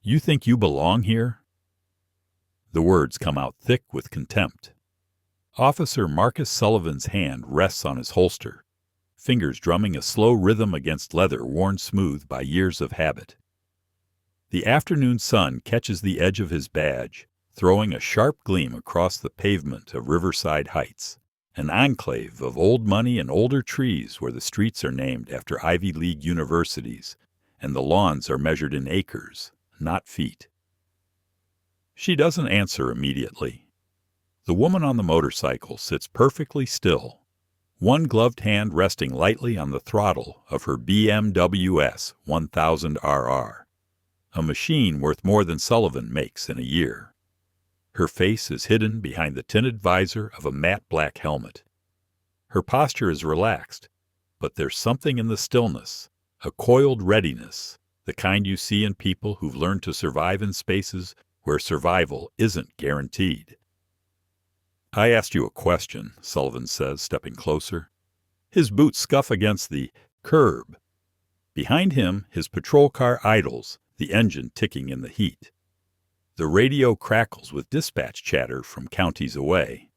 You think you belong here?" The words come out thick with contempt. Officer Marcus Sullivan's hand rests on his holster, fingers drumming a slow rhythm against leather worn smooth by years of habit. The afternoon sun catches the edge of his badge, throwing a sharp gleam across the pavement of Riverside Heights, an enclave of old money and older trees where the streets are named after Ivy League universities and the lawns are measured in acres, not feet. She doesn't answer immediately. The woman on the motorcycle sits perfectly still, one gloved hand resting lightly on the throttle of her BMW S 1000RR, a machine worth more than Sullivan makes in a year. Her face is hidden behind the tinted visor of a matte black helmet. Her posture is relaxed, but there's something in the stillness, a coiled readiness, the kind you see in people who've learned to survive in spaces where survival isn't guaranteed. "I asked you a question," Sullivan says, stepping closer. His boots scuff against the curb. Behind him, his patrol car idles, the engine ticking in the heat. The radio crackles with dispatch chatter from counties away.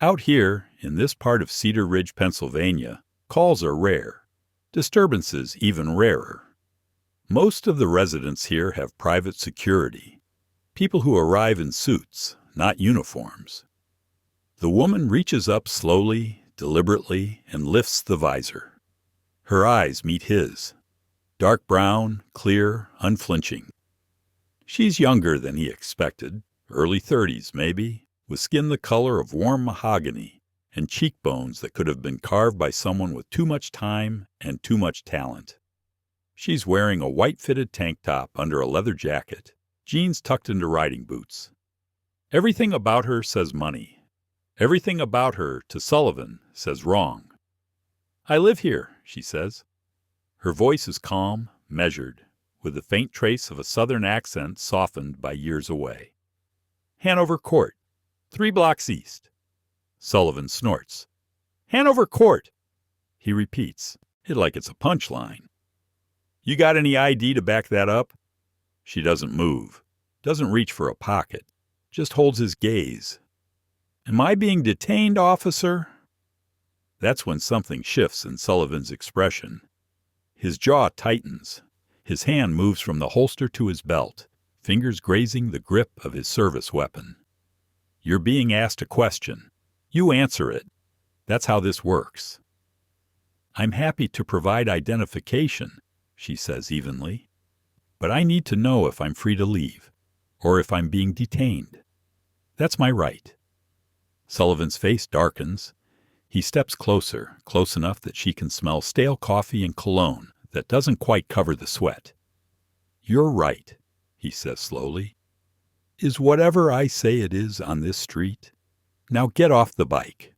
Out here, in this part of Cedar Ridge, Pennsylvania, calls are rare, disturbances even rarer. Most of the residents here have private security, people who arrive in suits, not uniforms. The woman reaches up slowly, deliberately, and lifts the visor. Her eyes meet his, dark brown, clear, unflinching. She's younger than he expected, early 30s maybe, with skin the color of warm mahogany and cheekbones that could have been carved by someone with too much time and too much talent. She's wearing a white-fitted tank top under a leather jacket, jeans tucked into riding boots. Everything about her says money. Everything about her, to Sullivan, says wrong. "I live here," she says. Her voice is calm, measured, with the faint trace of a southern accent softened by years away. "Hanover Court, 3 blocks east." Sullivan snorts. "Hanover Court," he repeats, it like it's a punchline. "You got any ID to back that up?" She doesn't move, doesn't reach for a pocket, just holds his gaze. "Am I being detained, officer?" That's when something shifts in Sullivan's expression. His jaw tightens. His hand moves from the holster to his belt, fingers grazing the grip of his service weapon. "You're being asked a question. You answer it. That's how this works." "I'm happy to provide identification," she says evenly. "But I need to know if I'm free to leave, or if I'm being detained. That's my right." Sullivan's face darkens. He steps closer, close enough that she can smell stale coffee and cologne that doesn't quite cover the sweat. "You're right," he says slowly. "Is whatever I say it is on this street? Now get off the bike."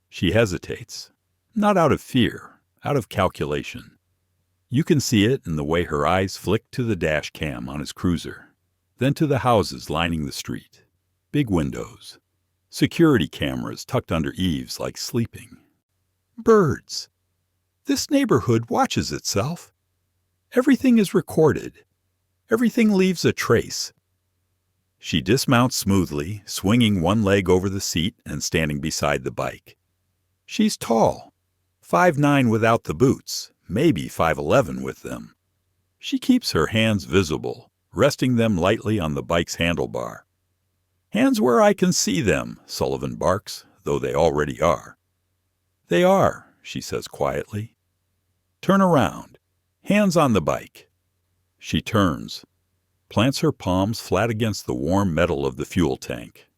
She hesitates, not out of fear, out of calculation. You can see it in the way her eyes flick to the dash cam on his cruiser, then to the houses lining the street. Big windows. Security cameras tucked under eaves like sleeping. Birds. This neighborhood watches itself. Everything is recorded. Everything leaves a trace. She dismounts smoothly, swinging one leg over the seat and standing beside the bike. She's tall, 5'9" without the boots, maybe 5'11" with them. She keeps her hands visible, resting them lightly on the bike's handlebar. "Hands where I can see them," Sullivan barks, though they already are. "They are," she says quietly. "Turn around. Hands on the bike." She turns, plants her palms flat against the warm metal of the fuel tank.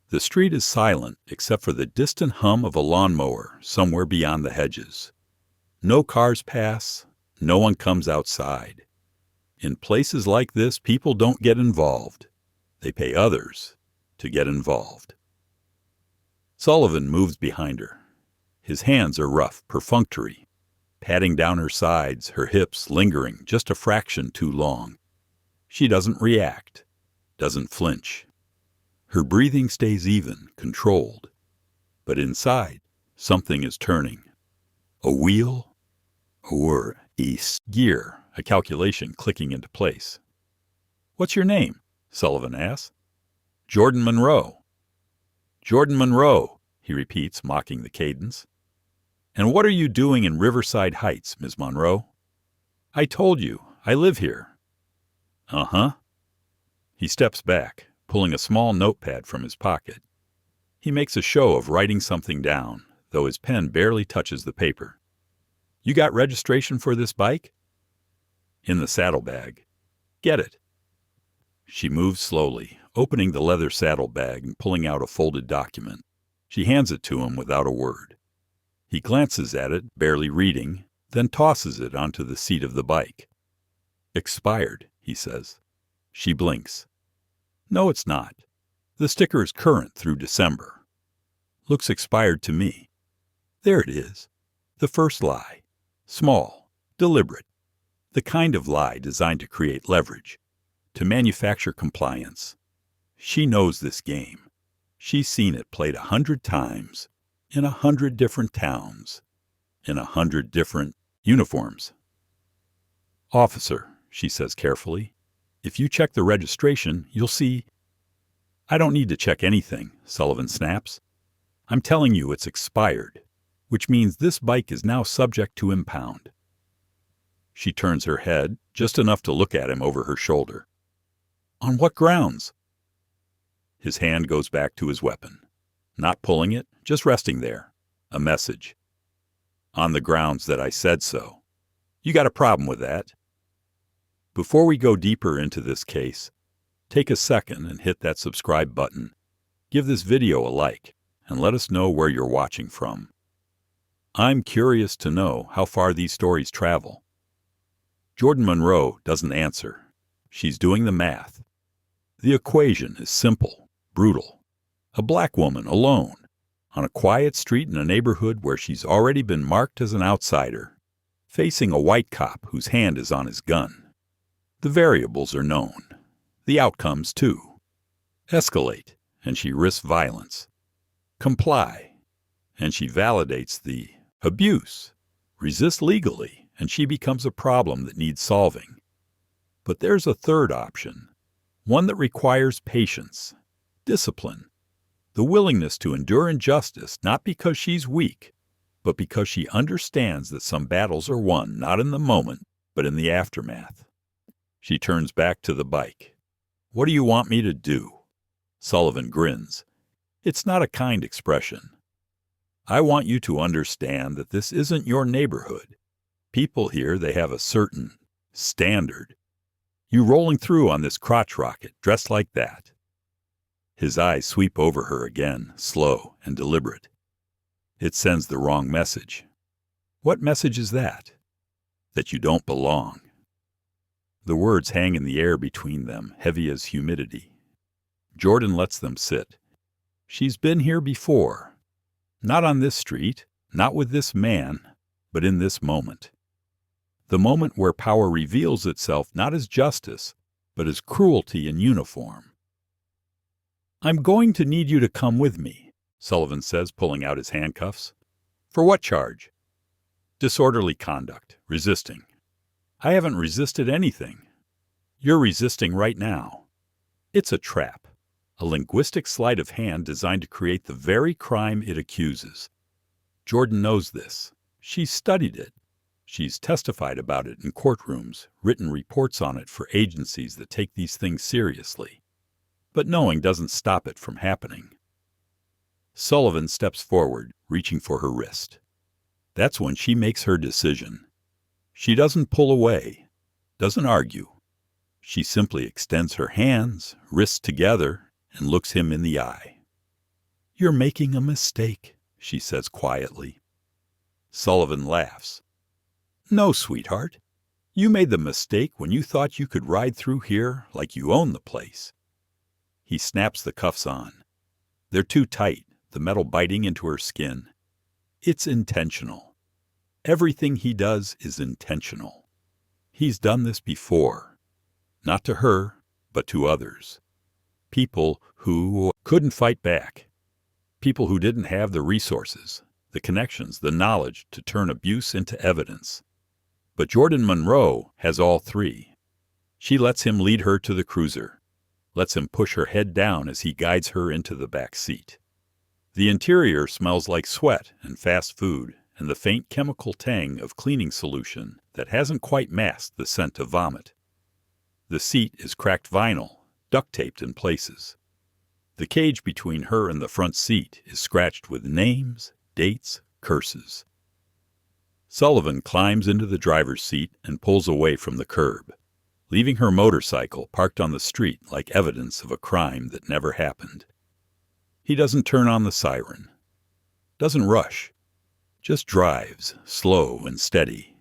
The street is silent except for the distant hum of a lawnmower somewhere beyond the hedges. No cars pass, no one comes outside. In places like this, people don't get involved. They pay others to get involved. Sullivan moves behind her. His hands are rough, perfunctory, patting down her sides, her hips lingering just a fraction too long. She doesn't react, doesn't flinch. Her breathing stays even, controlled. But inside, something is turning. A wheel, or a gear, a calculation clicking into place. "What's your name?" Sullivan asks. "Jordan Monroe." "Jordan Monroe," he repeats, mocking the cadence. "And what are you doing in Riverside Heights, Miss Monroe?" "I told you, I live here." "Uh-huh." He steps back, pulling a small notepad from his pocket. He makes a show of writing something down, though his pen barely touches the paper. "You got registration for this bike?" "In the saddlebag." "Get it." She moves slowly, opening the leather saddlebag and pulling out a folded document. She hands it to him without a word. He glances at it, barely reading, then tosses it onto the seat of the bike. "Expired," he says. She blinks. "No, it's not. The sticker is current through December." "Looks expired to me." There it is. The first lie. Small, deliberate. The kind of lie designed to create leverage, to manufacture compliance. She knows this game. She's seen it played 100 times, in 100 different towns, in 100 different uniforms. "Officer," she says carefully, "if you check the registration, you'll see—" "I don't need to check anything," Sullivan snaps. "I'm telling you it's expired, which means this bike is now subject to impound." She turns her head, just enough to look at him over her shoulder. "On what grounds?" His hand goes back to his weapon. Not pulling it, just resting there. A message. "On the grounds that I said so. You got a problem with that?" Before we go deeper into this case, take a second and hit that subscribe button. Give this video a like, and let us know where you're watching from. I'm curious to know how far these stories travel. Jordan Monroe doesn't answer. She's doing the math. The equation is simple, brutal. A black woman alone, on a quiet street in a neighborhood where she's already been marked as an outsider, facing a white cop whose hand is on his gun. The variables are known. The outcomes, too. Escalate, and she risks violence. Comply, and she validates the abuse. Resist legally, and she becomes a problem that needs solving. But there's a third option, one that requires patience, discipline, the willingness to endure injustice not because she's weak, but because she understands that some battles are won not in the moment, but in the aftermath. She turns back to the bike. "What do you want me to do?" Sullivan grins. It's not a kind expression. "I want you to understand that this isn't your neighborhood. People here, they have a certain standard. You rolling through on this crotch rocket, dressed like that." His eyes sweep over her again, slow and deliberate. It sends the wrong message. What message is that? That you don't belong. The words hang in the air between them, heavy as humidity. Jordan lets them sit. She's been here before. Not on this street, not with this man, but in this moment. The moment where power reveals itself not as justice, but as cruelty in uniform. "I'm going to need you to come with me," Sullivan says, pulling out his handcuffs. "For what charge?" "Disorderly conduct, resisting." "I haven't resisted anything." "You're resisting right now." It's a trap, a linguistic sleight of hand designed to create the very crime it accuses. Jordan knows this. She's studied it. She's testified about it in courtrooms, written reports on it for agencies that take these things seriously. But knowing doesn't stop it from happening. Sullivan steps forward, reaching for her wrist. That's when she makes her decision. She doesn't pull away, doesn't argue. She simply extends her hands, wrists together, and looks him in the eye. "You're making a mistake," she says quietly. Sullivan laughs. "No, sweetheart. You made the mistake when you thought you could ride through here like you own the place." He snaps the cuffs on. They're too tight, the metal biting into her skin. It's intentional. Everything he does is intentional. He's done this before. Not to her, but to others. People who couldn't fight back. People who didn't have the resources, the connections, the knowledge to turn abuse into evidence. But Jordan Monroe has all three. She lets him lead her to the cruiser, lets him push her head down as he guides her into the back seat. The interior smells like sweat and fast food and the faint chemical tang of cleaning solution that hasn't quite masked the scent of vomit. The seat is cracked vinyl, duct-taped in places. The cage between her and the front seat is scratched with names, dates, curses. Sullivan climbs into the driver's seat and pulls away from the curb, leaving her motorcycle parked on the street like evidence of a crime that never happened. He doesn't turn on the siren, doesn't rush, just drives, slow and steady,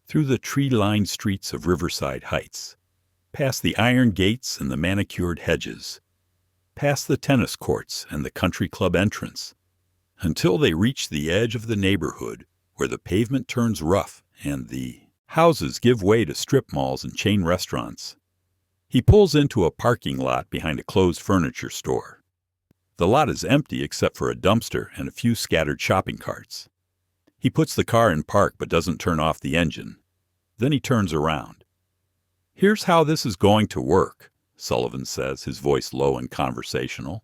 through the tree-lined streets of Riverside Heights, past the iron gates and the manicured hedges, past the tennis courts and the country club entrance, until they reach the edge of the neighborhood where the pavement turns rough and the houses give way to strip malls and chain restaurants. He pulls into a parking lot behind a closed furniture store. The lot is empty except for a dumpster and a few scattered shopping carts. He puts the car in park but doesn't turn off the engine. Then he turns around. "Here's how this is going to work," Sullivan says, his voice low and conversational.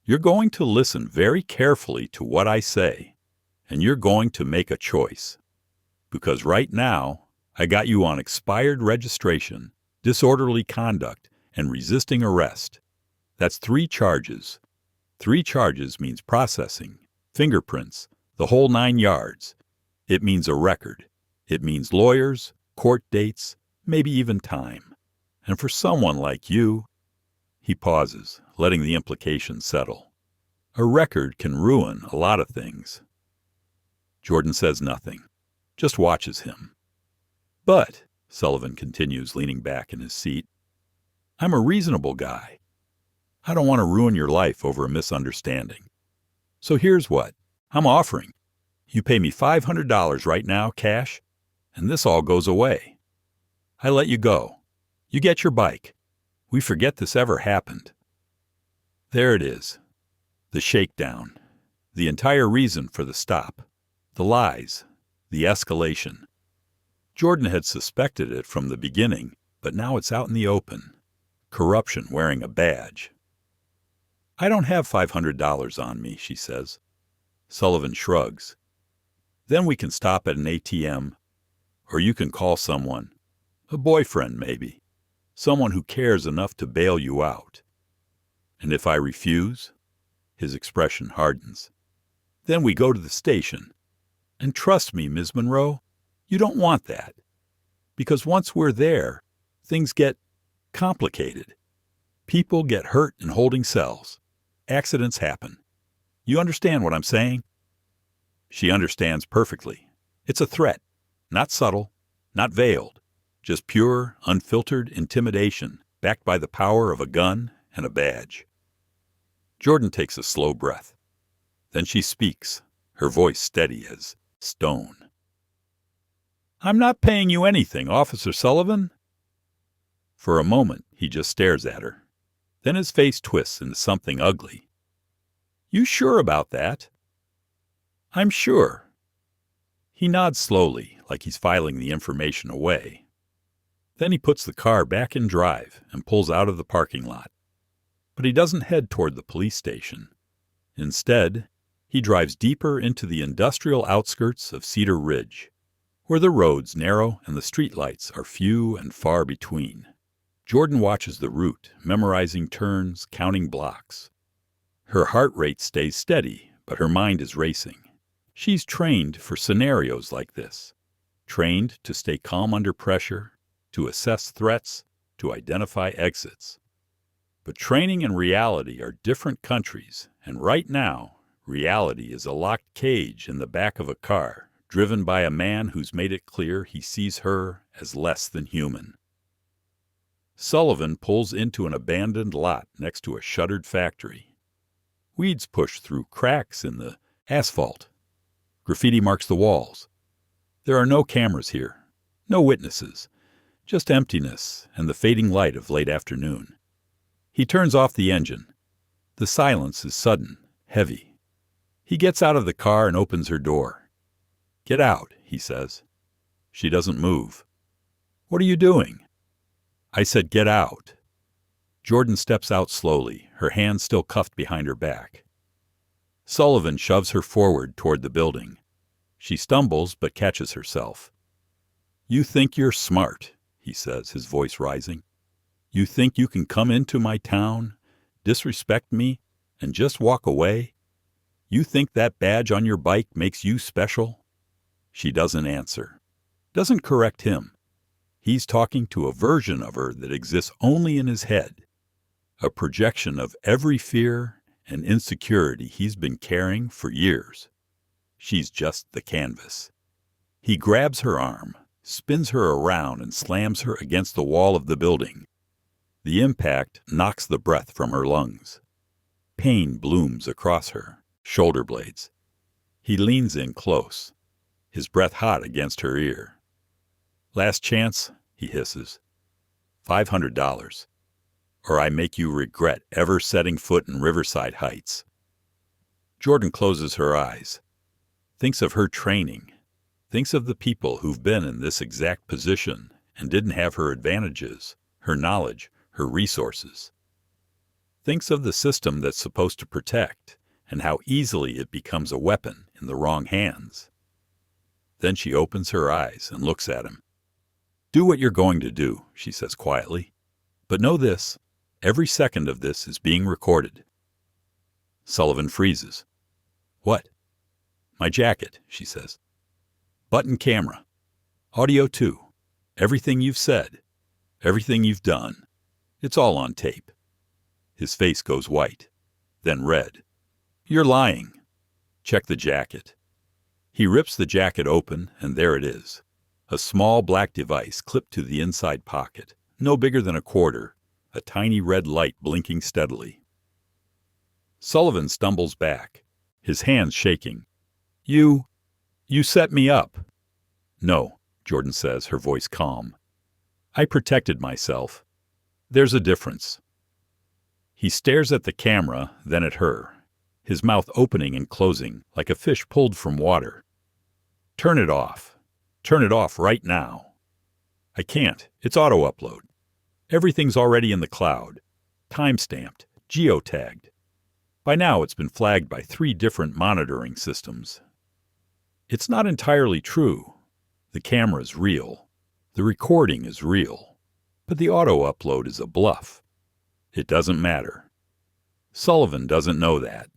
"You're going to listen very carefully to what I say, and you're going to make a choice. Because right now, I got you on expired registration, disorderly conduct, and resisting arrest. That's 3 charges. 3 charges means processing, fingerprints, the whole 9 yards. It means a record. It means lawyers, court dates, maybe even time. And for someone like you—" He pauses, letting the implication settle. "A record can ruin a lot of things." Jordan says nothing, just watches him. "But," Sullivan continues, leaning back in his seat, "I'm a reasonable guy. I don't want to ruin your life over a misunderstanding. So here's what I'm offering. You pay me $500 right now, cash, and this all goes away. I let you go. You get your bike. We forget this ever happened." There it is. The shakedown. The entire reason for the stop. The lies. The escalation. Jordan had suspected it from the beginning, but now it's out in the open. Corruption wearing a badge. "I don't have $500 on me," she says. Sullivan shrugs. "Then we can stop at an ATM, or you can call someone, a boyfriend maybe, someone who cares enough to bail you out. And if I refuse?" His expression hardens. "Then we go to the station. And trust me, Ms. Monroe, you don't want that. Because once we're there, things get complicated. People get hurt in holding cells. Accidents happen. You understand what I'm saying?" She understands perfectly. It's a threat. Not subtle, not veiled. Just pure, unfiltered intimidation, backed by the power of a gun and a badge. Jordan takes a slow breath. Then she speaks, her voice steady as stone. "I'm not paying you anything, Officer Sullivan." For a moment, he just stares at her. Then his face twists into something ugly. "You sure about that?" "I'm sure." He nods slowly, like he's filing the information away. Then he puts the car back in drive and pulls out of the parking lot. But he doesn't head toward the police station. Instead, he drives deeper into the industrial outskirts of Cedar Ridge, where the roads narrow and the streetlights are few and far between. Jordan watches the route, memorizing turns, counting blocks. Her heart rate stays steady, but her mind is racing. She's trained for scenarios like this, trained to stay calm under pressure, to assess threats, to identify exits. But training and reality are different countries, and right now, reality is a locked cage in the back of a car, driven by a man who's made it clear he sees her as less than human. Sullivan pulls into an abandoned lot next to a shuttered factory. Weeds push through cracks in the asphalt. Graffiti marks the walls. There are no cameras here, no witnesses, just emptiness and the fading light of late afternoon. He turns off the engine. The silence is sudden, heavy. He gets out of the car and opens her door. "Get out," he says. She doesn't move. "What are you doing?" I said get out. Jordan steps out slowly, her hands still cuffed behind her back. Sullivan shoves her forward toward the building. She stumbles but catches herself. You think you're smart, he says, his voice rising. You think you can come into my town, disrespect me, and just walk away? You think that badge on your bike makes you special? She doesn't answer, doesn't correct him. He's talking to a version of her that exists only in his head, a projection of every fear and insecurity he's been carrying for years. She's just the canvas. He grabs her arm, spins her around, and slams her against the wall of the building. The impact knocks the breath from her lungs. Pain blooms across her shoulder blades. He leans in close, his breath hot against her ear. Last chance, he hisses. $500, or I make you regret ever setting foot in Riverside Heights. Jordan closes her eyes, thinks of her training, thinks of the people who've been in this exact position and didn't have her advantages, her knowledge, her resources. Thinks of the system that's supposed to protect and how easily it becomes a weapon in the wrong hands. Then she opens her eyes and looks at him. Do what you're going to do, she says quietly. But know this, every second of this is being recorded. Sullivan freezes. What? My jacket, she says. Button camera. Audio too. Everything you've said. Everything you've done. It's all on tape. His face goes white, then red. You're lying. Check the jacket. He rips the jacket open, and there it is. A small black device clipped to the inside pocket, no bigger than a quarter, a tiny red light blinking steadily. Sullivan stumbles back, his hands shaking. You set me up. No, Jordan says, her voice calm. I protected myself. There's a difference. He stares at the camera, then at her, his mouth opening and closing like a fish pulled from water. Turn it off. Turn it off right now. I can't. It's auto-upload. Everything's already in the cloud. Time-stamped. Geotagged. By now it's been flagged by 3 different monitoring systems. It's not entirely true. The camera's real. The recording is real. But the auto-upload is a bluff. It doesn't matter. Sullivan doesn't know that.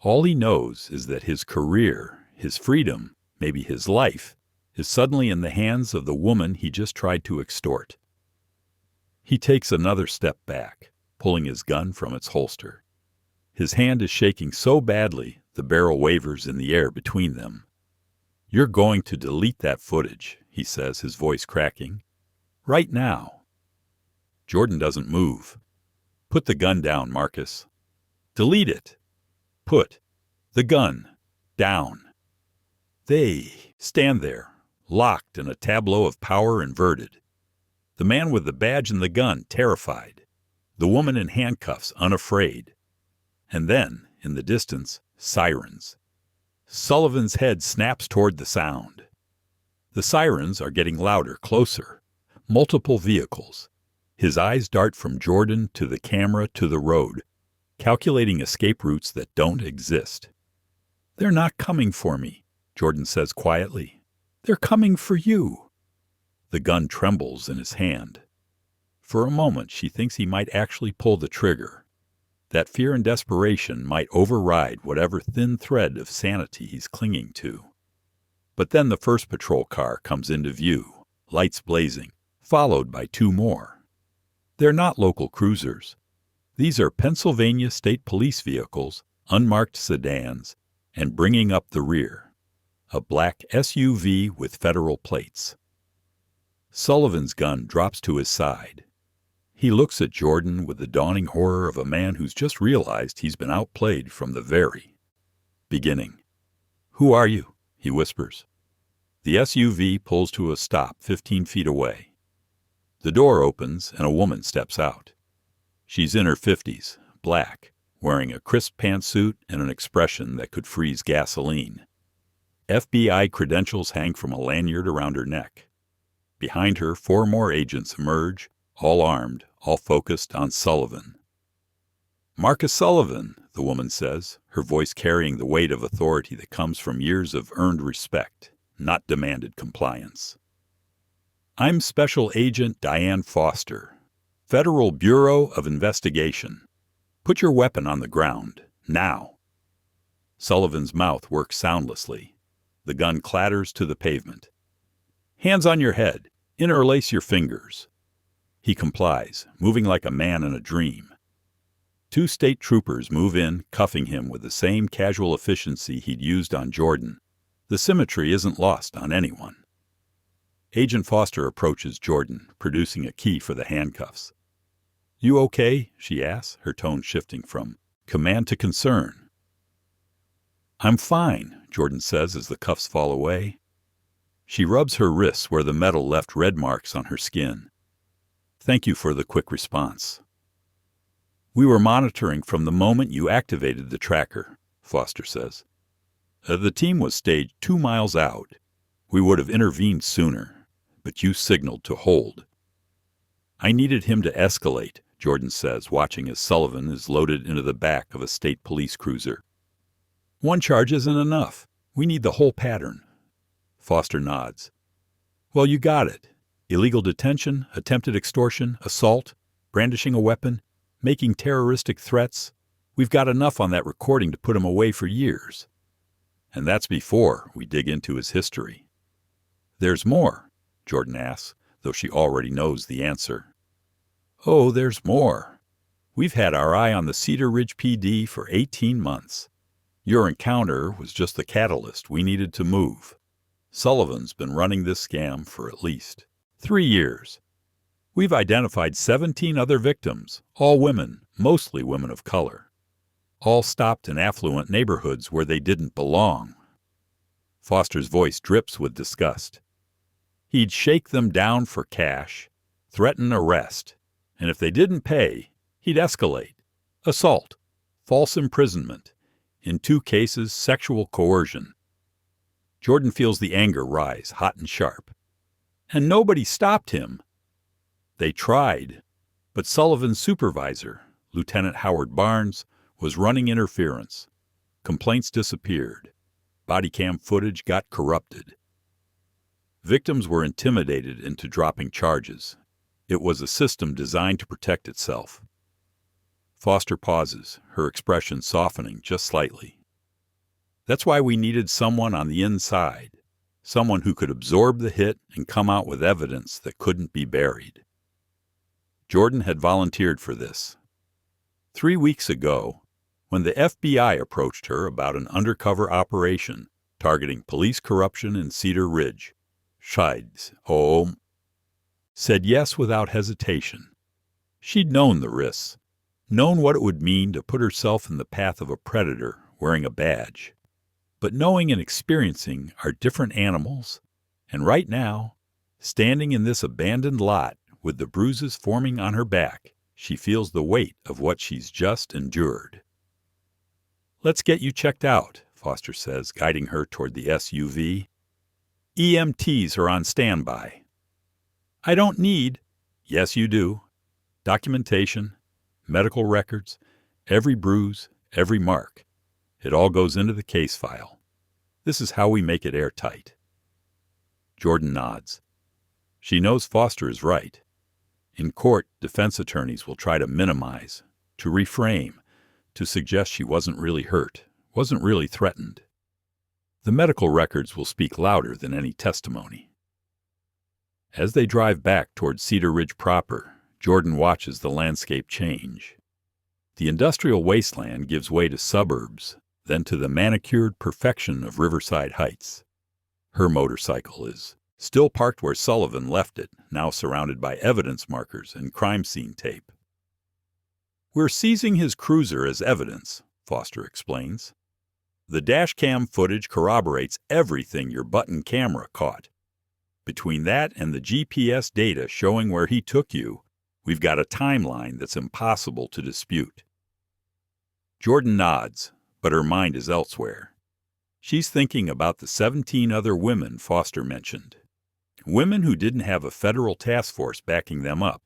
All he knows is that his career, his freedom, maybe his life, is suddenly in the hands of the woman he just tried to extort. He takes another step back, pulling his gun from its holster. His hand is shaking so badly the barrel wavers in the air between them. You're going to delete that footage, he says, his voice cracking. Right now. Jordan doesn't move. Put the gun down, Marcus. Delete it. Put the gun down. They stand there, locked in a tableau of power inverted. The man with the badge and the gun, terrified. The woman in handcuffs, unafraid. And then, in the distance, sirens. Sullivan's head snaps toward the sound. The sirens are getting louder, closer. Multiple vehicles. His eyes dart from Jordan to the camera to the road, calculating escape routes that don't exist. They're not coming for me, Jordan says quietly. They're coming for you. The gun trembles in his hand. For a moment, she thinks he might actually pull the trigger. That fear and desperation might override whatever thin thread of sanity he's clinging to. But then the first patrol car comes into view, lights blazing, followed by 2 more. They're not local cruisers. These are Pennsylvania State Police vehicles, unmarked sedans, and bringing up the rear, a black SUV with federal plates. Sullivan's gun drops to his side. He looks at Jordan with the dawning horror of a man who's just realized he's been outplayed from the very beginning. Who are you? He whispers. The SUV pulls to a stop 15 feet away. The door opens and a woman steps out. She's in her 50s, black, wearing a crisp pantsuit and an expression that could freeze gasoline. FBI credentials hang from a lanyard around her neck. Behind her, 4 more agents emerge, all armed, all focused on Sullivan. "Marcus Sullivan," the woman says, her voice carrying the weight of authority that comes from years of earned respect, not demanded compliance. "I'm Special Agent Diane Foster, Federal Bureau of Investigation. Put your weapon on the ground, now." Sullivan's mouth works soundlessly. The gun clatters to the pavement. "Hands on your head. Interlace your fingers." He complies, moving like a man in a dream. 2 state troopers move in, cuffing him with the same casual efficiency he'd used on Jordan. The symmetry isn't lost on anyone. Agent Foster approaches Jordan, producing a key for the handcuffs. "You okay?" she asks, her tone shifting from command to concern. "I'm fine," Jordan says as the cuffs fall away. She rubs her wrists where the metal left red marks on her skin. "Thank you for the quick response." "We were monitoring from the moment you activated the tracker," Foster says. "The team was staged 2 miles out. We would have intervened sooner, but you signaled to hold." "I needed him to escalate," Jordan says, watching as Sullivan is loaded into the back of a state police cruiser. "1 charge isn't enough. We need the whole pattern." Foster nods. "Well, you got it. Illegal detention, attempted extortion, assault, brandishing a weapon, making terroristic threats. We've got enough on that recording to put him away for years. And that's before we dig into his history." "There's more?" Jordan asks, though she already knows the answer. "Oh, there's more. We've had our eye on the Cedar Ridge PD for 18 months. Your encounter was just the catalyst we needed to move. Sullivan's been running this scam for at least 3 years. We've identified 17 other victims, all women, mostly women of color. All stopped in affluent neighborhoods where they didn't belong." Foster's voice drips with disgust. "He'd shake them down for cash, threaten arrest, and if they didn't pay, he'd escalate. Assault, false imprisonment, in 2 cases sexual coercion." Jordan feels the anger rise, hot and sharp. "And nobody stopped him." "They tried, but Sullivan's supervisor, Lieutenant Howard Barnes, was running interference. Complaints disappeared. Body cam footage got corrupted. Victims were intimidated into dropping charges. It was a system designed to protect itself." Foster pauses, her expression softening just slightly. "That's why we needed someone on the inside, someone who could absorb the hit and come out with evidence that couldn't be buried." Jordan had volunteered for this. 3 weeks ago, when the FBI approached her about an undercover operation targeting police corruption in Cedar Ridge, said yes without hesitation. She'd known the risks, known what it would mean to put herself in the path of a predator wearing a badge. But knowing and experiencing are different animals, and right now, standing in this abandoned lot with the bruises forming on her back, she feels the weight of what she's just endured. "Let's get you checked out," Foster says, guiding her toward the SUV. "EMTs are on standby." "I don't need—" "Yes, you do. Documentation, medical records, every bruise, every mark. It all goes into the case file. This is how we make it airtight." Jordan nods. She knows Foster is right. In court, defense attorneys will try to minimize, to reframe, to suggest she wasn't really hurt, wasn't really threatened. The medical records will speak louder than any testimony. As they drive back toward Cedar Ridge proper, Jordan watches the landscape change. The industrial wasteland gives way to suburbs, then to the manicured perfection of Riverside Heights. Her motorcycle is still parked where Sullivan left it, now surrounded by evidence markers and crime scene tape. "We're seizing his cruiser as evidence," Foster explains. "The dash cam footage corroborates everything your button camera caught. Between that and the GPS data showing where he took you, we've got a timeline that's impossible to dispute." Jordan nods, but her mind is elsewhere. She's thinking about the 17 other women Foster mentioned. Women who didn't have a federal task force backing them up.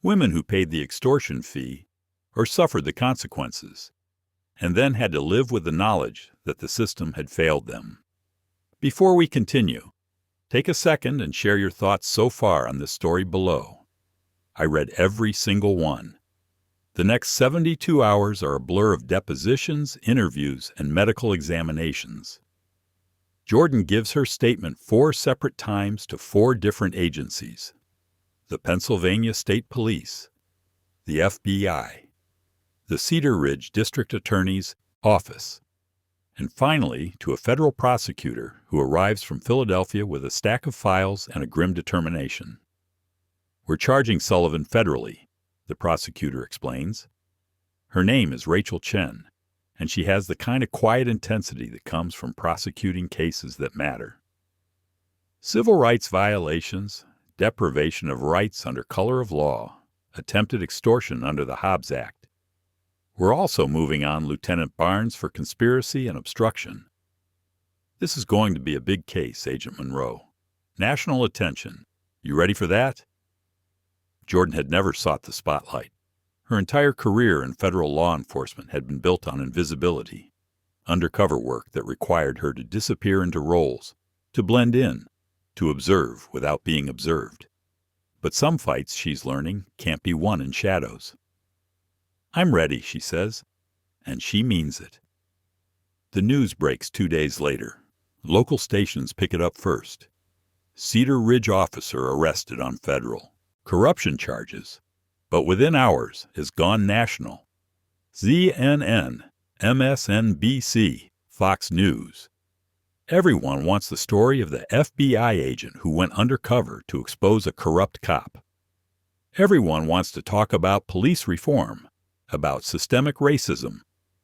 women who paid the extortion fee or suffered the consequences, and then had to live with the knowledge that the system had failed them. Before we continue, take a second and share your thoughts so far on this story below. I read every single one. The next 72 hours are a blur of depositions, interviews, and medical examinations. Jordan gives her statement 4 separate times to 4 different agencies: the Pennsylvania State Police, the FBI, the Cedar Ridge District Attorney's Office, and finally to a federal prosecutor who arrives from Philadelphia with a stack of files and a grim determination. "We're charging Sullivan federally," the prosecutor explains. "Her name is Rachel Chen, and she has the kind of quiet intensity that comes from prosecuting cases that matter. Civil rights violations, deprivation of rights under color of law, attempted extortion under the Hobbs Act. We're also moving on Lieutenant Barnes for conspiracy and obstruction. This is going to be a big case, Agent Monroe. National attention. You ready for that?" Jordan had never sought the spotlight. Her entire career in federal law enforcement had been built on invisibility, undercover work that required her to disappear into roles, to blend in, to observe without being observed. But some fights, she's learning, can't be won in shadows. "I'm ready," she says, and she means it. The news breaks 2 days later. Local stations pick it up first. Cedar Ridge officer arrested on federal corruption charges, but within hours has gone national. CNN, MSNBC, Fox News. Everyone wants the story of the FBI agent who went undercover to expose a corrupt cop. Everyone wants to talk about police reform, about systemic racism,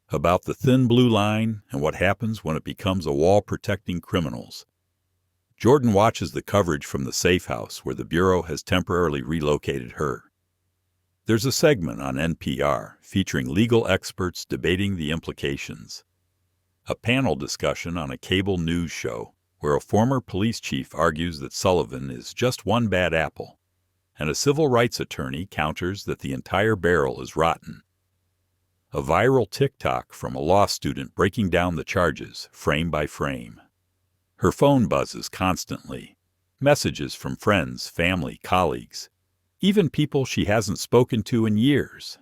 about the thin blue line and what happens when it becomes a wall protecting criminals. Jordan watches the coverage from the safe house where the Bureau has temporarily relocated her. There's a segment on NPR featuring legal experts debating the implications. A panel discussion on a cable news show where a former police chief argues that Sullivan is just one bad apple, and a civil rights attorney counters that the entire barrel is rotten. A viral TikTok from a law student breaking down the charges, frame by frame. Her phone buzzes constantly. Messages from friends, family, colleagues, even people she hasn't spoken to in years.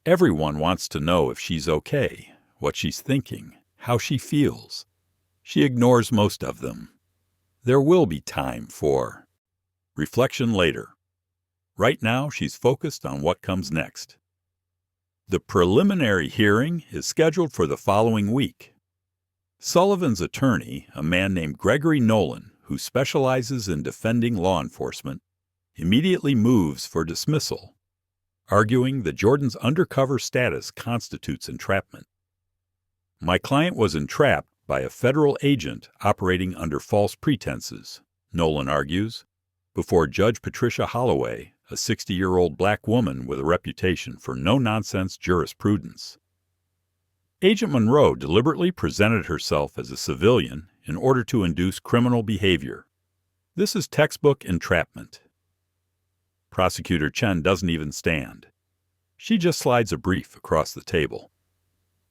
Everyone wants to know if she's okay, what she's thinking, how she feels. She ignores most of them. There will be time for reflection later. Right now, she's focused on what comes next. The preliminary hearing is scheduled for the following week. Sullivan's attorney, a man named Gregory Nolan, who specializes in defending law enforcement, immediately moves for dismissal, arguing that Jordan's undercover status constitutes entrapment. "My client was entrapped by a federal agent operating under false pretenses," Nolan argues, before Judge Patricia Holloway, a 60-year-old black woman with a reputation for no-nonsense jurisprudence. Agent Monroe deliberately presented herself as a civilian in order to induce criminal behavior. This is textbook entrapment. Prosecutor Chen doesn't even stand. She just slides a brief across the table.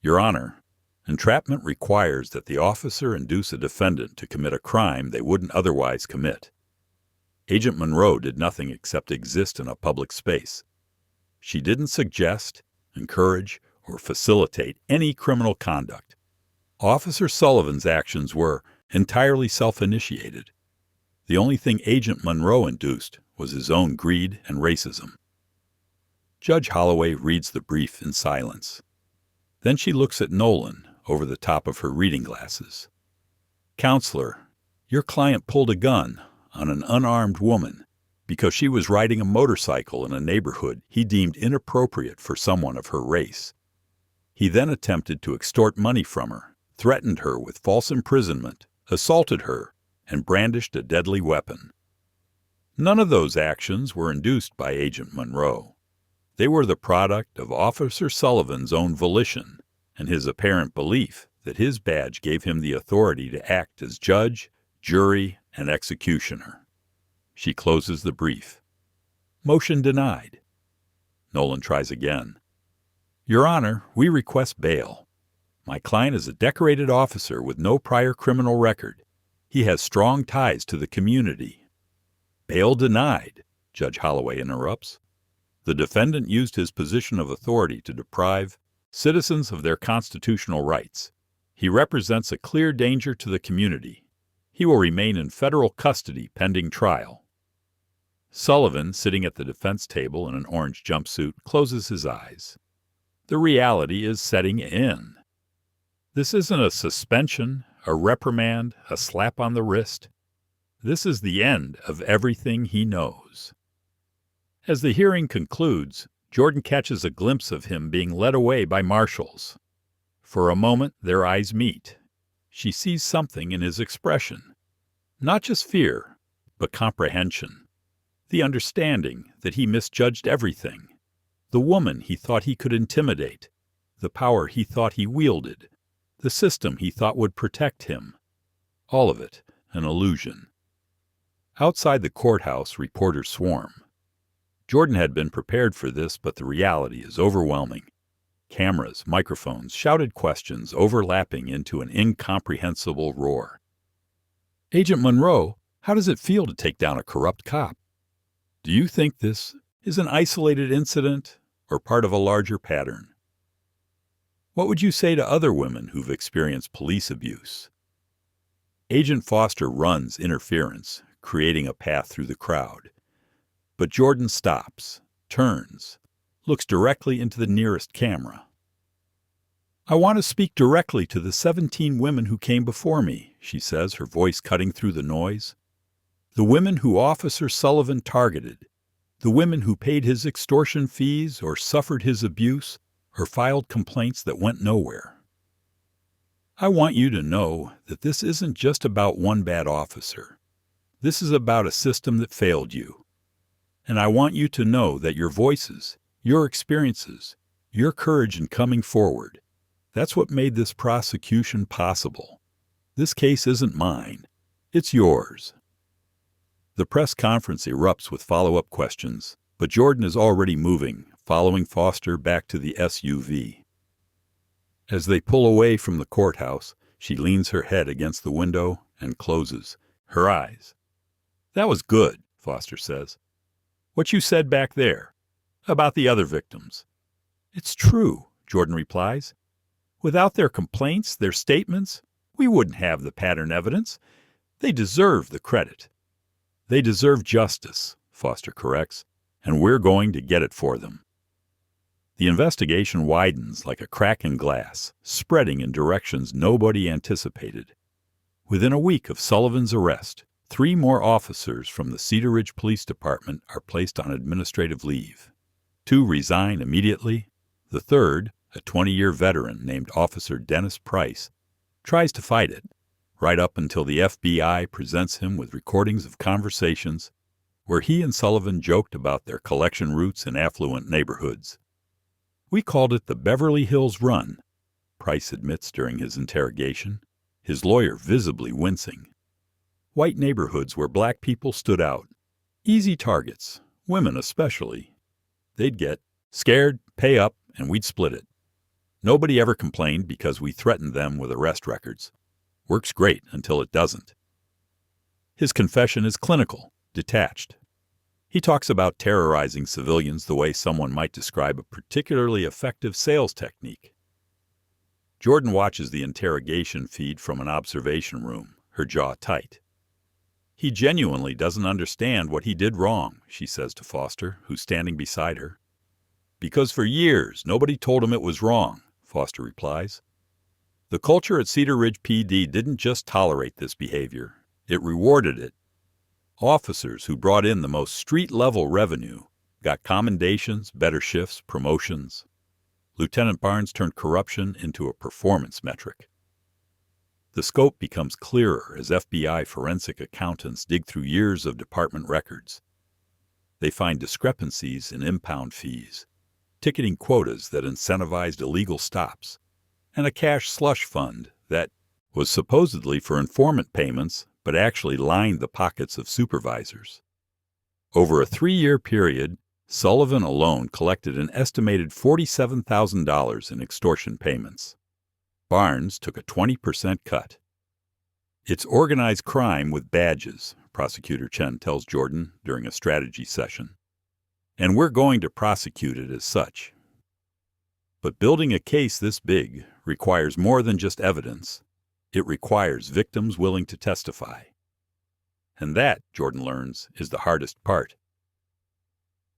"Your Honor, entrapment requires that the officer induce a defendant to commit a crime they wouldn't otherwise commit. Agent Monroe did nothing except exist in a public space. She didn't suggest, encourage, or facilitate any criminal conduct. Officer Sullivan's actions were entirely self-initiated. The only thing Agent Monroe induced was his own greed and racism." Judge Holloway reads the brief in silence. Then she looks at Nolan over the top of her reading glasses. "Counselor, your client pulled a gun on an unarmed woman because she was riding a motorcycle in a neighborhood he deemed inappropriate for someone of her race. He then attempted to extort money from her, threatened her with false imprisonment, assaulted her, and brandished a deadly weapon. None of those actions were induced by Agent Monroe. They were the product of Officer Sullivan's own volition and his apparent belief that his badge gave him the authority to act as judge, jury, and executioner." She closes the brief. Motion denied. Nolan tries again. Your Honor, we request bail. My client is a decorated officer with no prior criminal record. He has strong ties to the community. Bail denied, Judge Holloway interrupts. The defendant used his position of authority to deprive citizens of their constitutional rights. He represents a clear danger to the community. He will remain in federal custody pending trial. Sullivan, sitting at the defense table in an orange jumpsuit, closes his eyes. The reality is setting in. This isn't a suspension, a reprimand, a slap on the wrist. This is the end of everything he knows. As the hearing concludes, Jordan catches a glimpse of him being led away by marshals. For a moment, their eyes meet. She sees something in his expression. Not just fear, but comprehension. The understanding that he misjudged everything. The woman he thought he could intimidate. The power he thought he wielded. The system he thought would protect him. All of it an illusion. Outside the courthouse, reporters swarm. Jordan had been prepared for this, but the reality is overwhelming. Cameras, microphones, shouted questions overlapping into an incomprehensible roar. Agent Monroe, how does it feel to take down a corrupt cop? Do you think this is an isolated incident or part of a larger pattern? What would you say to other women who've experienced police abuse? Agent Foster runs interference, creating a path through the crowd. But Jordan stops, turns, looks directly into the nearest camera. I want to speak directly to the 17 women who came before me, she says, her voice cutting through the noise. The women who Officer Sullivan targeted. The women who paid his extortion fees or suffered his abuse or filed complaints that went nowhere. I want you to know that this isn't just about one bad officer. This is about a system that failed you. And I want you to know that your voices, your experiences, your courage in coming forward, that's what made this prosecution possible. This case isn't mine. It's yours. The press conference erupts with follow-up questions, but Jordan is already moving, following Foster back to the SUV. As they pull away from the courthouse, she leans her head against the window and closes her eyes. That was good, Foster says. What you said back there, about the other victims. It's true, Jordan replies. Without their complaints, their statements, we wouldn't have the pattern evidence. They deserve the credit. They deserve justice, Foster corrects, and we're going to get it for them. The investigation widens like a crack in glass, spreading in directions nobody anticipated. Within a week of Sullivan's arrest, 3 more officers from the Cedar Ridge Police Department are placed on administrative leave. 2 resign immediately. The third, a 20-year veteran named Officer Dennis Price, tries to fight it, right up until the FBI presents him with recordings of conversations where he and Sullivan joked about their collection routes in affluent neighborhoods. We called it the Beverly Hills Run, Price admits during his interrogation, his lawyer visibly wincing. White neighborhoods where black people stood out. Easy targets, women especially. They'd get scared, pay up, and we'd split it. Nobody ever complained because we threatened them with arrest records. Works great until it doesn't. His confession is clinical, detached. He talks about terrorizing civilians the way someone might describe a particularly effective sales technique. Jordan watches the interrogation feed from an observation room, her jaw tight. He genuinely doesn't understand what he did wrong, she says to Foster, who's standing beside her. Because for years, nobody told him it was wrong, Foster replies. The culture at Cedar Ridge PD didn't just tolerate this behavior, it rewarded it. Officers who brought in the most street-level revenue got commendations, better shifts, promotions. Lieutenant Barnes turned corruption into a performance metric. The scope becomes clearer as FBI forensic accountants dig through years of department records. They find discrepancies in impound fees, ticketing quotas that incentivized illegal stops, and a cash slush fund that was supposedly for informant payments but actually lined the pockets of supervisors. Over a 3-year period, Sullivan alone collected an estimated $47,000 in extortion payments. Barnes took a 20% cut. It's organized crime with badges, Prosecutor Chen tells Jordan during a strategy session. And we're going to prosecute it as such. But building a case this big requires more than just evidence. It requires victims willing to testify. And that, Jordan learns, is the hardest part.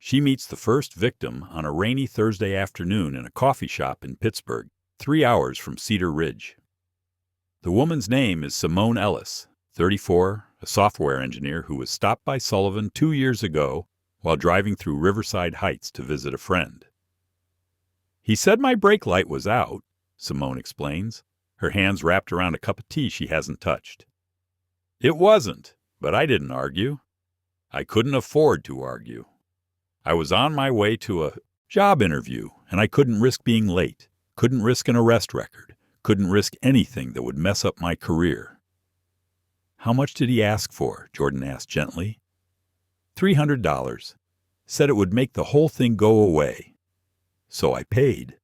She meets the first victim on a rainy Thursday afternoon in a coffee shop in Pittsburgh, 3 hours from Cedar Ridge. The woman's name is Simone Ellis, 34, a software engineer who was stopped by Sullivan 2 years ago while driving through Riverside Heights to visit a friend. He said my brake light was out, Simone explains, her hands wrapped around a cup of tea she hasn't touched. It wasn't, but I didn't argue. I couldn't afford to argue. I was on my way to a job interview, and I couldn't risk being late, couldn't risk an arrest record, couldn't risk anything that would mess up my career. How much did he ask for? Jordan asked gently. $300. Said it would make the whole thing go away. So I paid.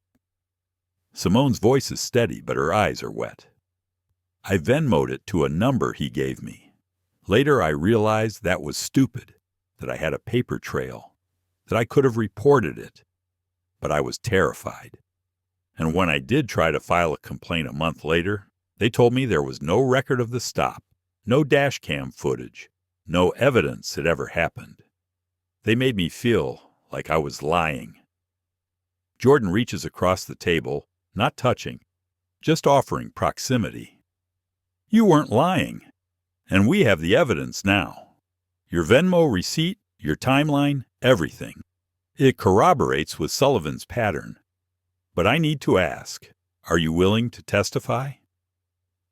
Simone's voice is steady, but her eyes are wet. I Venmo'd it to a number he gave me. Later I realized that was stupid, that I had a paper trail, that I could have reported it. But I was terrified. And when I did try to file a complaint a month later, they told me there was no record of the stop, no dash cam footage, no evidence it ever happened. They made me feel like I was lying. Jordan reaches across the table, not touching, just offering proximity. You weren't lying, and we have the evidence now. Your Venmo receipt, your timeline, everything. It corroborates with Sullivan's pattern. But I need to ask, are you willing to testify?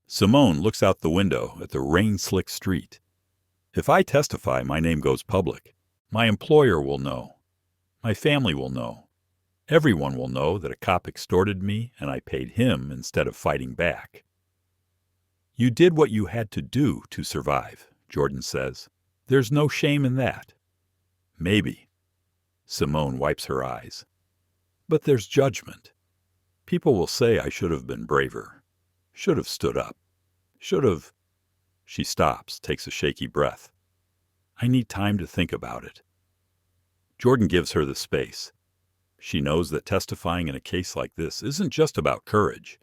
Simone looks out the window at the rain-slick street. If I testify, my name goes public. My employer will know. My family will know. Everyone will know that a cop extorted me and I paid him instead of fighting back. You did what you had to do to survive, Jordan says. There's no shame in that. Maybe. Simone wipes her eyes. But there's judgment. People will say I should have been braver. Should have stood up. Should have. She stops, takes a shaky breath. I need time to think about it. Jordan gives her the space. She knows that testifying in a case like this isn't just about courage.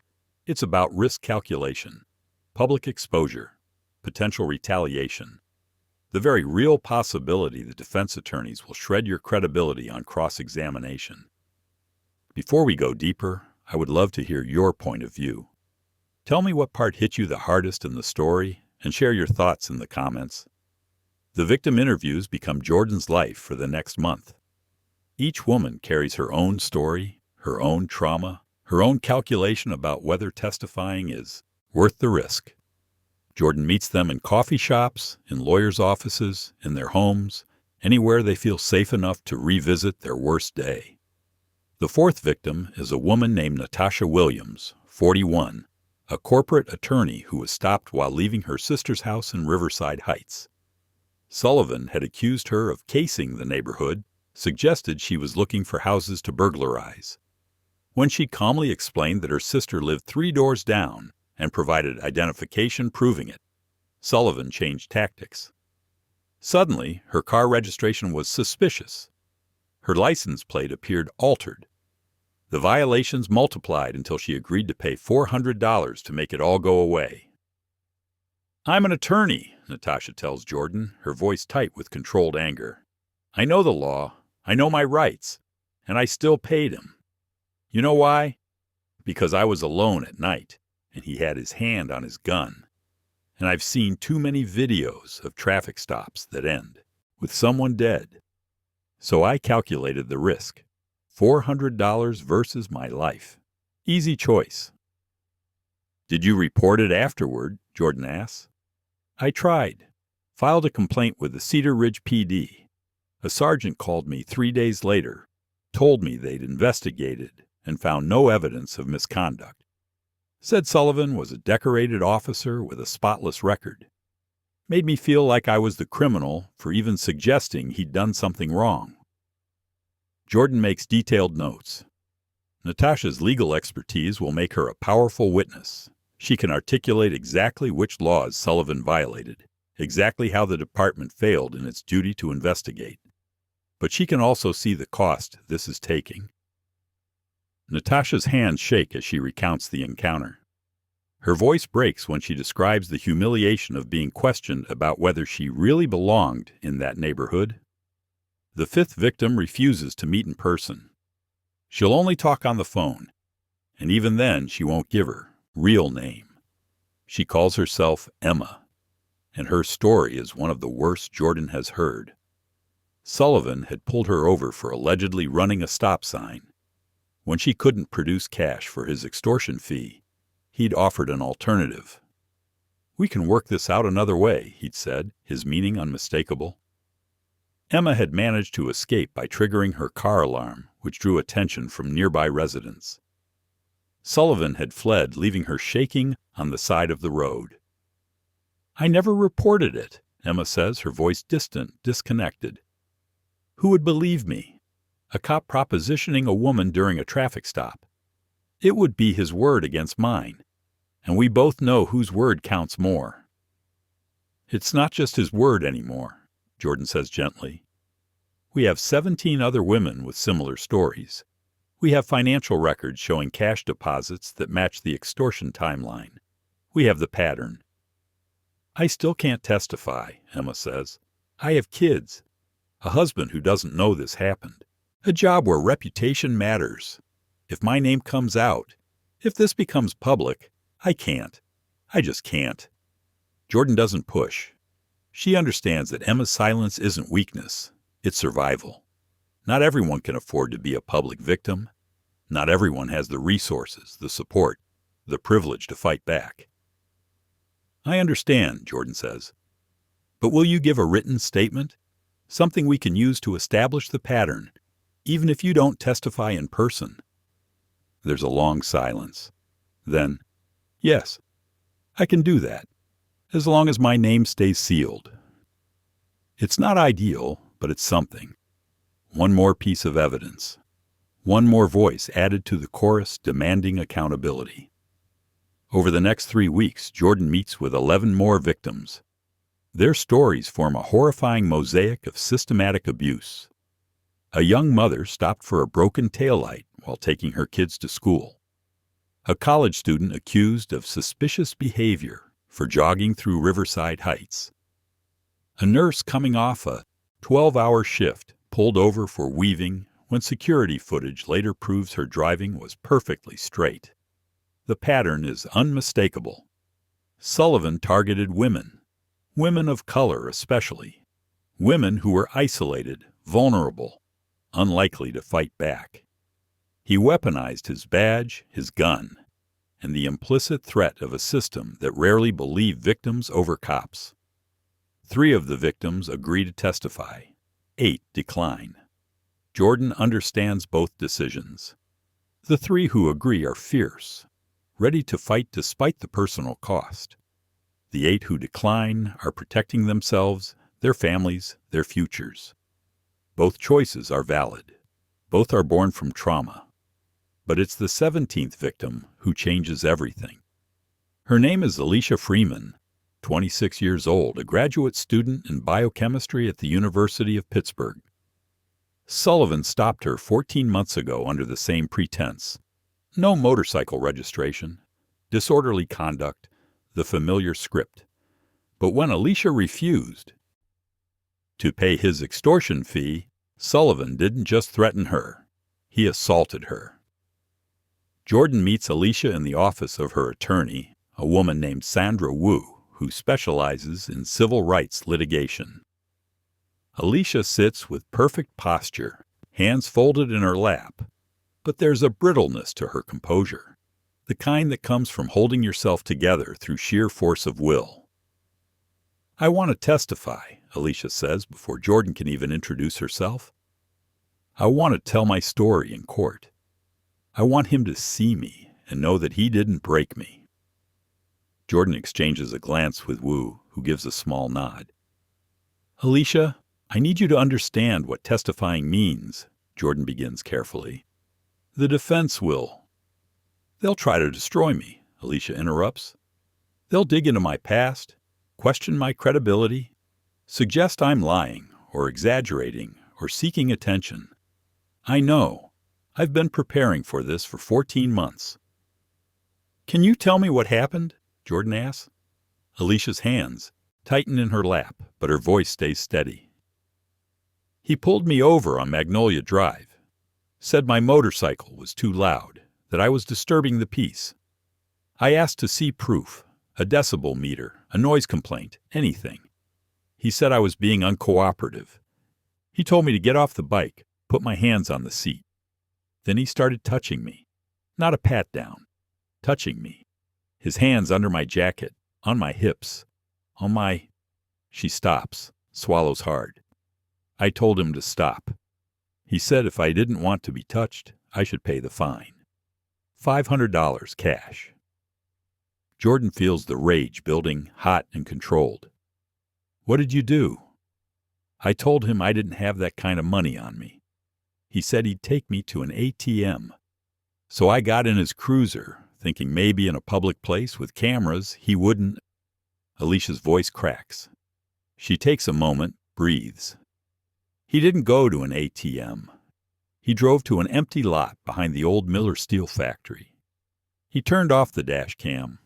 It's about risk calculation, public exposure, potential retaliation, the very real possibility that defense attorneys will shred your credibility on cross-examination. Before we go deeper, I would love to hear your point of view. Tell me what part hit you the hardest in the story and share your thoughts in the comments. The victim interviews become Jordan's life for the next month. Each woman carries her own story, her own trauma, her own calculation about whether testifying is worth the risk. Jordan meets them in coffee shops, in lawyers' offices, in their homes, anywhere they feel safe enough to revisit their worst day. The fourth victim is a woman named Natasha Williams, 41, a corporate attorney who was stopped while leaving her sister's house in Riverside Heights. Sullivan had accused her of casing the neighborhood, suggested she was looking for houses to burglarize. When she calmly explained that her sister lived 3 doors down and provided identification proving it, Sullivan changed tactics. Suddenly, her car registration was suspicious. Her license plate appeared altered. The violations multiplied until she agreed to pay $400 to make it all go away. I'm an attorney, Natasha tells Jordan, her voice tight with controlled anger. I know the law, I know my rights, and I still paid him. You know why? Because I was alone at night, and he had his hand on his gun. And I've seen too many videos of traffic stops that end with someone dead. So I calculated the risk. $400 versus my life. Easy choice. Did you report it afterward? Jordan asks. I tried. Filed a complaint with the Cedar Ridge PD. A sergeant called me 3 days later, told me they'd investigated and found no evidence of misconduct. Said Sullivan was a decorated officer with a spotless record. Made me feel like I was the criminal for even suggesting he'd done something wrong. Jordan makes detailed notes. Natasha's legal expertise will make her a powerful witness. She can articulate exactly which laws Sullivan violated, exactly how the department failed in its duty to investigate. But she can also see the cost this is taking. Natasha's hands shake as she recounts the encounter. Her voice breaks when she describes the humiliation of being questioned about whether she really belonged in that neighborhood. The fifth victim refuses to meet in person. She'll only talk on the phone, and even then she won't give her real name. She calls herself Emma, and her story is one of the worst Jordan has heard. Sullivan had pulled her over for allegedly running a stop sign. When she couldn't produce cash for his extortion fee, he'd offered an alternative. "We can work this out another way," he'd said, his meaning unmistakable. Emma had managed to escape by triggering her car alarm, which drew attention from nearby residents. Sullivan had fled, leaving her shaking on the side of the road. "I never reported it," Emma says, her voice distant, disconnected. "Who would believe me? A cop propositioning a woman during a traffic stop. It would be his word against mine, and we both know whose word counts more." "It's not just his word anymore," Jordan says gently. "We have 17 other women with similar stories. We have financial records showing cash deposits that match the extortion timeline. We have the pattern." "I still can't testify," Emma says. "I have kids, a husband who doesn't know this happened, a job where reputation matters. If my name comes out, if this becomes public, I can't. I just can't." Jordan doesn't push. She understands that Emma's silence isn't weakness, it's survival. Not everyone can afford to be a public victim. Not everyone has the resources, the support, the privilege to fight back. "I understand," Jordan says. "But will you give a written statement? Something we can use to establish the pattern, even if you don't testify in person?" There's a long silence. Then, "Yes, I can do that, as long as my name stays sealed." It's not ideal, but it's something. One more piece of evidence. One more voice added to the chorus demanding accountability. Over the next 3 weeks, Jordan meets with 11 more victims. Their stories form a horrifying mosaic of systematic abuse. A young mother stopped for a broken taillight while taking her kids to school. A college student accused of suspicious behavior for jogging through Riverside Heights. A nurse coming off a 12-hour shift pulled over for weaving when security footage later proves her driving was perfectly straight. The pattern is unmistakable. Sullivan targeted women, women of color especially, women who were isolated, vulnerable, unlikely to fight back. He weaponized his badge, his gun, and the implicit threat of a system that rarely believed victims over cops. 3 of the victims agree to testify. 8 decline. Jordan understands both decisions. The 3 who agree are fierce, ready to fight despite the personal cost. The 8 who decline are protecting themselves, their families, their futures. Both choices are valid. Both are born from trauma. But it's the 17th victim who changes everything. Her name is Alicia Freeman, 26 years old, a graduate student in biochemistry at the University of Pittsburgh. Sullivan stopped her 14 months ago under the same pretense. No motorcycle registration, disorderly conduct, the familiar script. But when Alicia refused to pay his extortion fee, Sullivan didn't just threaten her, he assaulted her. Jordan meets Alicia in the office of her attorney, a woman named Sandra Wu, who specializes in civil rights litigation. Alicia sits with perfect posture, hands folded in her lap, but there's a brittleness to her composure, the kind that comes from holding yourself together through sheer force of will. "I want to testify," Alicia says before Jordan can even introduce herself. "I want to tell my story in court. I want him to see me and know that he didn't break me." Jordan exchanges a glance with Wu, who gives a small nod. "Alicia, I need you to understand what testifying means," Jordan begins carefully. The defense will. They'll try to destroy me, Alicia interrupts. They'll dig into my past, question my credibility, suggest I'm lying or exaggerating or seeking attention. I know. I've been preparing for this for 14 months. Can you tell me what happened? Jordan asks. Alicia's hands tighten in her lap, but her voice stays steady. He pulled me over on Magnolia Drive, said my motorcycle was too loud, that I was disturbing the peace. I asked to see proof, a decibel meter, a noise complaint, anything. He said I was being uncooperative. He told me to get off the bike, put my hands on the seat. Then he started touching me. Not a pat down. Touching me. His hands under my jacket, on my hips, on my... She stops, swallows hard. I told him to stop. He said if I didn't want to be touched, I should pay the fine. $500 cash. Jordan feels the rage building, hot and controlled. What did you do? I told him I didn't have that kind of money on me. He said he'd take me to an ATM. So I got in his cruiser, thinking maybe in a public place with cameras he wouldn't. Alicia's voice cracks. She takes a moment, breathes. He didn't go to an ATM. He drove to an empty lot behind the old Miller Steel factory. He turned off the dash cam.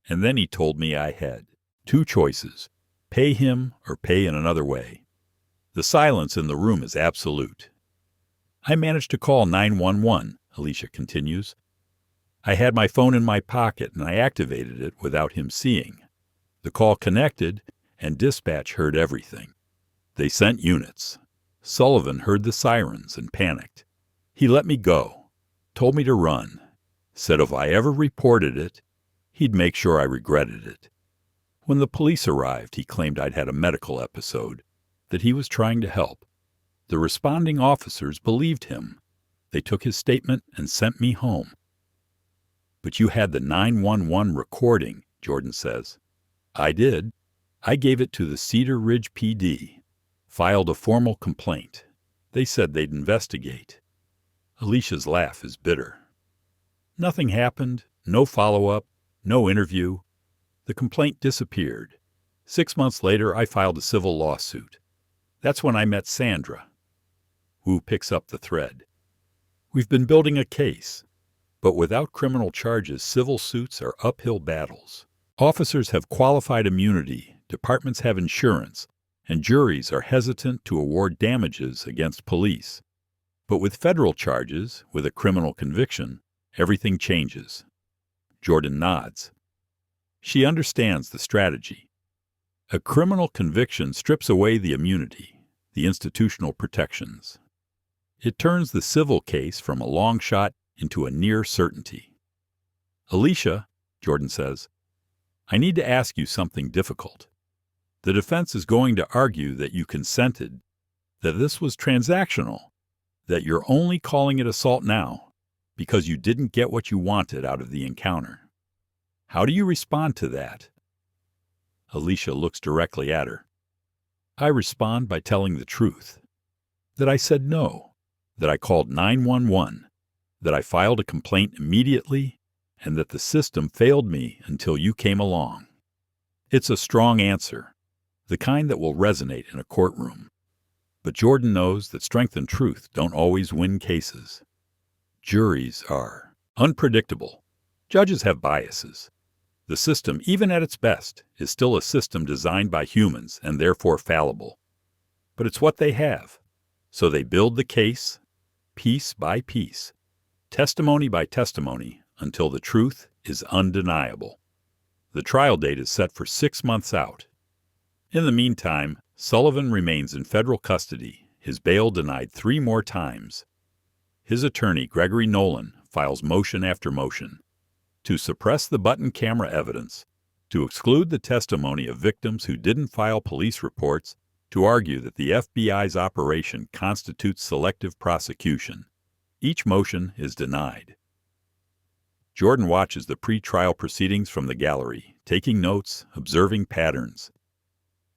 And then he told me I had two choices, pay him or pay in another way. The silence in the room is absolute. I managed to call 911, Alicia continues. I had my phone in my pocket and I activated it without him seeing. The call connected and dispatch heard everything. They sent units. Sullivan heard the sirens and panicked. He let me go, told me to run, said if I ever reported it, he'd make sure I regretted it. When the police arrived, he claimed I'd had a medical episode, that he was trying to help. The responding officers believed him. They took his statement and sent me home. But you had the 911 recording, Jordan says. I did. I gave it to the Cedar Ridge PD, filed a formal complaint. They said they'd investigate. Alicia's laugh is bitter. Nothing happened, no follow-up, no interview. The complaint disappeared. 6 months later, I filed a civil lawsuit. That's when I met Sandra. Wu picks up the thread. We've been building a case, but without criminal charges, civil suits are uphill battles. Officers have qualified immunity, departments have insurance, and juries are hesitant to award damages against police. But with federal charges, with a criminal conviction, everything changes. Jordan nods. She understands the strategy. A criminal conviction strips away the immunity, the institutional protections. It turns the civil case from a long shot into a near certainty. Alicia, Jordan says, I need to ask you something difficult. The defense is going to argue that you consented, that this was transactional, that you're only calling it assault now because you didn't get what you wanted out of the encounter. How do you respond to that? Alicia looks directly at her. I respond by telling the truth. That I said no. That I called 911. That I filed a complaint immediately, and that the system failed me until you came along. It's a strong answer, the kind that will resonate in a courtroom. But Jordan knows that strength and truth don't always win cases. Juries are unpredictable. Judges have biases. The system, even at its best, is still a system designed by humans and therefore fallible. But it's what they have. So they build the case, piece by piece, testimony by testimony, until the truth is undeniable. The trial date is set for 6 months out. In the meantime, Sullivan remains in federal custody, his bail denied 3 more times. His attorney, Gregory Nolan, files motion after motion to suppress the button camera evidence, to exclude the testimony of victims who didn't file police reports, to argue that the FBI's operation constitutes selective prosecution. Each motion is denied. Jordan watches the pre-trial proceedings from the gallery, taking notes, observing patterns.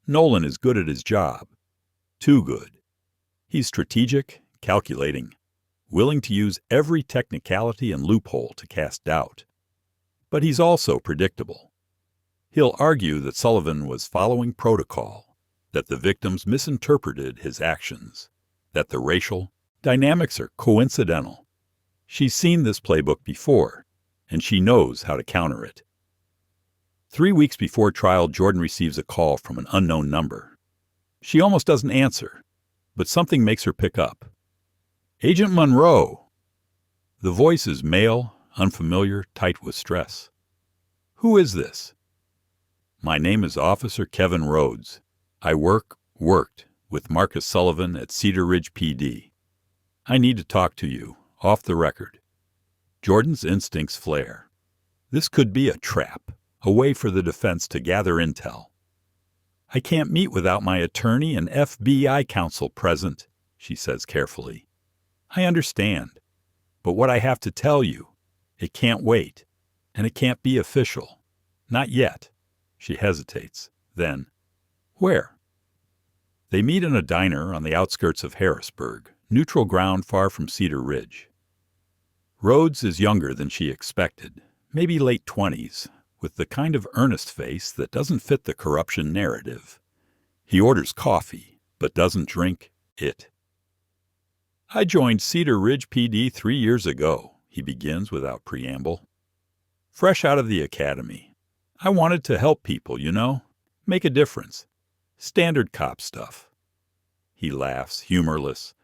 Nolan is good at his job. Too good. He's strategic, calculating, willing to use every technicality and loophole to cast doubt. But he's also predictable. He'll argue that Sullivan was following protocol, that the victims misinterpreted his actions, that the racial dynamics are coincidental. She's seen this playbook before, and she knows how to counter it. 3 weeks before trial, Jordan receives a call from an unknown number. She almost doesn't answer, but something makes her pick up. "Agent Monroe." The voice is male, unfamiliar, tight with stress. "Who is this?" "My name is Officer Kevin Rhodes. I worked with Marcus Sullivan at Cedar Ridge PD. I need to talk to you, off the record." Jordan's instincts flare. This could be a trap, a way for the defense to gather intel. "I can't meet without my attorney and FBI counsel present," she says carefully. "I understand, but what I have to tell you, it can't wait, and it can't be official. Not yet." She hesitates. Then, "Where?" They meet in a diner on the outskirts of Harrisburg, neutral ground far from Cedar Ridge. Rhodes is younger than she expected, maybe late 20s, with the kind of earnest face that doesn't fit the corruption narrative. He orders coffee, but doesn't drink it. "I joined Cedar Ridge PD 3 years ago," he begins without preamble. "Fresh out of the academy. I wanted to help people, make a difference. Standard cop stuff." He laughs, humorless.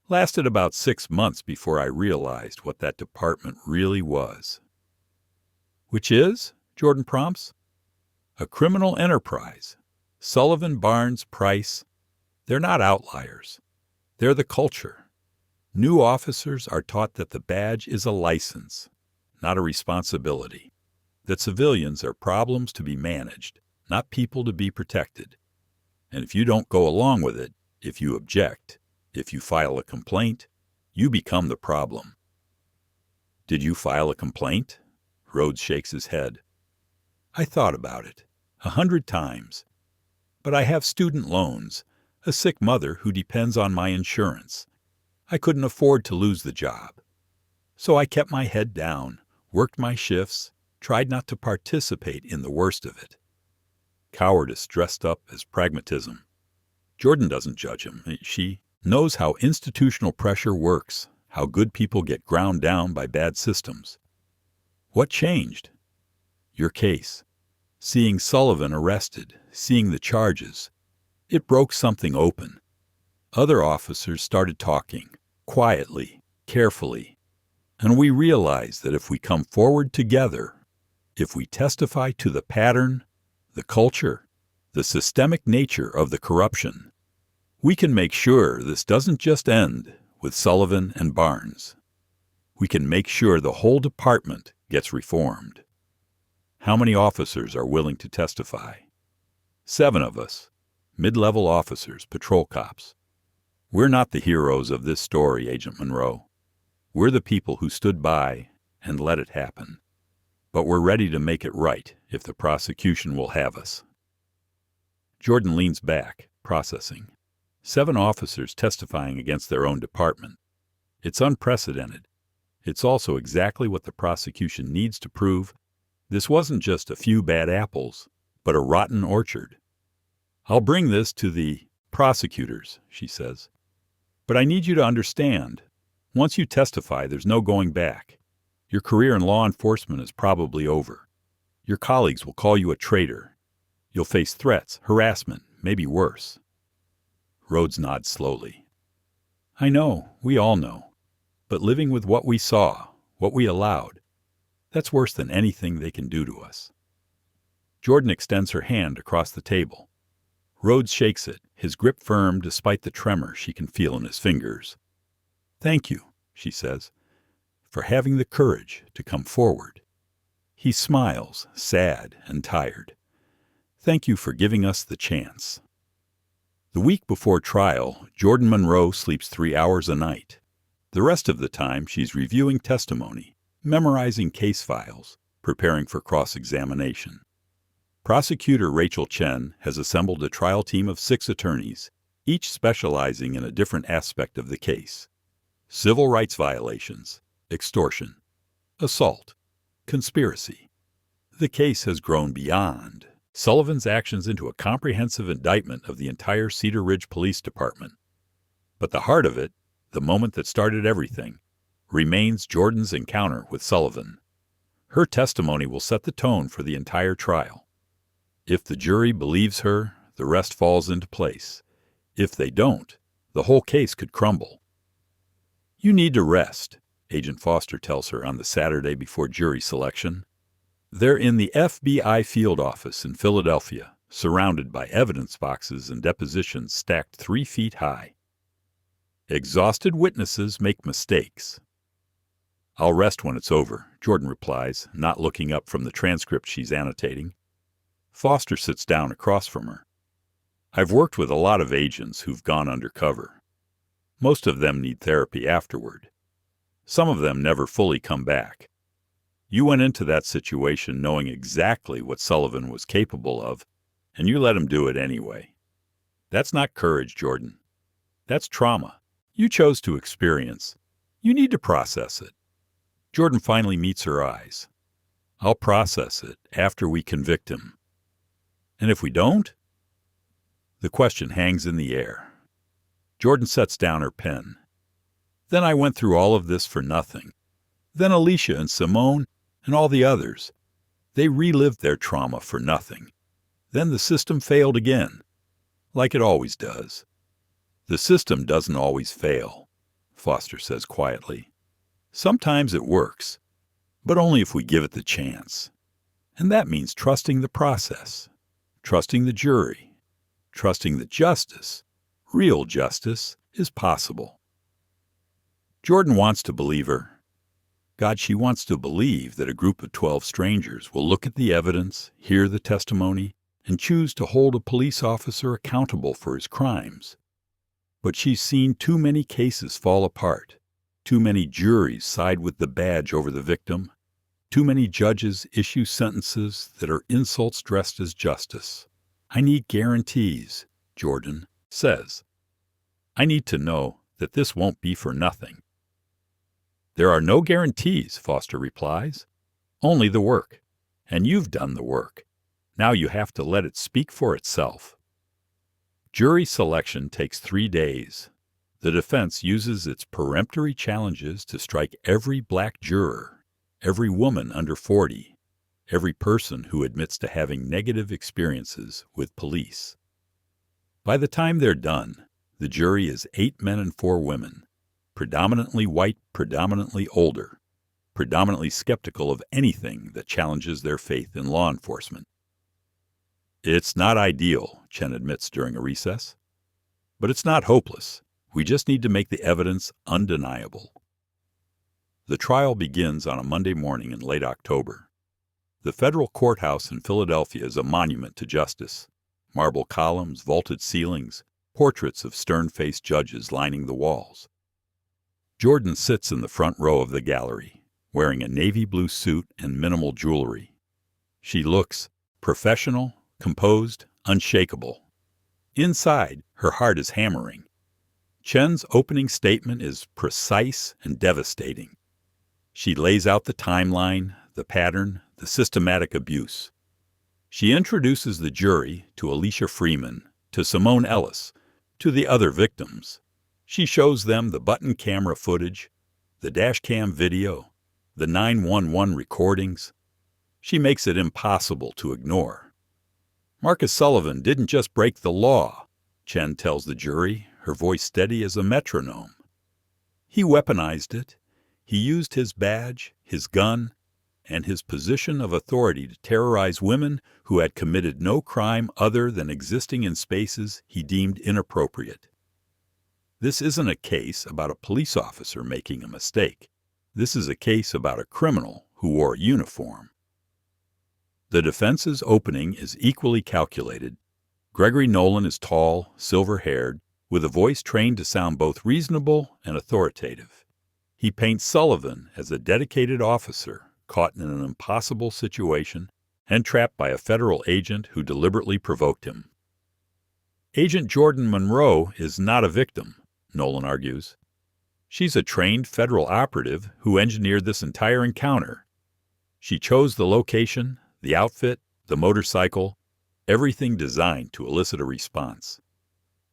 "Lasted about 6 months before I realized what that department really was." "Which is?" Jordan prompts. "A criminal enterprise. Sullivan, Barnes, Price. They're not outliers. They're the culture. New officers are taught that the badge is a license, not a responsibility. That civilians are problems to be managed, not people to be protected. And if you don't go along with it, if you object, if you file a complaint, you become the problem." "Did you file a complaint?" Rhodes shakes his head. "I thought about it 100 times. But I have student loans, a sick mother who depends on my insurance. I couldn't afford to lose the job. So I kept my head down, worked my shifts, tried not to participate in the worst of it." Cowardice dressed up as pragmatism. Jordan doesn't judge him. She knows how institutional pressure works, how good people get ground down by bad systems. "What changed?" "Your case. Seeing Sullivan arrested, seeing the charges. It broke something open. Other officers started talking, quietly, carefully. And we realized that if we come forward together, if we testify to the pattern, the culture, the systemic nature of the corruption, we can make sure this doesn't just end with Sullivan and Barnes. We can make sure the whole department gets reformed." "How many officers are willing to testify?" 7 of us, mid-level officers, patrol cops. We're not the heroes of this story, Agent Monroe. We're the people who stood by and let it happen. But we're ready to make it right if the prosecution will have us." Jordan leans back, processing. 7 officers testifying against their own department. It's unprecedented. It's also exactly what the prosecution needs to prove this wasn't just a few bad apples, but a rotten orchard. "I'll bring this to the prosecutors," she says. "But I need you to understand, once you testify, there's no going back. Your career in law enforcement is probably over. Your colleagues will call you a traitor. You'll face threats, harassment, maybe worse." Rhodes nods slowly. "I know, we all know. But living with what we saw, what we allowed, that's worse than anything they can do to us." Jordan extends her hand across the table. Rhodes shakes it, his grip firm despite the tremor she can feel in his fingers. "Thank you," she says, "for having the courage to come forward." He smiles, sad and tired. "Thank you for giving us the chance." The week before trial, Jordan Monroe sleeps 3 hours a night. The rest of the time, she's reviewing testimony, memorizing case files, preparing for cross-examination. Prosecutor Rachel Chen has assembled a trial team of 6 attorneys, each specializing in a different aspect of the case: civil rights violations, extortion, assault, conspiracy. The case has grown beyond Sullivan's actions into a comprehensive indictment of the entire Cedar Ridge Police Department. But the heart of it, the moment that started everything, remains Jordan's encounter with Sullivan. Her testimony will set the tone for the entire trial. If the jury believes her, the rest falls into place. If they don't, the whole case could crumble. "You need to rest," Agent Foster tells her on the Saturday before jury selection. They're in the FBI field office in Philadelphia, surrounded by evidence boxes and depositions stacked 3 feet high. Exhausted witnesses make mistakes. "I'll rest when it's over," Jordan replies, not looking up from the transcript she's annotating. Foster sits down across from her. "I've worked with a lot of agents who've gone undercover. Most of them need therapy afterward. Some of them never fully come back. You went into that situation knowing exactly what Sullivan was capable of, and you let him do it anyway. That's not courage, Jordan. That's trauma. You chose to experience. You need to process it." Jordan finally meets her eyes. "I'll process it after we convict him." "And if we don't?" The question hangs in the air. Jordan sets down her pen. "Then I went through all of this for nothing. Then Alicia and Simone and all the others, they relived their trauma for nothing. Then the system failed again, like it always does." "The system doesn't always fail," Foster says quietly. "Sometimes it works, but only if we give it the chance. And that means trusting the process, trusting the jury, trusting that justice, real justice, is possible." Jordan wants to believe her. God, she wants to believe that a group of 12 strangers will look at the evidence, hear the testimony, and choose to hold a police officer accountable for his crimes. But she's seen too many cases fall apart, too many juries side with the badge over the victim, too many judges issue sentences that are insults dressed as justice. "I need guarantees," Jordan says. "I need to know that this won't be for nothing." "There are no guarantees," Foster replies. "Only the work. And you've done the work. Now you have to let it speak for itself." Jury selection takes 3 days. The defense uses its peremptory challenges to strike every black juror, every woman under 40, every person who admits to having negative experiences with police. By the time they're done, the jury is 8 men and 4 women. Predominantly white, predominantly older, predominantly skeptical of anything that challenges their faith in law enforcement. "It's not ideal," Chen admits during a recess. "But it's not hopeless. We just need to make the evidence undeniable." The trial begins on a Monday morning in late October. The federal courthouse in Philadelphia is a monument to justice. Marble columns, vaulted ceilings, portraits of stern-faced judges lining the walls. Jordan sits in the front row of the gallery, wearing a navy blue suit and minimal jewelry. She looks professional, composed, unshakable. Inside, her heart is hammering. Chen's opening statement is precise and devastating. She lays out the timeline, the pattern, the systematic abuse. She introduces the jury to Alicia Freeman, to Simone Ellis, to the other victims. She shows them the button camera footage, the dash cam video, the 911 recordings. She makes it impossible to ignore. "Marcus Sullivan didn't just break the law," Chen tells the jury, her voice steady as a metronome. "He weaponized it. He used his badge, his gun, and his position of authority to terrorize women who had committed no crime other than existing in spaces he deemed inappropriate. This isn't a case about a police officer making a mistake. This is a case about a criminal who wore a uniform." The defense's opening is equally calculated. Gregory Nolan is tall, silver-haired, with a voice trained to sound both reasonable and authoritative. He paints Sullivan as a dedicated officer caught in an impossible situation and trapped by a federal agent who deliberately provoked him. Agent Jordan Monroe is not a victim, Nolan argues. She's a trained federal operative who engineered this entire encounter. She chose the location, the outfit, the motorcycle, everything designed to elicit a response.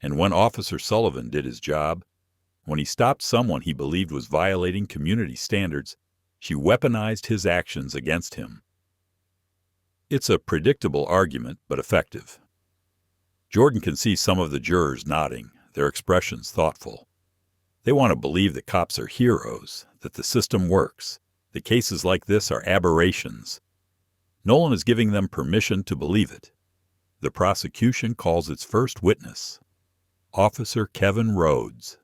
And when Officer Sullivan did his job, when he stopped someone he believed was violating community standards, she weaponized his actions against him. It's a predictable argument, but effective. Jordan can see some of the jurors nodding, their expressions thoughtful. They want to believe that cops are heroes, that the system works, that cases like this are aberrations. Nolan is giving them permission to believe it. The prosecution calls its first witness, Officer Kevin Rhodes.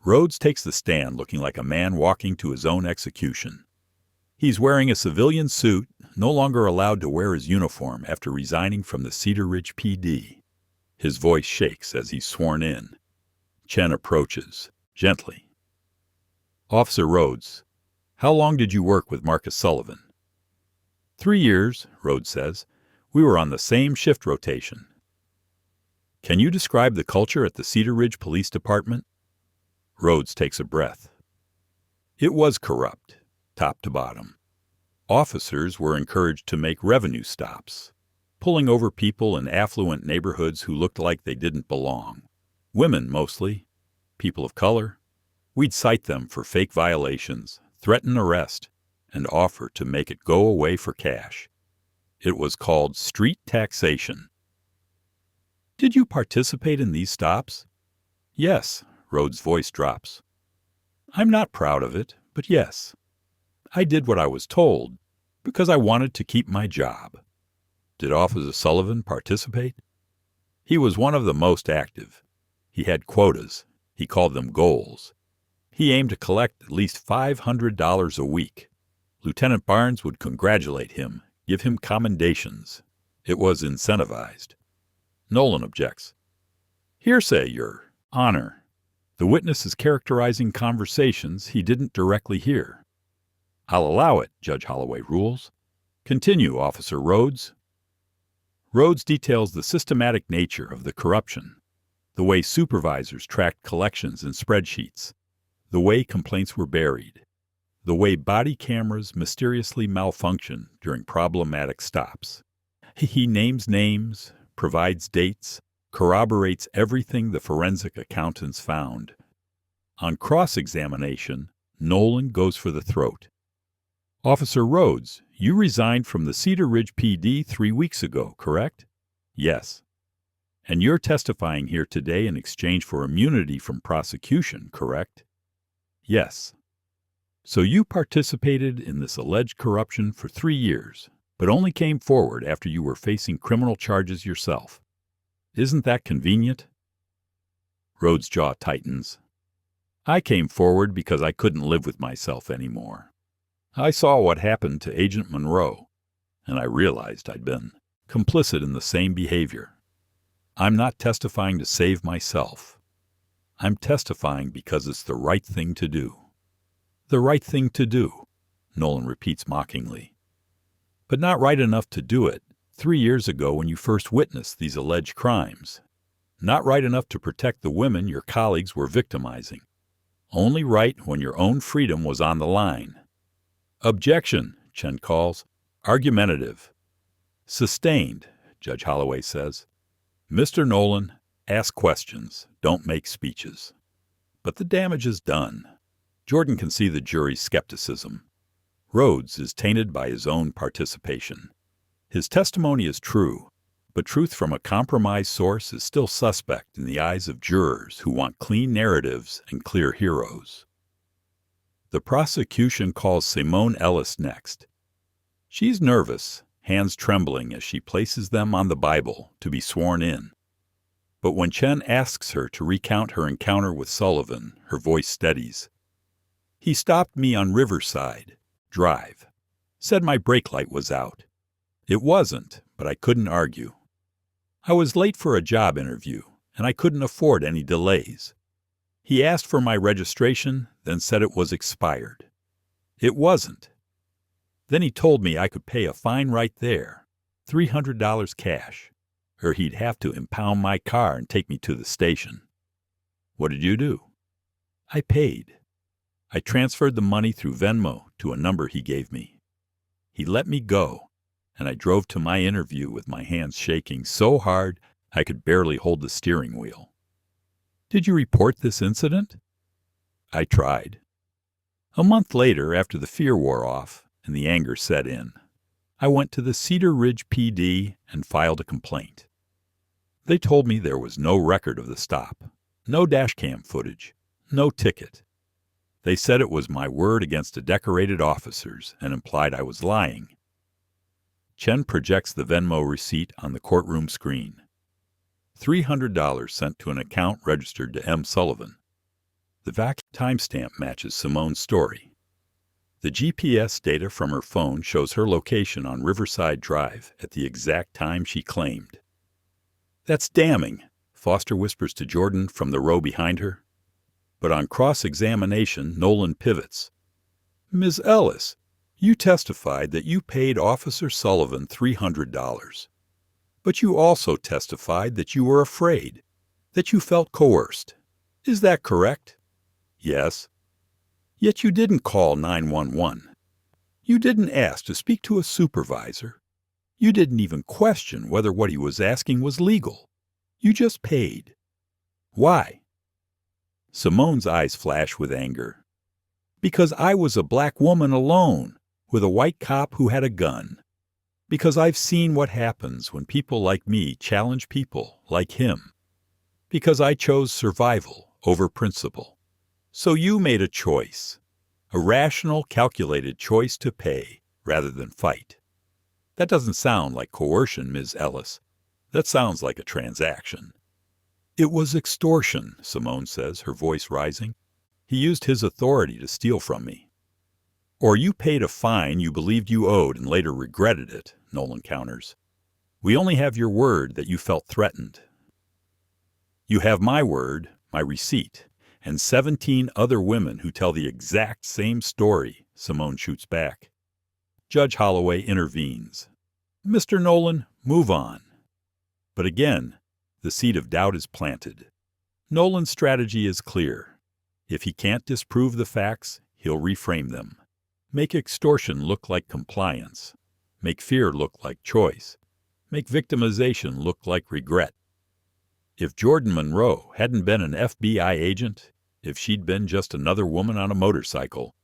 Rhodes takes the stand looking like a man walking to his own execution. He's wearing a civilian suit, no longer allowed to wear his uniform after resigning from the Cedar Ridge PD. His voice shakes as he's sworn in. Chen approaches, gently. Officer Rhodes, how long did you work with Marcus Sullivan? 3 years, Rhodes says. We were on the same shift rotation. Can you describe the culture at the Cedar Ridge Police Department? Rhodes takes a breath. It was corrupt, top to bottom. Officers were encouraged to make revenue stops, pulling over people in affluent neighborhoods who looked like they didn't belong. Women, mostly. People of color. We'd cite them for fake violations, threaten arrest, and offer to make it go away for cash. It was called street taxation. Did you participate in these stops? Yes, Rhodes' voice drops. I'm not proud of it, but yes. I did what I was told, because I wanted to keep my job. Did Officer Sullivan participate? He was one of the most active. He had quotas. He called them goals. He aimed to collect at least $500 a week. Lieutenant Barnes would congratulate him, give him commendations. It was incentivized. Nolan objects. Hearsay, Your Honor. The witness is characterizing conversations he didn't directly hear. I'll allow it, Judge Holloway rules. Continue, Officer Rhodes. Rhodes details the systematic nature of the corruption, the way supervisors tracked collections in spreadsheets, the way complaints were buried, the way body cameras mysteriously malfunction during problematic stops. He names names, provides dates, corroborates everything the forensic accountants found. On cross-examination, Nolan goes for the throat. Officer Rhodes, you resigned from the Cedar Ridge PD 3 weeks ago, correct? Yes. And you're testifying here today in exchange for immunity from prosecution, correct? Yes. So you participated in this alleged corruption for 3 years, but only came forward after you were facing criminal charges yourself. Isn't that convenient? Rhodes' jaw tightens. I came forward because I couldn't live with myself anymore. I saw what happened to Agent Monroe, and I realized I'd been complicit in the same behavior. I'm not testifying to save myself. I'm testifying because it's the right thing to do. The right thing to do, Nolan repeats mockingly. But not right enough to do it 3 years ago when you first witnessed these alleged crimes. Not right enough to protect the women your colleagues were victimizing. Only right when your own freedom was on the line. Objection, Chen calls. Argumentative. Sustained, Judge Holloway says. Mr. Nolan, ask questions, don't make speeches. But the damage is done. Jordan can see the jury's skepticism. Rhodes is tainted by his own participation. His testimony is true, but truth from a compromised source is still suspect in the eyes of jurors who want clean narratives and clear heroes. The prosecution calls Simone Ellis next. She's nervous, hands trembling as she places them on the Bible to be sworn in. But when Chen asks her to recount her encounter with Sullivan, her voice steadies. He stopped me on Riverside Drive. Said my brake light was out. It wasn't, but I couldn't argue. I was late for a job interview, and I couldn't afford any delays. He asked for my registration, then said it was expired. It wasn't. Then he told me I could pay a fine right there, $300 cash. or he'd have to impound my car and take me to the station. What did you do? I paid. I transferred the money through Venmo to a number he gave me. He let me go, and I drove to my interview with my hands shaking so hard I could barely hold the steering wheel. Did you report this incident? I tried. A month later, after the fear wore off and the anger set in, I went to the Cedar Ridge PD and filed a complaint. They told me there was no record of the stop, no dashcam footage, no ticket. They said it was my word against the decorated officers and implied I was lying. Chen projects the Venmo receipt on the courtroom screen. $300 sent to an account registered to M. Sullivan. The VAC timestamp matches Simone's story. The GPS data from her phone shows her location on Riverside Drive at the exact time she claimed. That's damning, Foster whispers to Jordan from the row behind her. But on cross-examination, Nolan pivots. Ms. Ellis, you testified that you paid Officer Sullivan $300. But you also testified that you were afraid, that you felt coerced. Is that correct? Yes. Yet you didn't call 911. You didn't ask to speak to a supervisor. You didn't even question whether what he was asking was legal. You just paid. Why? Simone's eyes flash with anger. Because I was a black woman alone, with a white cop who had a gun. Because I've seen what happens when people like me challenge people like him. Because I chose survival over principle. So you made a choice, a rational, calculated choice to pay rather than fight. That doesn't sound like coercion, Ms. Ellis. That sounds like a transaction. It was extortion, Simone says, her voice rising. He used his authority to steal from me. Or you paid a fine you believed you owed and later regretted it, Nolan counters. We only have your word that you felt threatened. You have my word, my receipt, and 17 other women who tell the exact same story, Simone shoots back. Judge Holloway intervenes. Mr. Nolan, move on. But again, the seed of doubt is planted. Nolan's strategy is clear. If he can't disprove the facts, he'll reframe them. Make extortion look like compliance. Make fear look like choice. Make victimization look like regret. If Jordan Monroe hadn't been an FBI agent, if she'd been just another woman on a motorcycle,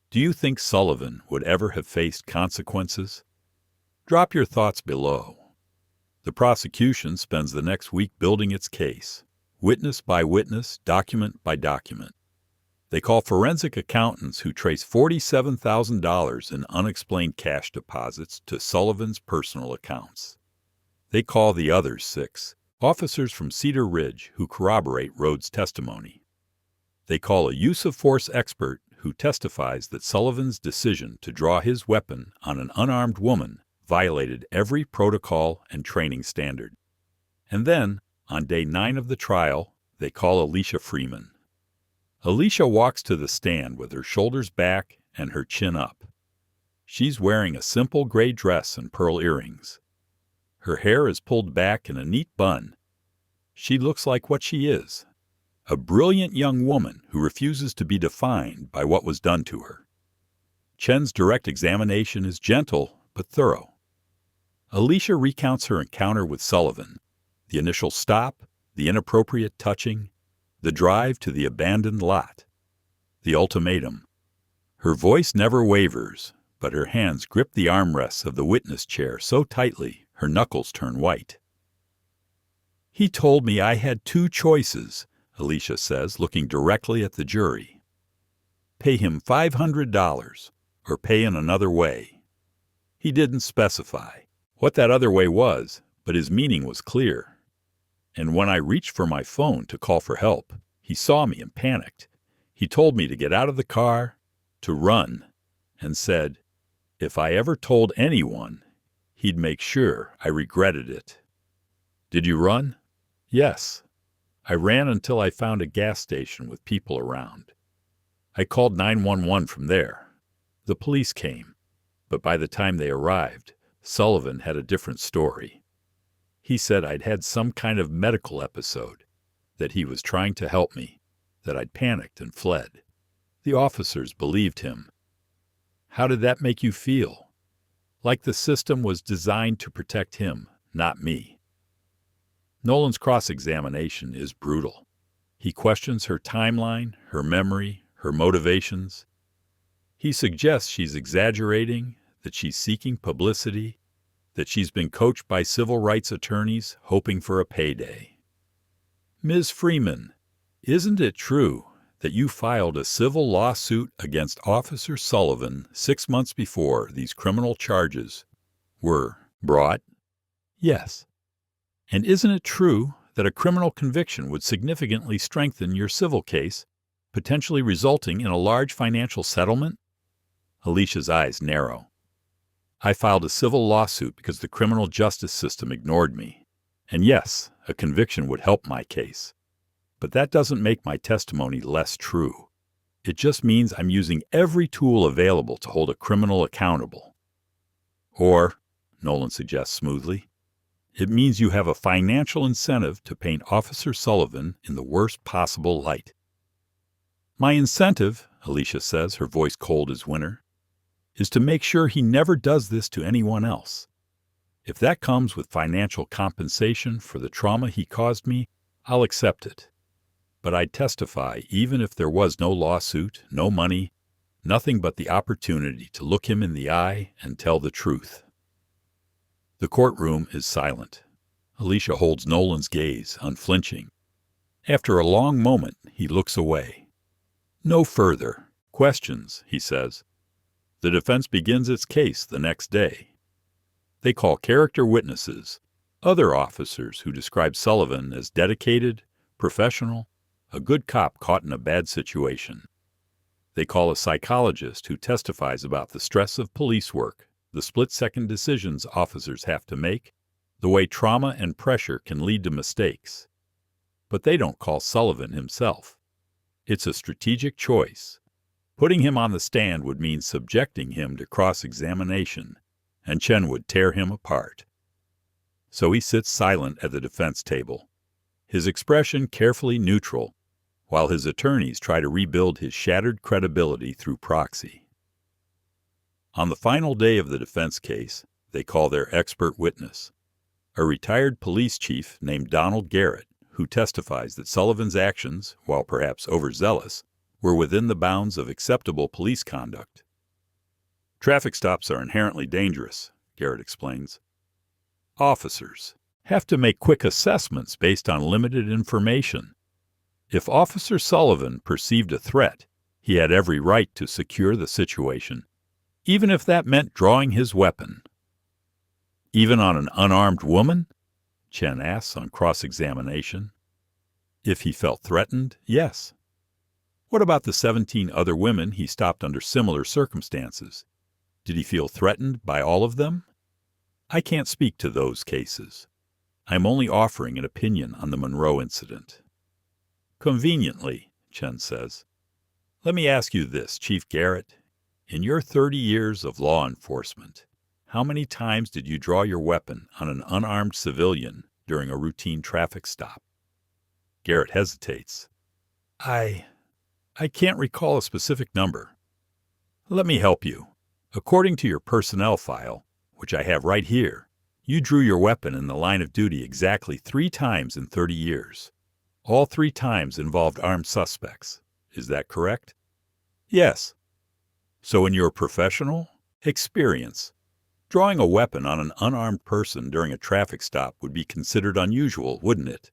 do you think Sullivan would ever have faced consequences? Drop your thoughts below. The prosecution spends the next week building its case, witness by witness, document by document. They call forensic accountants who trace $47,000 in unexplained cash deposits to Sullivan's personal accounts. They call the other 6, officers from Cedar Ridge who corroborate Rhodes' testimony. They call a use-of-force expert who testifies that Sullivan's decision to draw his weapon on an unarmed woman violated every protocol and training standard. And then, on day 9 of the trial, they call Alicia Freeman. Alicia walks to the stand with her shoulders back and her chin up. She's wearing a simple gray dress and pearl earrings. Her hair is pulled back in a neat bun. She looks like what she is, a brilliant young woman who refuses to be defined by what was done to her. Chen's direct examination is gentle but thorough. Alicia recounts her encounter with Sullivan, the initial stop, the inappropriate touching, the drive to the abandoned lot, the ultimatum. Her voice never wavers, but her hands grip the armrests of the witness chair so tightly her knuckles turn white. He told me I had 2 choices, Alicia says, looking directly at the jury. Pay him $500 or pay in another way. He didn't specify what that other way was, but his meaning was clear. And when I reached for my phone to call for help, he saw me and panicked. He told me to get out of the car, to run, and said, if I ever told anyone, he'd make sure I regretted it. Did you run? Yes. I ran until I found a gas station with people around. I called 911 from there. The police came, but by the time they arrived, Sullivan had a different story. He said I'd had some kind of medical episode, that he was trying to help me, that I'd panicked and fled. The officers believed him. How did that make you feel? Like the system was designed to protect him, not me. Nolan's cross-examination is brutal. He questions her timeline, her memory, her motivations. He suggests she's exaggerating, that she's seeking publicity, that she's been coached by civil rights attorneys hoping for a payday. Ms. Freeman, isn't it true that you filed a civil lawsuit against Officer Sullivan 6 months before these criminal charges were brought? Yes. And isn't it true that a criminal conviction would significantly strengthen your civil case, potentially resulting in a large financial settlement? Alicia's eyes narrow. I filed a civil lawsuit because the criminal justice system ignored me. And yes, a conviction would help my case. But that doesn't make my testimony less true. It just means I'm using every tool available to hold a criminal accountable. Or, Nolan suggests smoothly, it means you have a financial incentive to paint Officer Sullivan in the worst possible light. My incentive, Alicia says, her voice cold as winter, is to make sure he never does this to anyone else. If that comes with financial compensation for the trauma he caused me, I'll accept it. But I'd testify even if there was no lawsuit, no money, nothing but the opportunity to look him in the eye and tell the truth. The courtroom is silent. Alicia holds Nolan's gaze, unflinching. After a long moment, he looks away. No further questions, he says. The defense begins its case the next day. They call character witnesses, other officers who describe Sullivan as dedicated, professional, a good cop caught in a bad situation. They call a psychologist who testifies about the stress of police work, the split-second decisions officers have to make, the way trauma and pressure can lead to mistakes. But they don't call Sullivan himself. It's a strategic choice. Putting him on the stand would mean subjecting him to cross-examination, and Chen would tear him apart. So he sits silent at the defense table, his expression carefully neutral, while his attorneys try to rebuild his shattered credibility through proxy. On the final day of the defense case, they call their expert witness, a retired police chief named Donald Garrett, who testifies that Sullivan's actions, while perhaps overzealous, were within the bounds of acceptable police conduct. Traffic stops are inherently dangerous, Garrett explains. Officers have to make quick assessments based on limited information. If Officer Sullivan perceived a threat, he had every right to secure the situation, even if that meant drawing his weapon. Even on an unarmed woman? Chen asks on cross-examination. If he felt threatened, yes. What about the 17 other women he stopped under similar circumstances? Did he feel threatened by all of them? I can't speak to those cases. I'm only offering an opinion on the Monroe incident. Conveniently, Chen says. Let me ask you this, Chief Garrett. In your 30 years of law enforcement, how many times did you draw your weapon on an unarmed civilian during a routine traffic stop? Garrett hesitates. I can't recall a specific number. Let me help you. According to your personnel file, which I have right here, you drew your weapon in the line of duty exactly 3 times in 30 years. All 3 times involved armed suspects. Is that correct? Yes. So in your professional experience, drawing a weapon on an unarmed person during a traffic stop would be considered unusual, wouldn't it?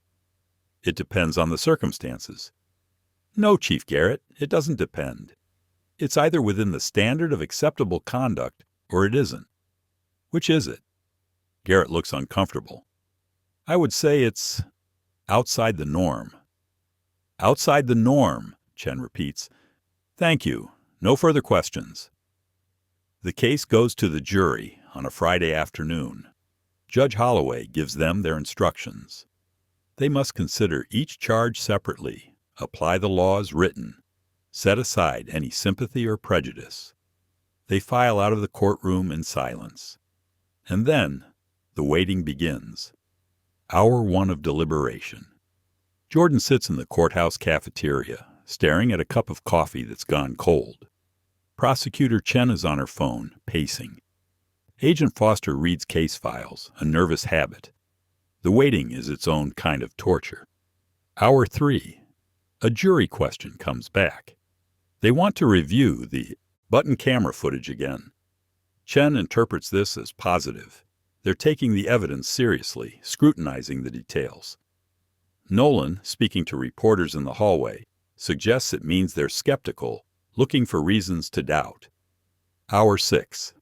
It depends on the circumstances. No, Chief Garrett, it doesn't depend. It's either within the standard of acceptable conduct or it isn't. Which is it? Garrett looks uncomfortable. I would say it's outside the norm. Outside the norm, Chen repeats. Thank you. No further questions. The case goes to the jury on a Friday afternoon. Judge Holloway gives them their instructions. They must consider each charge separately, apply the laws written, set aside any sympathy or prejudice. They file out of the courtroom in silence. And then the waiting begins. Hour 1 of deliberation. Jordan sits in the courthouse cafeteria, staring at a cup of coffee that's gone cold. Prosecutor Chen is on her phone, pacing. Agent Foster reads case files, a nervous habit. The waiting is its own kind of torture. Hour 3. A jury question comes back. They want to review the button camera footage again. Chen interprets this as positive. They're taking the evidence seriously, scrutinizing the details. Nolan, speaking to reporters in the hallway, suggests it means they're skeptical, looking for reasons to doubt. Hour 6.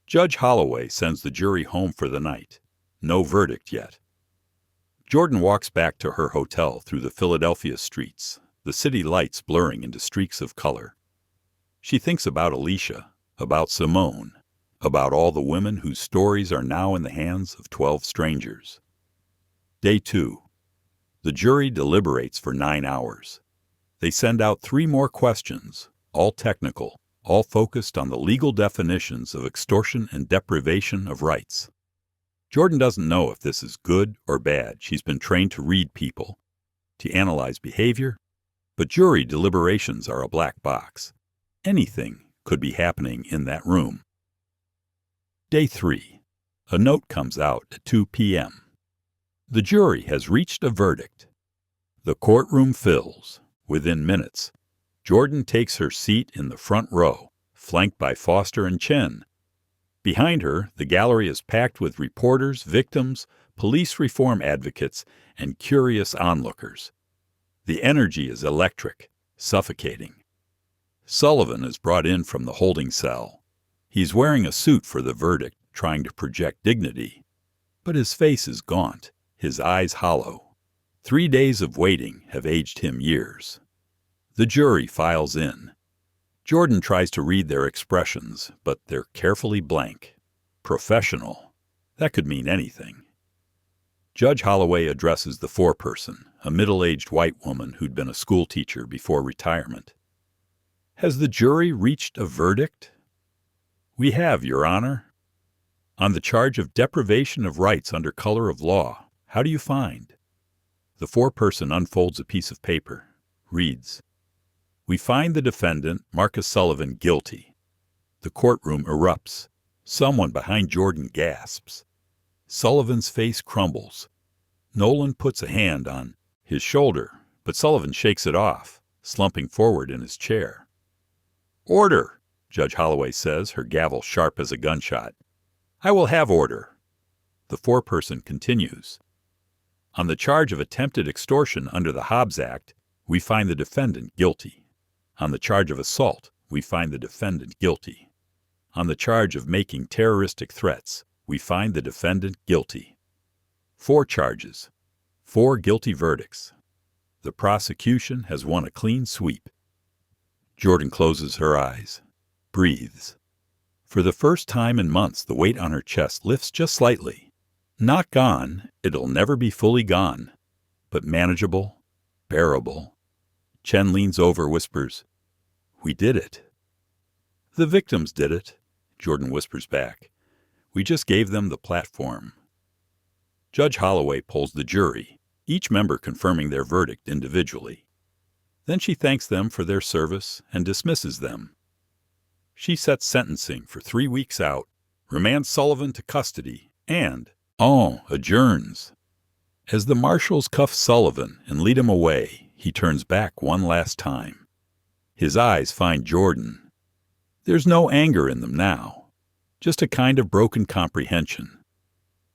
Judge Holloway sends the jury home for the night. No verdict yet. Jordan walks back to her hotel through the Philadelphia streets, the city lights blurring into streaks of color. She thinks about Alicia, about Simone, about all the women whose stories are now in the hands of 12 strangers. Day 2. The jury deliberates for 9 hours. They send out 3 more questions, all technical, all focused on the legal definitions of extortion and deprivation of rights. Jordan doesn't know if this is good or bad. She's been trained to read people, to analyze behavior, but jury deliberations are a black box. Anything could be happening in that room. Day 3. A note comes out at 2 p.m. The jury has reached a verdict. The courtroom fills. Within minutes, Jordan takes her seat in the front row, flanked by Foster and Chen. Behind her, the gallery is packed with reporters, victims, police reform advocates, and curious onlookers. The energy is electric, suffocating. Sullivan is brought in from the holding cell. He's wearing a suit for the verdict, trying to project dignity. But his face is gaunt, his eyes hollow. 3 days of waiting have aged him years. The jury files in. Jordan tries to read their expressions, but they're carefully blank. Professional. That could mean anything. Judge Holloway addresses the foreperson, a middle-aged white woman who'd been a schoolteacher before retirement. Has the jury reached a verdict? We have, Your Honor. On the charge of deprivation of rights under color of law, how do you find? The foreperson unfolds a piece of paper, reads, We find the defendant, Marcus Sullivan, guilty. The courtroom erupts. Someone behind Jordan gasps. Sullivan's face crumbles. Nolan puts a hand on his shoulder, but Sullivan shakes it off, slumping forward in his chair. Order, Judge Holloway says, her gavel sharp as a gunshot. I will have order. The foreperson continues. On the charge of attempted extortion under the Hobbs Act, we find the defendant guilty. On the charge of assault, we find the defendant guilty. On the charge of making terroristic threats, we find the defendant guilty. 4 charges, 4 guilty verdicts. The prosecution has won a clean sweep. Jordan closes her eyes, breathes. For the first time in months, the weight on her chest lifts just slightly. Not gone, it'll never be fully gone, but manageable, bearable. Chen leans over, whispers, We did it. The victims did it, Jordan whispers back. We just gave them the platform. Judge Holloway polls the jury, each member confirming their verdict individually. Then she thanks them for their service and dismisses them. She sets sentencing for 3 weeks out, remands Sullivan to custody, and, adjourns. As the marshals cuff Sullivan and lead him away, he turns back one last time. His eyes find Jordan. There's no anger in them now, just a kind of broken comprehension.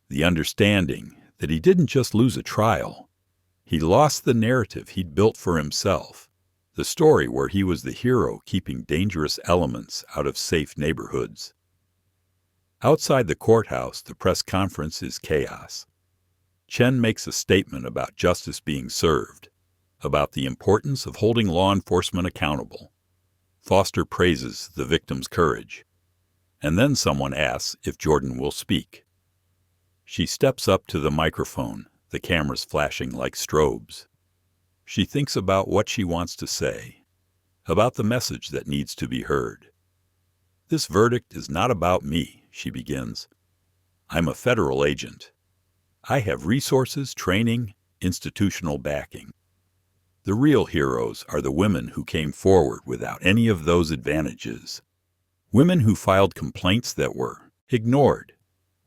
The understanding that he didn't just lose a trial. He lost the narrative he'd built for himself, the story where he was the hero keeping dangerous elements out of safe neighborhoods. Outside the courthouse, the press conference is chaos. Chen makes a statement about justice being served, about the importance of holding law enforcement accountable. Foster praises the victim's courage. And then someone asks if Jordan will speak. She steps up to the microphone, the cameras flashing like strobes. She thinks about what she wants to say, about the message that needs to be heard. This verdict is not about me, she begins. I'm a federal agent. I have resources, training, institutional backing. The real heroes are the women who came forward without any of those advantages. Women who filed complaints that were ignored.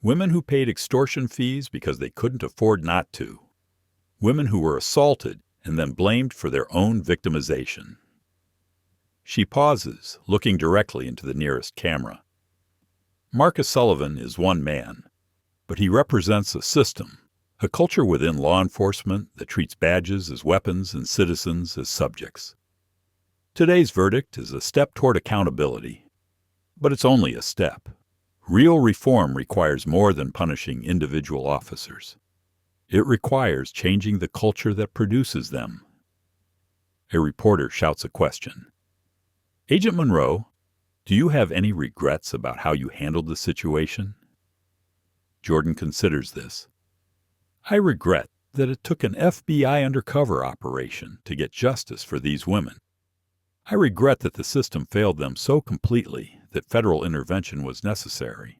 Women who paid extortion fees because they couldn't afford not to. Women who were assaulted and then blamed for their own victimization. She pauses, looking directly into the nearest camera. Marcus Sullivan is one man, but he represents a system, a culture within law enforcement that treats badges as weapons and citizens as subjects. Today's verdict is a step toward accountability, but it's only a step. Real reform requires more than punishing individual officers. It requires changing the culture that produces them. A reporter shouts a question. Agent Monroe, do you have any regrets about how you handled the situation? Jordan considers this. I regret that it took an FBI undercover operation to get justice for these women. I regret that the system failed them so completely that federal intervention was necessary.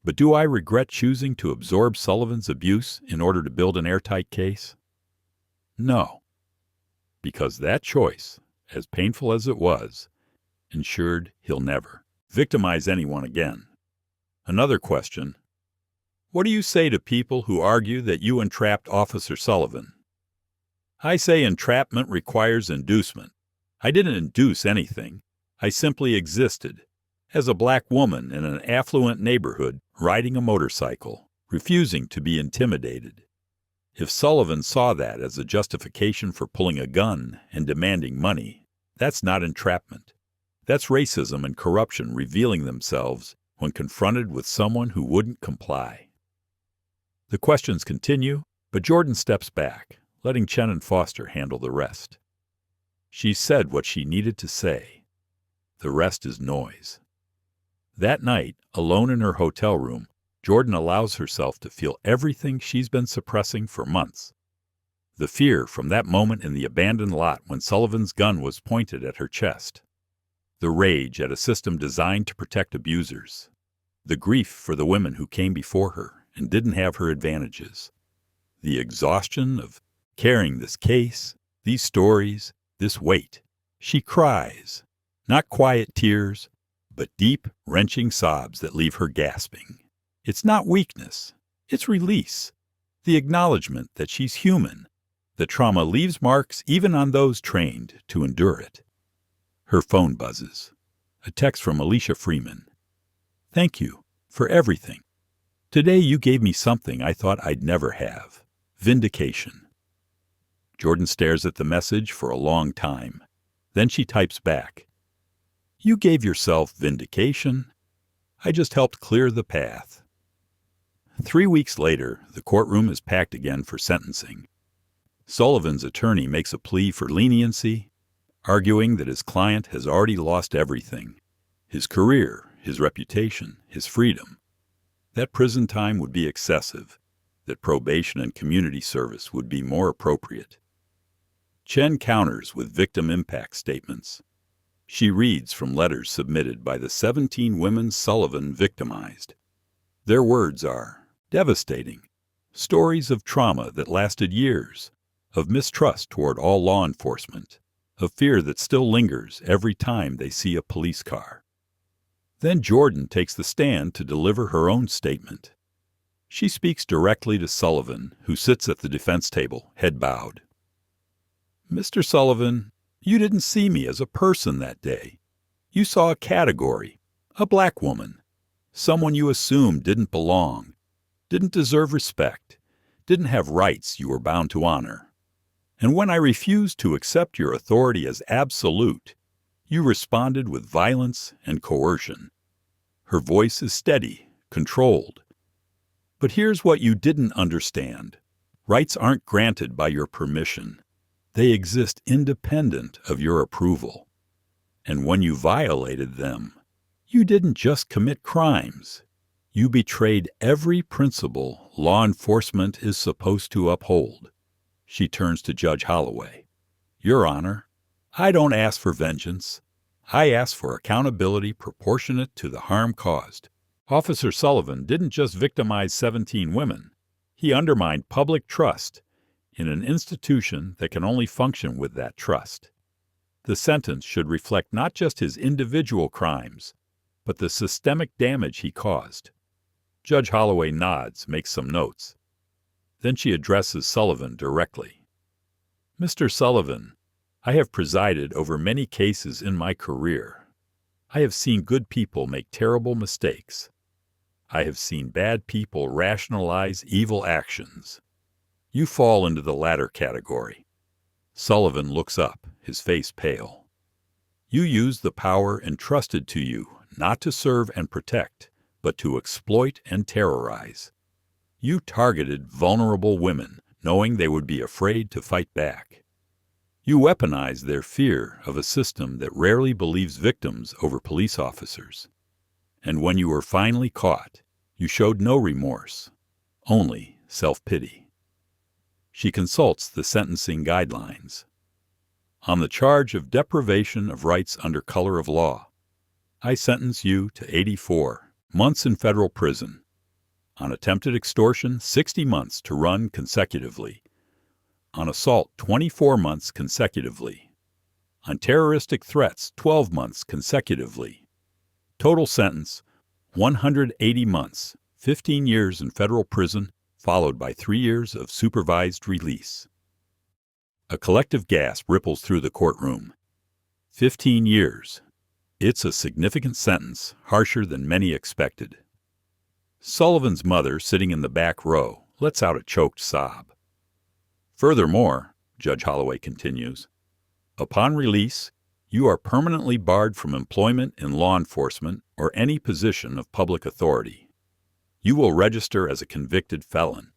But do I regret choosing to absorb Sullivan's abuse in order to build an airtight case? No, because that choice, as painful as it was, ensured he'll never victimize anyone again. Another question. What do you say to people who argue that you entrapped Officer Sullivan? I say entrapment requires inducement. I didn't induce anything. I simply existed, as a black woman in an affluent neighborhood riding a motorcycle, refusing to be intimidated. If Sullivan saw that as a justification for pulling a gun and demanding money, that's not entrapment. That's racism and corruption revealing themselves when confronted with someone who wouldn't comply. The questions continue, but Jordan steps back, letting Chen and Foster handle the rest. She said what she needed to say. The rest is noise. That night, alone in her hotel room, Jordan allows herself to feel everything she's been suppressing for months. The fear from that moment in the abandoned lot when Sullivan's gun was pointed at her chest. The rage at a system designed to protect abusers. The grief for the women who came before her and didn't have her advantages. The exhaustion of carrying this case, these stories, this weight. She cries, not quiet tears, but deep, wrenching sobs that leave her gasping. It's not weakness, it's release. The acknowledgement that she's human, that trauma leaves marks even on those trained to endure it. Her phone buzzes. A text from Alicia Freeman. Thank you for everything. Today you gave me something I thought I'd never have. Vindication. Jordan stares at the message for a long time. Then she types back. You gave yourself vindication. I just helped clear the path. 3 weeks later, the courtroom is packed again for sentencing. Sullivan's attorney makes a plea for leniency, arguing that his client has already lost everything. His career, his reputation, his freedom. That prison time would be excessive, that probation and community service would be more appropriate. Chen counters with victim impact statements. She reads from letters submitted by the 17 women Sullivan victimized. Their words are devastating, stories of trauma that lasted years, of mistrust toward all law enforcement, of fear that still lingers every time they see a police car. Then Jordan takes the stand to deliver her own statement. She speaks directly to Sullivan, who sits at the defense table, head bowed. Mr. Sullivan, you didn't see me as a person that day. You saw a category, a black woman, someone you assumed didn't belong, didn't deserve respect, didn't have rights you were bound to honor. And when I refused to accept your authority as absolute, you responded with violence and coercion. Her voice is steady, controlled. But here's what you didn't understand. Rights aren't granted by your permission. They exist independent of your approval. And when you violated them, you didn't just commit crimes. You betrayed every principle law enforcement is supposed to uphold. She turns to Judge Holloway. Your Honor, I don't ask for vengeance. I ask for accountability proportionate to the harm caused. Officer Sullivan didn't just victimize 17 women. He undermined public trust in an institution that can only function with that trust. The sentence should reflect not just his individual crimes, but the systemic damage he caused. Judge Holloway nods, makes some notes. Then she addresses Sullivan directly. Mr. Sullivan, I have presided over many cases in my career. I have seen good people make terrible mistakes. I have seen bad people rationalize evil actions. You fall into the latter category. Sullivan looks up, his face pale. You used the power entrusted to you not to serve and protect, but to exploit and terrorize. You targeted vulnerable women, knowing they would be afraid to fight back. You weaponized their fear of a system that rarely believes victims over police officers. And when you were finally caught, you showed no remorse, only self-pity. She consults the sentencing guidelines. On the charge of deprivation of rights under color of law, I sentence you to 84 months in federal prison. On attempted extortion, 60 months to run consecutively. On assault, 24 months consecutively. On terroristic threats, 12 months consecutively. Total sentence, 180 months, 15 years in federal prison, followed by 3 years of supervised release. A collective gasp ripples through the courtroom. 15 years. It's a significant sentence, harsher than many expected. Sullivan's mother, sitting in the back row, lets out a choked sob. Furthermore, Judge Holloway continues, upon release, you are permanently barred from employment in law enforcement or any position of public authority. You will register as a convicted felon,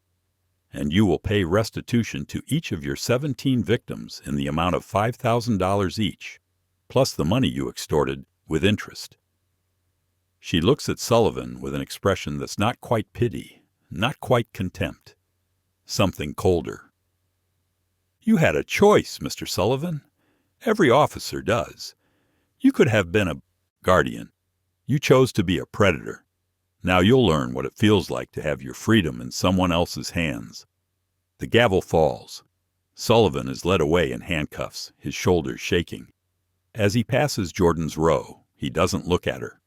and you will pay restitution to each of your 17 victims in the amount of $5,000 each, plus the money you extorted with interest. She looks at Sullivan with an expression that's not quite pity, not quite contempt, something colder. You had a choice, Mr. Sullivan. Every officer does. You could have been a guardian. You chose to be a predator. Now you'll learn what it feels like to have your freedom in someone else's hands. The gavel falls. Sullivan is led away in handcuffs, his shoulders shaking. As he passes Jordan's row, he doesn't look at her.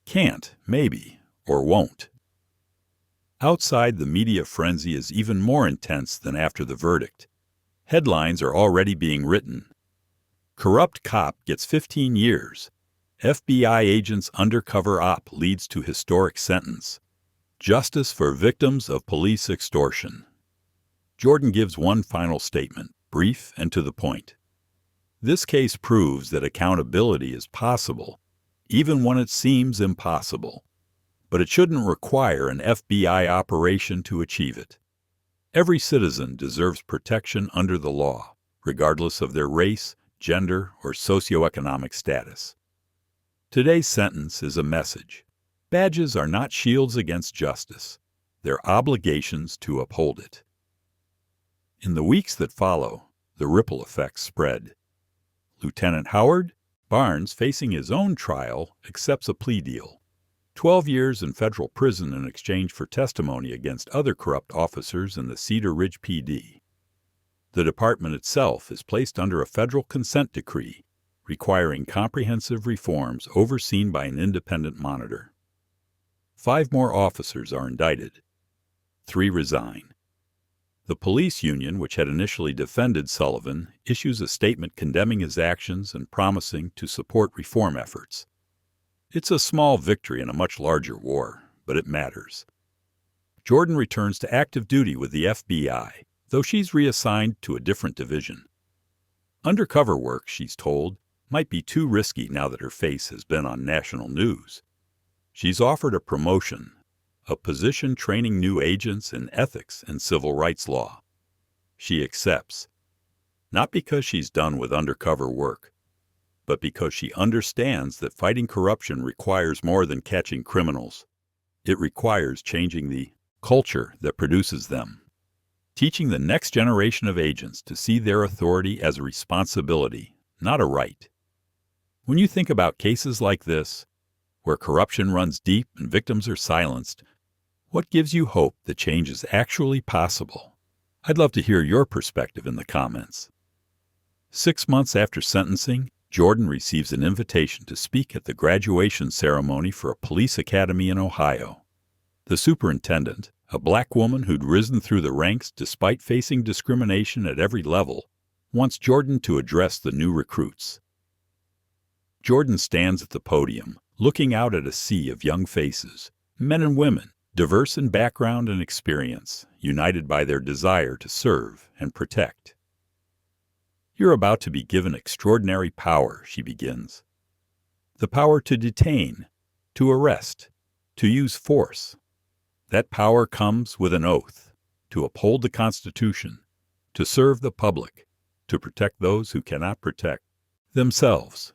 Can't, maybe, or won't. Outside, the media frenzy is even more intense than after the verdict. Headlines are already being written. Corrupt cop gets 15 years. FBI agent's undercover op leads to historic sentence. Justice for victims of police extortion. Jordan gives one final statement, brief and to the point. This case proves that accountability is possible, even when it seems impossible. But it shouldn't require an FBI operation to achieve it. Every citizen deserves protection under the law, regardless of their race, gender, or socioeconomic status. Today's sentence is a message. Badges are not shields against justice. They're obligations to uphold it. In the weeks that follow, the ripple effects spread. Lieutenant Howard Barnes, facing his own trial, accepts a plea deal. 12 years in federal prison in exchange for testimony against other corrupt officers in the Cedar Ridge PD. The department itself is placed under a federal consent decree requiring comprehensive reforms overseen by an independent monitor. 5 more officers are indicted. 3 resign. The police union, which had initially defended Sullivan, issues a statement condemning his actions and promising to support reform efforts. It's a small victory in a much larger war, but it matters. Jordan returns to active duty with the FBI, though she's reassigned to a different division. Undercover work, she's told, might be too risky now that her face has been on national news. She's offered a promotion, a position training new agents in ethics and civil rights law. She accepts, not because she's done with undercover work, but because she understands that fighting corruption requires more than catching criminals. It requires changing the culture that produces them, teaching the next generation of agents to see their authority as a responsibility, not a right. When you think about cases like this, where corruption runs deep and victims are silenced, What gives you hope that change is actually possible? I'd love to hear your perspective in the comments. 6 months after sentencing, Jordan receives an invitation to speak at the graduation ceremony for a police academy in Ohio. The superintendent, a black woman who'd risen through the ranks despite facing discrimination at every level, wants Jordan to address the new recruits. Jordan stands at the podium, looking out at a sea of young faces, men and women, diverse in background and experience, united by their desire to serve and protect. "You're about to be given extraordinary power," she begins. "The power to detain, to arrest, to use force. That power comes with an oath, to uphold the Constitution, to serve the public, to protect those who cannot protect themselves."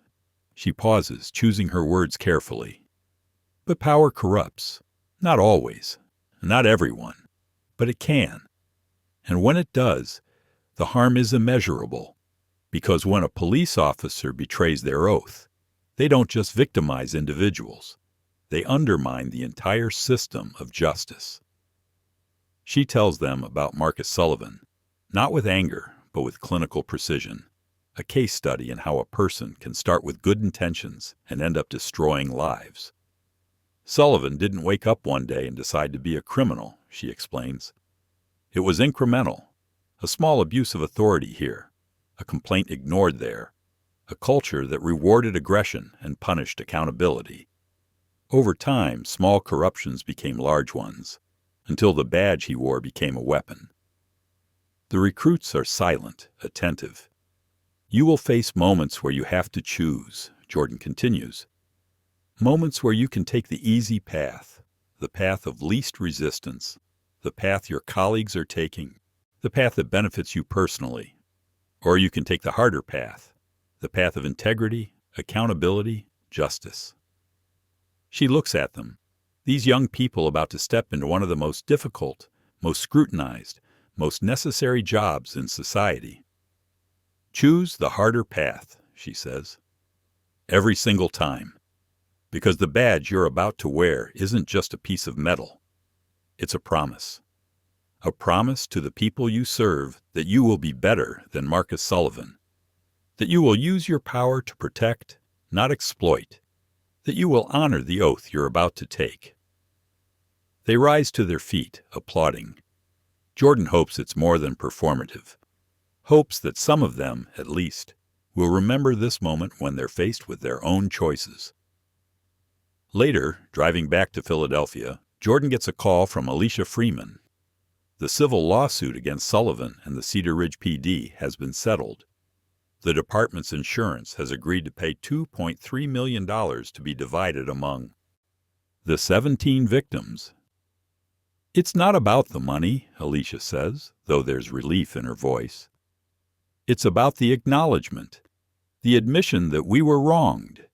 She pauses, choosing her words carefully. But power corrupts. Not always, not everyone, but it can. And when it does, the harm is immeasurable, because when a police officer betrays their oath, they don't just victimize individuals, they undermine the entire system of justice. She tells them about Marcus Sullivan, not with anger, but with clinical precision, a case study in how a person can start with good intentions and end up destroying lives. Sullivan didn't wake up one day and decide to be a criminal, she explains. It was incremental, a small abuse of authority here, a complaint ignored there, a culture that rewarded aggression and punished accountability. Over time, small corruptions became large ones, until the badge he wore became a weapon. The recruits are silent, attentive. "You will face moments where you have to choose," Jordan continues. "Moments where you can take the easy path, the path of least resistance, the path your colleagues are taking, the path that benefits you personally. Or you can take the harder path, the path of integrity, accountability, justice." She looks at them, these young people about to step into one of the most difficult, most scrutinized, most necessary jobs in society. "Choose the harder path," she says. "Every single time. Because the badge you're about to wear isn't just a piece of metal. It's a promise. A promise to the people you serve that you will be better than Marcus Sullivan. That you will use your power to protect, not exploit. That you will honor the oath you're about to take." They rise to their feet, applauding. Jordan hopes it's more than performative. Hopes that some of them, at least, will remember this moment when they're faced with their own choices. Later, driving back to Philadelphia, Jordan gets a call from Alicia Freeman. The civil lawsuit against Sullivan and the Cedar Ridge PD has been settled. The department's insurance has agreed to pay $2.3 million to be divided among the 17 victims. "It's not about the money," Alicia says, though there's relief in her voice. "It's about the acknowledgement, the admission that we were wronged,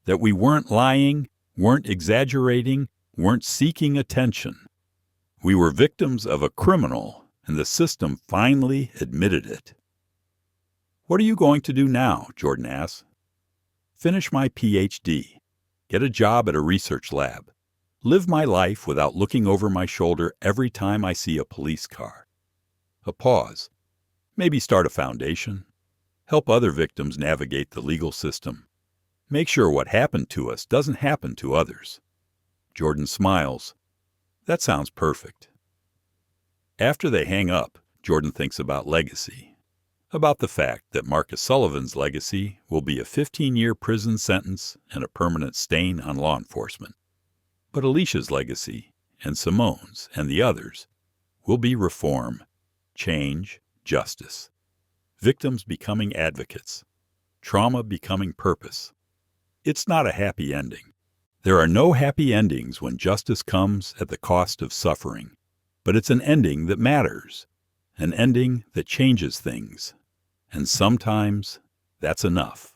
that we weren't lying, weren't exaggerating, weren't seeking attention. We were victims of a criminal, and the system finally admitted it." "What are you going to do now?" Jordan asks. "Finish my PhD, get a job at a research lab, live my life without looking over my shoulder every time I see a police car." A pause. "Maybe start a foundation. Help other victims navigate the legal system. Make sure what happened to us doesn't happen to others." Jordan smiles. "That sounds perfect." After they hang up, Jordan thinks about legacy. About the fact that Marcus Sullivan's legacy will be a 15-year prison sentence and a permanent stain on law enforcement. But Alicia's legacy, and Simone's, and the others, will be reform, change, justice. Victims becoming advocates. Trauma becoming purpose. It's not a happy ending. There are no happy endings when justice comes at the cost of suffering. But it's an ending that matters. An ending that changes things. And sometimes that's enough.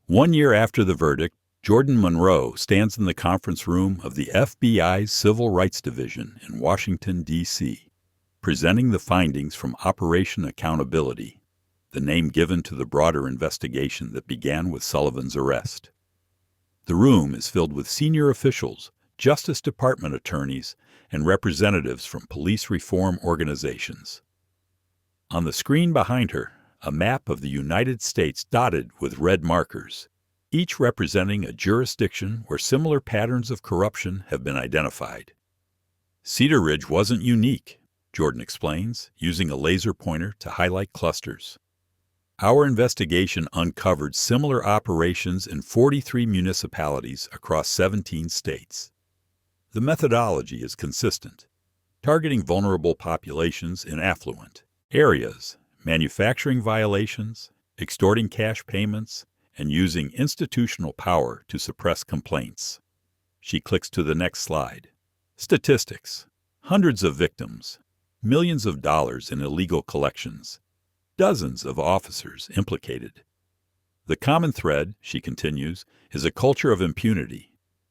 1 year after the verdict, Jordan Monroe stands in the conference room of the FBI's Civil Rights Division in Washington, D.C., presenting the findings from Operation Accountability, the name given to the broader investigation that began with Sullivan's arrest. The room is filled with senior officials, Justice Department attorneys, and representatives from police reform organizations. On the screen behind her, a map of the United States dotted with red markers, each representing a jurisdiction where similar patterns of corruption have been identified. Cedar Ridge wasn't unique, Jordan explains, using a laser pointer to highlight clusters. Our investigation uncovered similar operations in 43 municipalities across 17 states. The methodology is consistent, targeting vulnerable populations in affluent areas, manufacturing violations, extorting cash payments, and using institutional power to suppress complaints. She clicks to the next slide. Statistics: hundreds of victims, millions of dollars in illegal collections, dozens of officers implicated. The common thread, she continues, is a culture of impunity.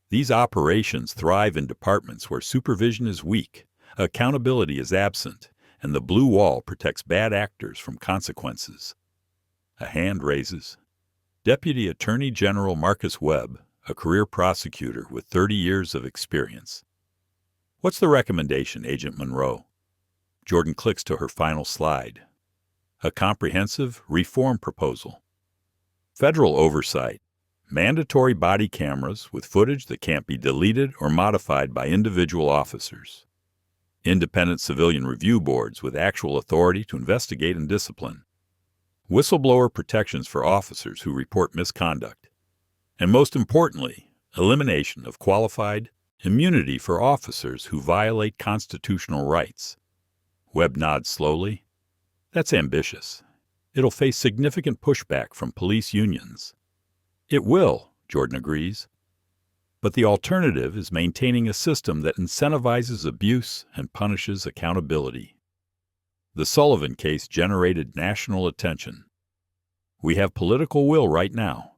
These operations thrive in departments where supervision is weak, accountability is absent, and the blue wall protects bad actors from consequences. A hand raises. Deputy Attorney General Marcus Webb, a career prosecutor with 30 years of experience. What's the recommendation, Agent Monroe? Jordan clicks to her final slide. A comprehensive reform proposal. Federal oversight. Mandatory body cameras with footage that can't be deleted or modified by individual officers. Independent civilian review boards with actual authority to investigate and discipline. Whistleblower protections for officers who report misconduct. And most importantly, elimination of qualified immunity for officers who violate constitutional rights. Webb nods slowly. That's ambitious. It'll face significant pushback from police unions. It will, Jordan agrees. But the alternative is maintaining a system that incentivizes abuse and punishes accountability. The Sullivan case generated national attention. We have political will right now.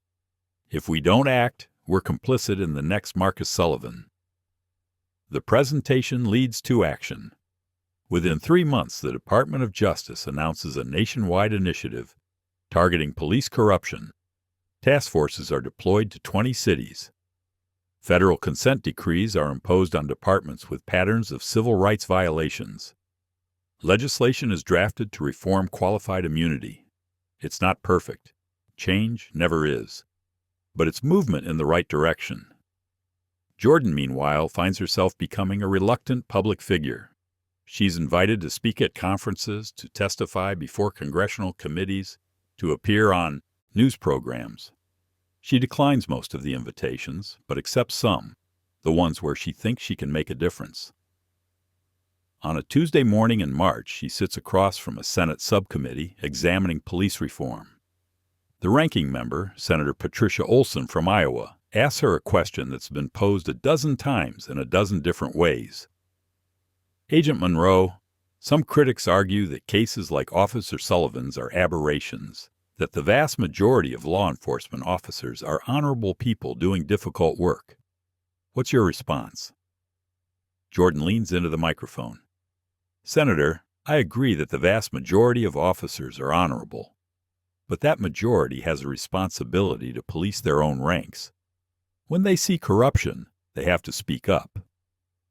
If we don't act, we're complicit in the next Marcus Sullivan. The presentation leads to action. Within 3 months, the Department of Justice announces a nationwide initiative targeting police corruption. Task forces are deployed to 20 cities. Federal consent decrees are imposed on departments with patterns of civil rights violations. Legislation is drafted to reform qualified immunity. It's not perfect. Change never is. But it's movement in the right direction. Jordan, meanwhile, finds herself becoming a reluctant public figure. She's invited to speak at conferences, to testify before congressional committees, to appear on news programs. She declines most of the invitations, but accepts some, the ones where she thinks she can make a difference. On a Tuesday morning in March, she sits across from a Senate subcommittee examining police reform. The ranking member, Senator Patricia Olson from Iowa, asks her a question that's been posed a dozen times in a dozen different ways. Agent Monroe, some critics argue that cases like Officer Sullivan's are aberrations, that the vast majority of law enforcement officers are honorable people doing difficult work. What's your response? Jordan leans into the microphone. Senator, I agree that the vast majority of officers are honorable, but that majority has a responsibility to police their own ranks. When they see corruption, they have to speak up.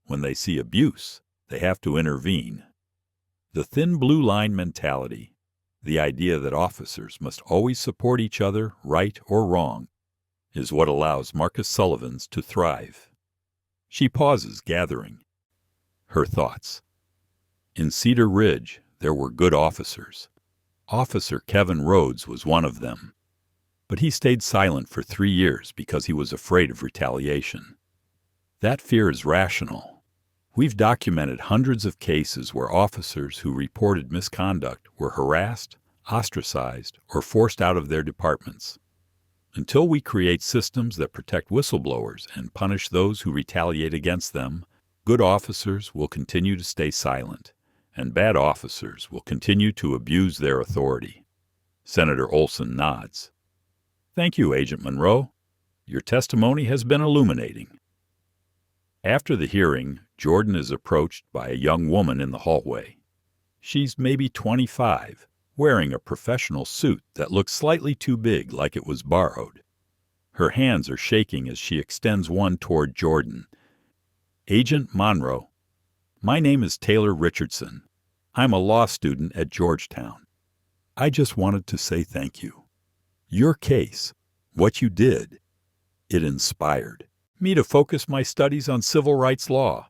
When they see abuse, they have to intervene. The thin blue line mentality, the idea that officers must always support each other, right or wrong, is what allows Marcus Sullivan's to thrive. She pauses, gathering her thoughts. In Cedar Ridge, there were good officers. Officer Kevin Rhodes was one of them. But he stayed silent for 3 years because he was afraid of retaliation. That fear is rational. We've documented hundreds of cases where officers who reported misconduct were harassed, ostracized, or forced out of their departments. Until we create systems that protect whistleblowers and punish those who retaliate against them, good officers will continue to stay silent, and bad officers will continue to abuse their authority. Senator Olson nods. Thank you, Agent Monroe. Your testimony has been illuminating. After the hearing, Jordan is approached by a young woman in the hallway. She's maybe 25, wearing a professional suit that looks slightly too big, like it was borrowed. Her hands are shaking as she extends one toward Jordan. Agent Monroe. My name is Taylor Richardson. I'm a law student at Georgetown. I just wanted to say thank you. Your case, what you did, it inspired me to focus my studies on civil rights law.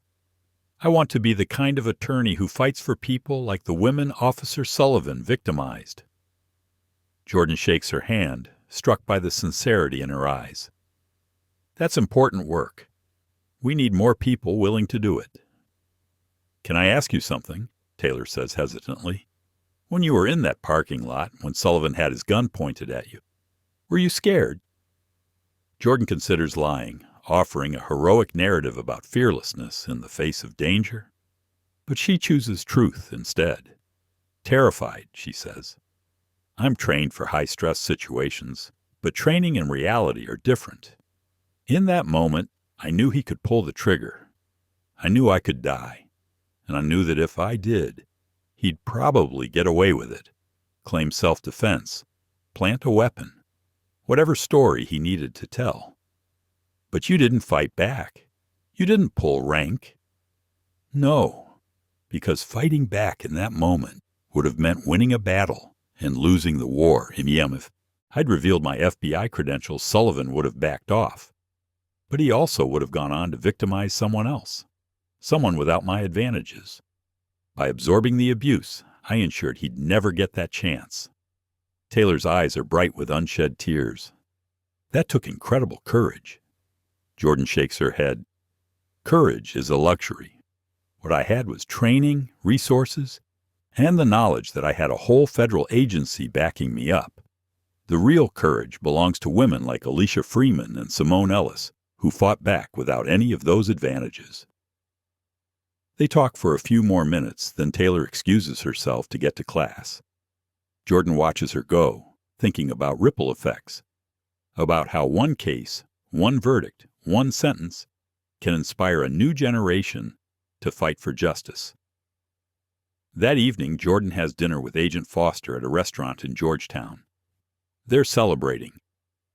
I want to be the kind of attorney who fights for people like the women Officer Sullivan victimized. Jordan shakes her hand, struck by the sincerity in her eyes. That's important work. We need more people willing to do it. Can I ask you something? Taylor says hesitantly. When you were in that parking lot, when Sullivan had his gun pointed at you, were you scared? Jordan considers lying, offering a heroic narrative about fearlessness in the face of danger. But she chooses truth instead. Terrified, she says. I'm trained for high-stress situations, but training and reality are different. In that moment, I knew he could pull the trigger. I knew I could die, and I knew that if I did, he'd probably get away with it, claim self-defense, plant a weapon, whatever story he needed to tell. But you didn't fight back. You didn't pull rank. No, because fighting back in that moment would have meant winning a battle and losing the war. If I'd revealed my FBI credentials, Sullivan would have backed off. But he also would have gone on to victimize someone else, someone without my advantages. By absorbing the abuse, I ensured he'd never get that chance. Taylor's eyes are bright with unshed tears. That took incredible courage. Jordan shakes her head. Courage is a luxury. What I had was training, resources, and the knowledge that I had a whole federal agency backing me up. The real courage belongs to women like Alicia Freeman and Simone Ellis, who fought back without any of those advantages. They talk for a few more minutes, then Taylor excuses herself to get to class. Jordan watches her go, thinking about ripple effects, about how one case, one verdict, one sentence can inspire a new generation to fight for justice. That evening, Jordan has dinner with Agent Foster at a restaurant in Georgetown. They're celebrating.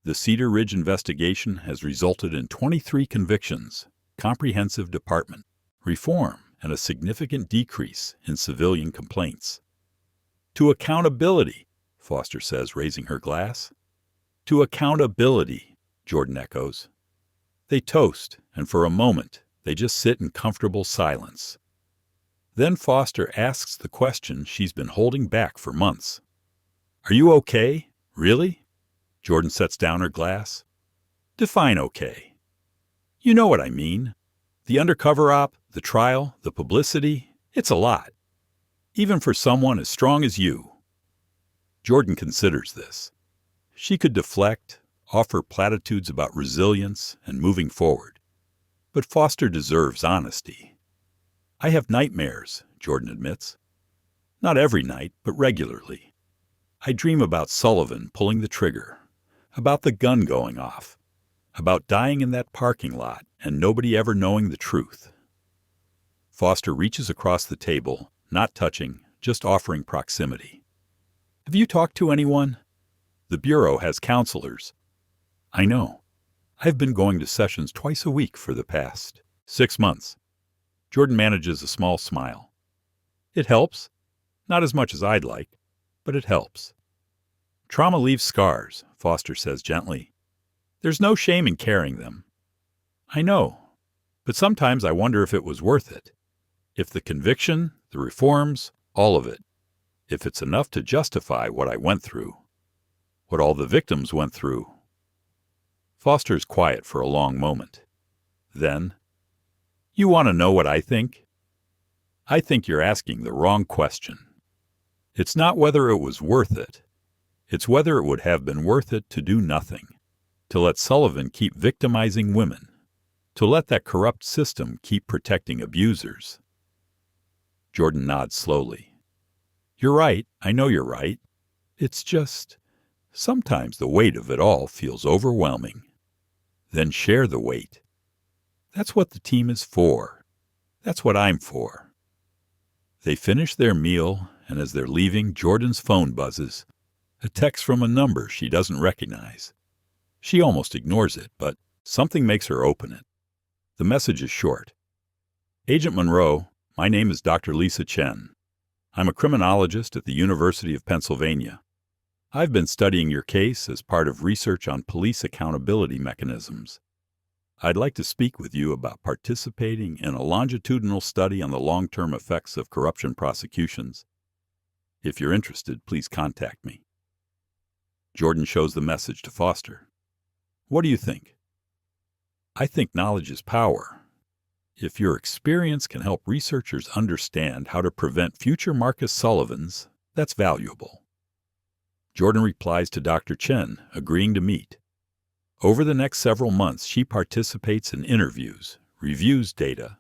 The Cedar Ridge investigation has resulted in 23 convictions, comprehensive department reform, and a significant decrease in civilian complaints. To accountability, Foster says, raising her glass. To accountability, Jordan echoes. They toast, and for a moment, they just sit in comfortable silence. Then Foster asks the question she's been holding back for months. Are you okay? Really? Jordan sets down her glass. Define okay. You know what I mean. The undercover op, the trial, the publicity, it's a lot. Even for someone as strong as you. Jordan considers this. She could deflect, offer platitudes about resilience and moving forward. But Foster deserves honesty. I have nightmares, Jordan admits. Not every night, but regularly. I dream about Sullivan pulling the trigger, about the gun going off, about dying in that parking lot and nobody ever knowing the truth. Foster reaches across the table, not touching, just offering proximity. Have you talked to anyone? The Bureau has counselors. I know. I've been going to sessions twice a week for the past 6 months. Jordan manages a small smile. It helps. Not as much as I'd like, but it helps. Trauma leaves scars, Foster says gently. There's no shame in carrying them. I know, but sometimes I wonder if it was worth it. If the conviction, the reforms, all of it, if it's enough to justify what I went through, what all the victims went through. Foster's quiet for a long moment. Then, you want to know what I think? I think you're asking the wrong question. It's not whether it was worth it. It's whether it would have been worth it to do nothing, to let Sullivan keep victimizing women, to let that corrupt system keep protecting abusers. Jordan nods slowly. You're right. I know you're right. It's just, sometimes the weight of it all feels overwhelming. Then share the weight. That's what the team is for. That's what I'm for. They finish their meal, and as they're leaving, Jordan's phone buzzes. A text from a number she doesn't recognize. She almost ignores it, but something makes her open it. The message is short. Agent Monroe, my name is Dr. Lisa Chen. I'm a criminologist at the University of Pennsylvania. I've been studying your case as part of research on police accountability mechanisms. I'd like to speak with you about participating in a longitudinal study on the long-term effects of corruption prosecutions. If you're interested, please contact me. Jordan shows the message to Foster. What do you think? I think knowledge is power. If your experience can help researchers understand how to prevent future Marcus Sullivans, that's valuable. Jordan replies to Dr. Chen, agreeing to meet. Over the next several months, she participates in interviews, reviews data,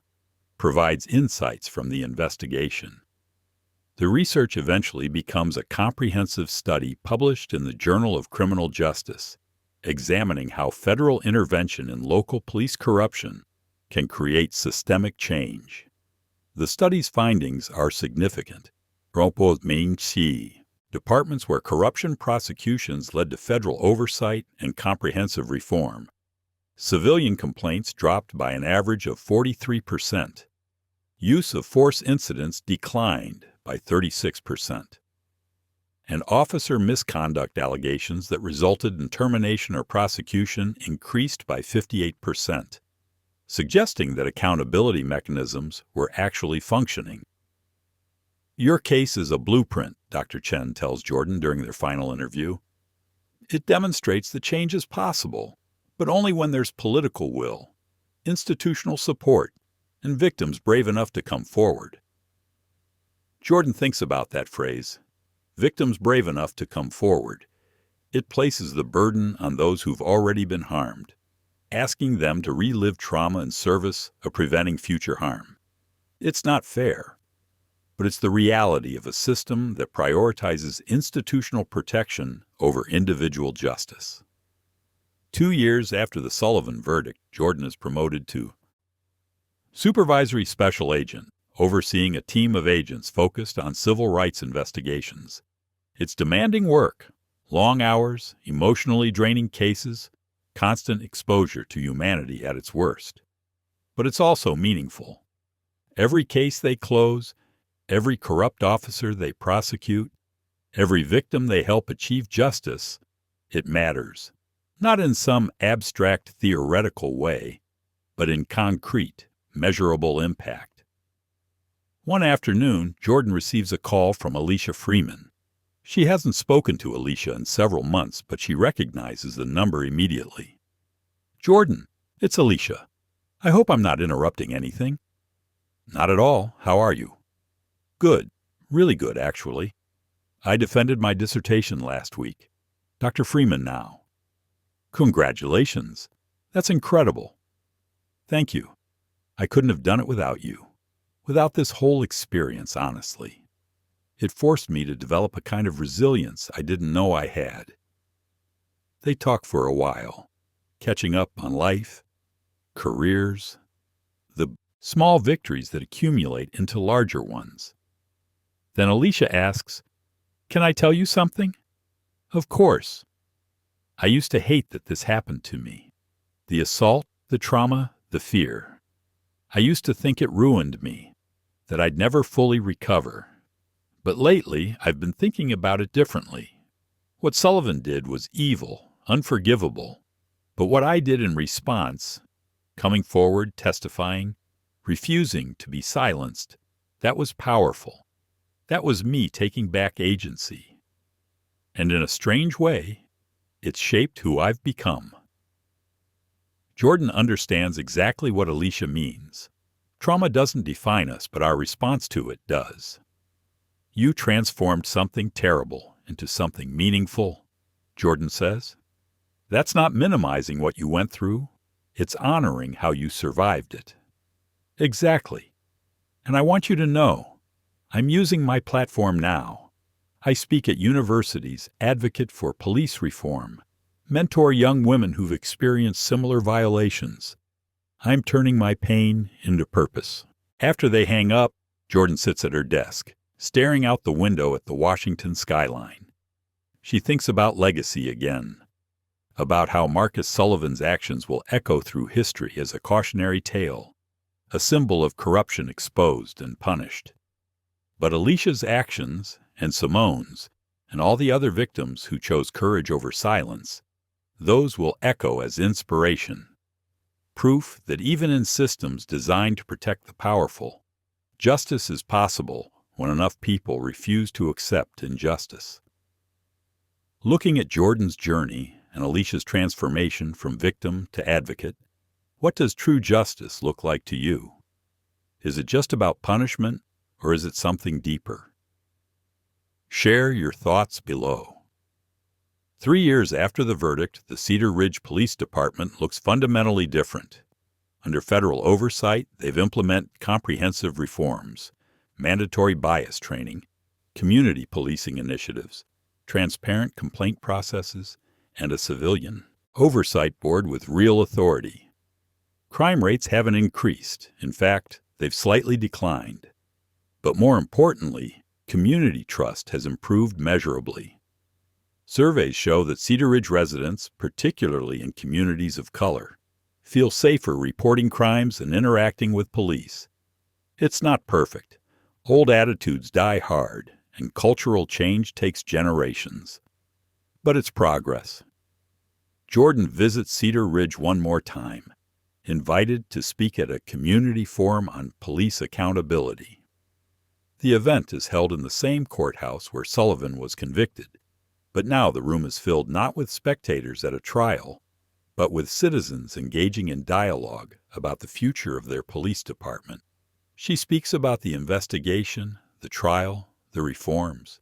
provides insights from the investigation. The research eventually becomes a comprehensive study published in the Journal of Criminal Justice, examining how federal intervention in local police corruption can create systemic change. The study's findings are significant. Departments where corruption prosecutions led to federal oversight and comprehensive reform. Civilian complaints dropped by an average of 43%. Use of force incidents declined by 36%. And officer misconduct allegations that resulted in termination or prosecution increased by 58%. Suggesting that accountability mechanisms were actually functioning. Your case is a blueprint, Dr. Chen tells Jordan during their final interview. It demonstrates that change is possible, but only when there's political will, institutional support, and victims brave enough to come forward. Jordan thinks about that phrase, victims brave enough to come forward. It places the burden on those who've already been harmed, asking them to relive trauma in service of preventing future harm. It's not fair, but it's the reality of a system that prioritizes institutional protection over individual justice. 2 years after the Sullivan verdict, Jordan is promoted to supervisory special agent, overseeing a team of agents focused on civil rights investigations. It's demanding work, long hours, emotionally draining cases, constant exposure to humanity at its worst. But it's also meaningful. Every case they close, every corrupt officer they prosecute, every victim they help achieve justice, it matters. Not in some abstract theoretical way, but in concrete, measurable impact. One afternoon, Jordan receives a call from Alicia Freeman. She hasn't spoken to Alicia in several months, but she recognizes the number immediately. Jordan, it's Alicia. I hope I'm not interrupting anything. Not at all. How are you? Good. Really good, actually. I defended my dissertation last week. Dr. Freeman now. Congratulations. That's incredible. Thank you. I couldn't have done it without you. Without this whole experience, honestly. It forced me to develop a kind of resilience I didn't know I had. They talk for a while, catching up on life, careers, the small victories that accumulate into larger ones. Then Alicia asks, "Can I tell you something?" Of course. I used to hate that this happened to me. The assault, the trauma, the fear. I used to think it ruined me, that I'd never fully recover. But lately, I've been thinking about it differently. What Sullivan did was evil, unforgivable. But what I did in response, coming forward, testifying, refusing to be silenced, that was powerful. That was me taking back agency. And in a strange way, it's shaped who I've become. Jordan understands exactly what Alicia means. Trauma doesn't define us, but our response to it does. You transformed something terrible into something meaningful, Jordan says. That's not minimizing what you went through. It's honoring how you survived it. Exactly. And I want you to know, I'm using my platform now. I speak at universities, advocate for police reform, mentor young women who've experienced similar violations. I'm turning my pain into purpose. After they hang up, Jordan sits at her desk, staring out the window at the Washington skyline. She thinks about legacy again, about how Marcus Sullivan's actions will echo through history as a cautionary tale, a symbol of corruption exposed and punished. But Alicia's actions, and Simone's, and all the other victims who chose courage over silence, those will echo as inspiration. Proof that even in systems designed to protect the powerful, justice is possible when enough people refuse to accept injustice. Looking at Jordan's journey and Alicia's transformation from victim to advocate, what does true justice look like to you? Is it just about punishment, or is it something deeper? Share your thoughts below. 3 years after the verdict, the Cedar Ridge Police Department looks fundamentally different. Under federal oversight, they've implemented comprehensive reforms, mandatory bias training, community policing initiatives, transparent complaint processes, and a civilian oversight board with real authority. Crime rates haven't increased. In fact, they've slightly declined. But more importantly, community trust has improved measurably. Surveys show that Cedar Ridge residents, particularly in communities of color, feel safer reporting crimes and interacting with police. It's not perfect. Old attitudes die hard, and cultural change takes generations. But it's progress. Jordan visits Cedar Ridge one more time, invited to speak at a community forum on police accountability. The event is held in the same courthouse where Sullivan was convicted, but now the room is filled not with spectators at a trial, but with citizens engaging in dialogue about the future of their police department. She speaks about the investigation, the trial, the reforms.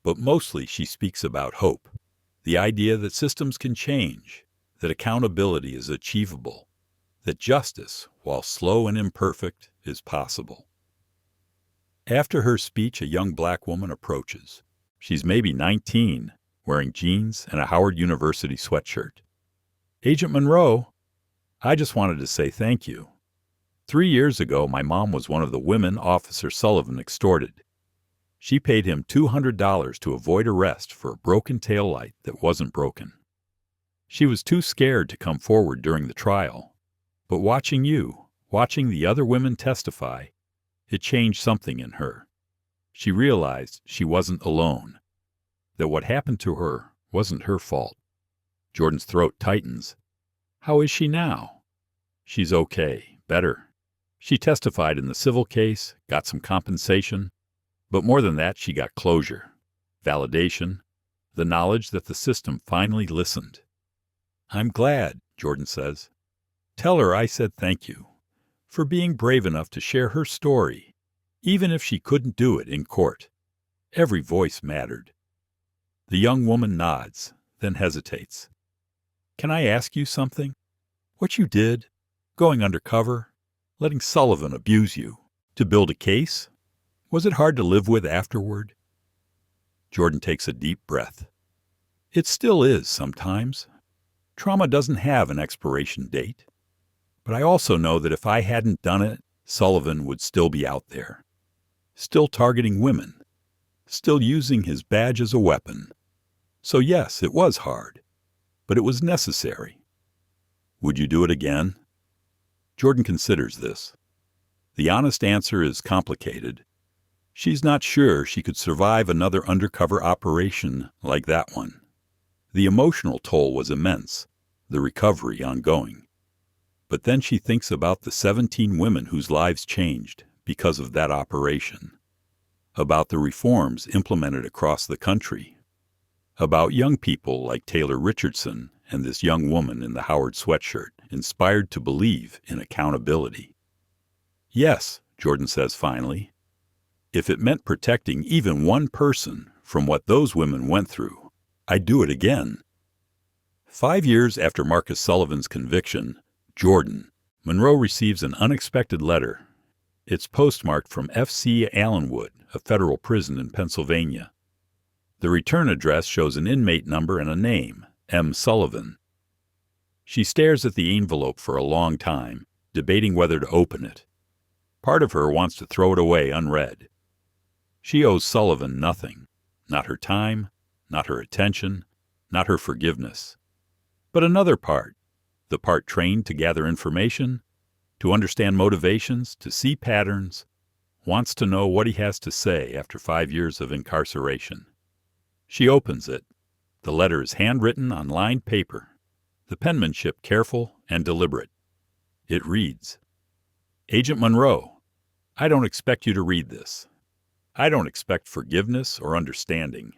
But mostly she speaks about hope, the idea that systems can change, that accountability is achievable, that justice, while slow and imperfect, is possible. After her speech, a young black woman approaches. She's maybe 19, wearing jeans and a Howard University sweatshirt. "Agent Monroe, I just wanted to say thank you. 3 years ago, my mom was one of the women Officer Sullivan extorted. She paid him $200 to avoid arrest for a broken taillight that wasn't broken. She was too scared to come forward during the trial. But watching you, watching the other women testify, it changed something in her. She realized she wasn't alone, that what happened to her wasn't her fault." Jordan's throat tightens. "How is she now?" "She's okay, better. She testified in the civil case, got some compensation, but more than that, she got closure, validation, the knowledge that the system finally listened." "I'm glad," Jordan says. "Tell her I said thank you for being brave enough to share her story, even if she couldn't do it in court. Every voice mattered." The young woman nods, then hesitates. "Can I ask you something? What you did, going undercover, letting Sullivan abuse you, to build a case, was it hard to live with afterward?" Jordan takes a deep breath. "It still is sometimes. Trauma doesn't have an expiration date. But I also know that if I hadn't done it, Sullivan would still be out there, still targeting women, still using his badge as a weapon. So yes, it was hard, but it was necessary." "Would you do it again?" Jordan considers this. The honest answer is complicated. She's not sure she could survive another undercover operation like that one. The emotional toll was immense, the recovery ongoing. But then she thinks about the 17 women whose lives changed because of that operation, about the reforms implemented across the country, about young people like Taylor Richardson and this young woman in the Howard sweatshirt, inspired to believe in accountability. "Yes," Jordan says finally, "if it meant protecting even one person from what those women went through, I'd do it again." 5 years after Marcus Sullivan's conviction, Jordan, Monroe receives an unexpected letter. It's postmarked from F.C. Allenwood, a federal prison in Pennsylvania. The return address shows an inmate number and a name, M. Sullivan. She stares at the envelope for a long time, debating whether to open it. Part of her wants to throw it away unread. She owes Sullivan nothing, not her time, not her attention, not her forgiveness. But another part, the part trained to gather information, to understand motivations, to see patterns, wants to know what he has to say after 5 years of incarceration. She opens it. The letter is handwritten on lined paper, the penmanship careful and deliberate. It reads, "Agent Monroe, I don't expect you to read this. I don't expect forgiveness or understanding.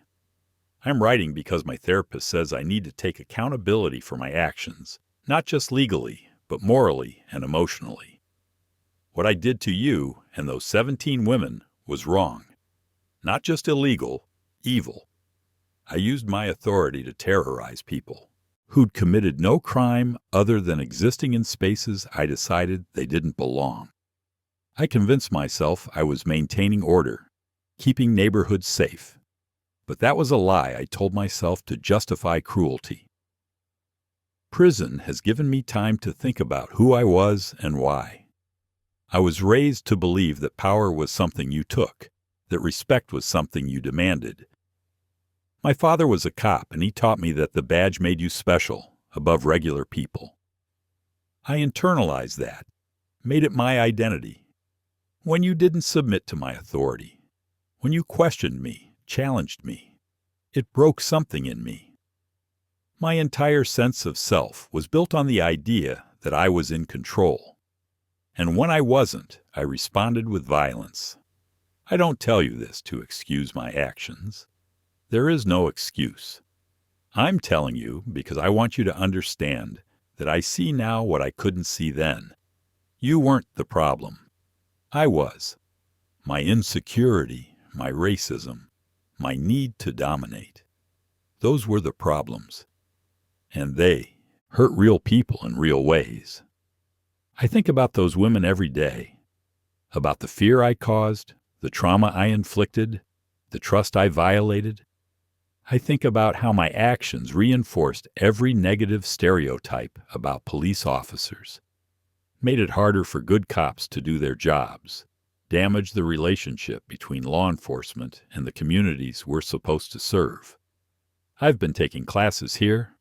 I'm writing because my therapist says I need to take accountability for my actions, not just legally, but morally and emotionally. What I did to you and those 17 women was wrong. Not just illegal, evil. I used my authority to terrorize people who'd committed no crime other than existing in spaces I decided they didn't belong. I convinced myself I was maintaining order, keeping neighborhoods safe. But that was a lie I told myself to justify cruelty. Prison has given me time to think about who I was and why. I was raised to believe that power was something you took, that respect was something you demanded. My father was a cop, and he taught me that the badge made you special, above regular people. I internalized that, made it my identity. When you didn't submit to my authority, when you questioned me, challenged me, it broke something in me. My entire sense of self was built on the idea that I was in control. And when I wasn't, I responded with violence. I don't tell you this to excuse my actions. There is no excuse. I'm telling you because I want you to understand that I see now what I couldn't see then. You weren't the problem. I was. My insecurity, my racism, my need to dominate. Those were the problems. And they hurt real people in real ways. I think about those women every day, about the fear I caused, the trauma I inflicted, the trust I violated. I think about how my actions reinforced every negative stereotype about police officers, made it harder for good cops to do their jobs, damaged the relationship between law enforcement and the communities we're supposed to serve. I've been taking classes here,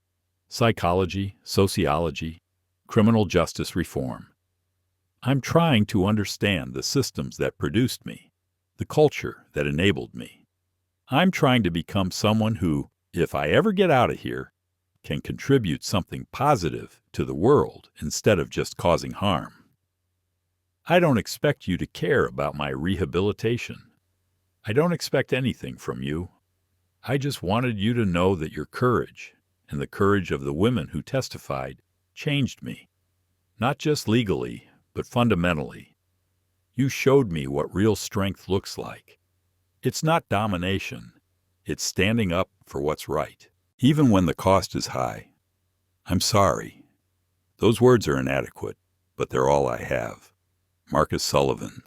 psychology, sociology, criminal justice reform. I'm trying to understand the systems that produced me, the culture that enabled me. I'm trying to become someone who, if I ever get out of here, can contribute something positive to the world instead of just causing harm. I don't expect you to care about my rehabilitation. I don't expect anything from you. I just wanted you to know that your courage, and the courage of the women who testified, changed me. Not just legally, but fundamentally. You showed me what real strength looks like. It's not domination. It's standing up for what's right, even when the cost is high. I'm sorry. Those words are inadequate, but they're all I have. Marcus Sullivan.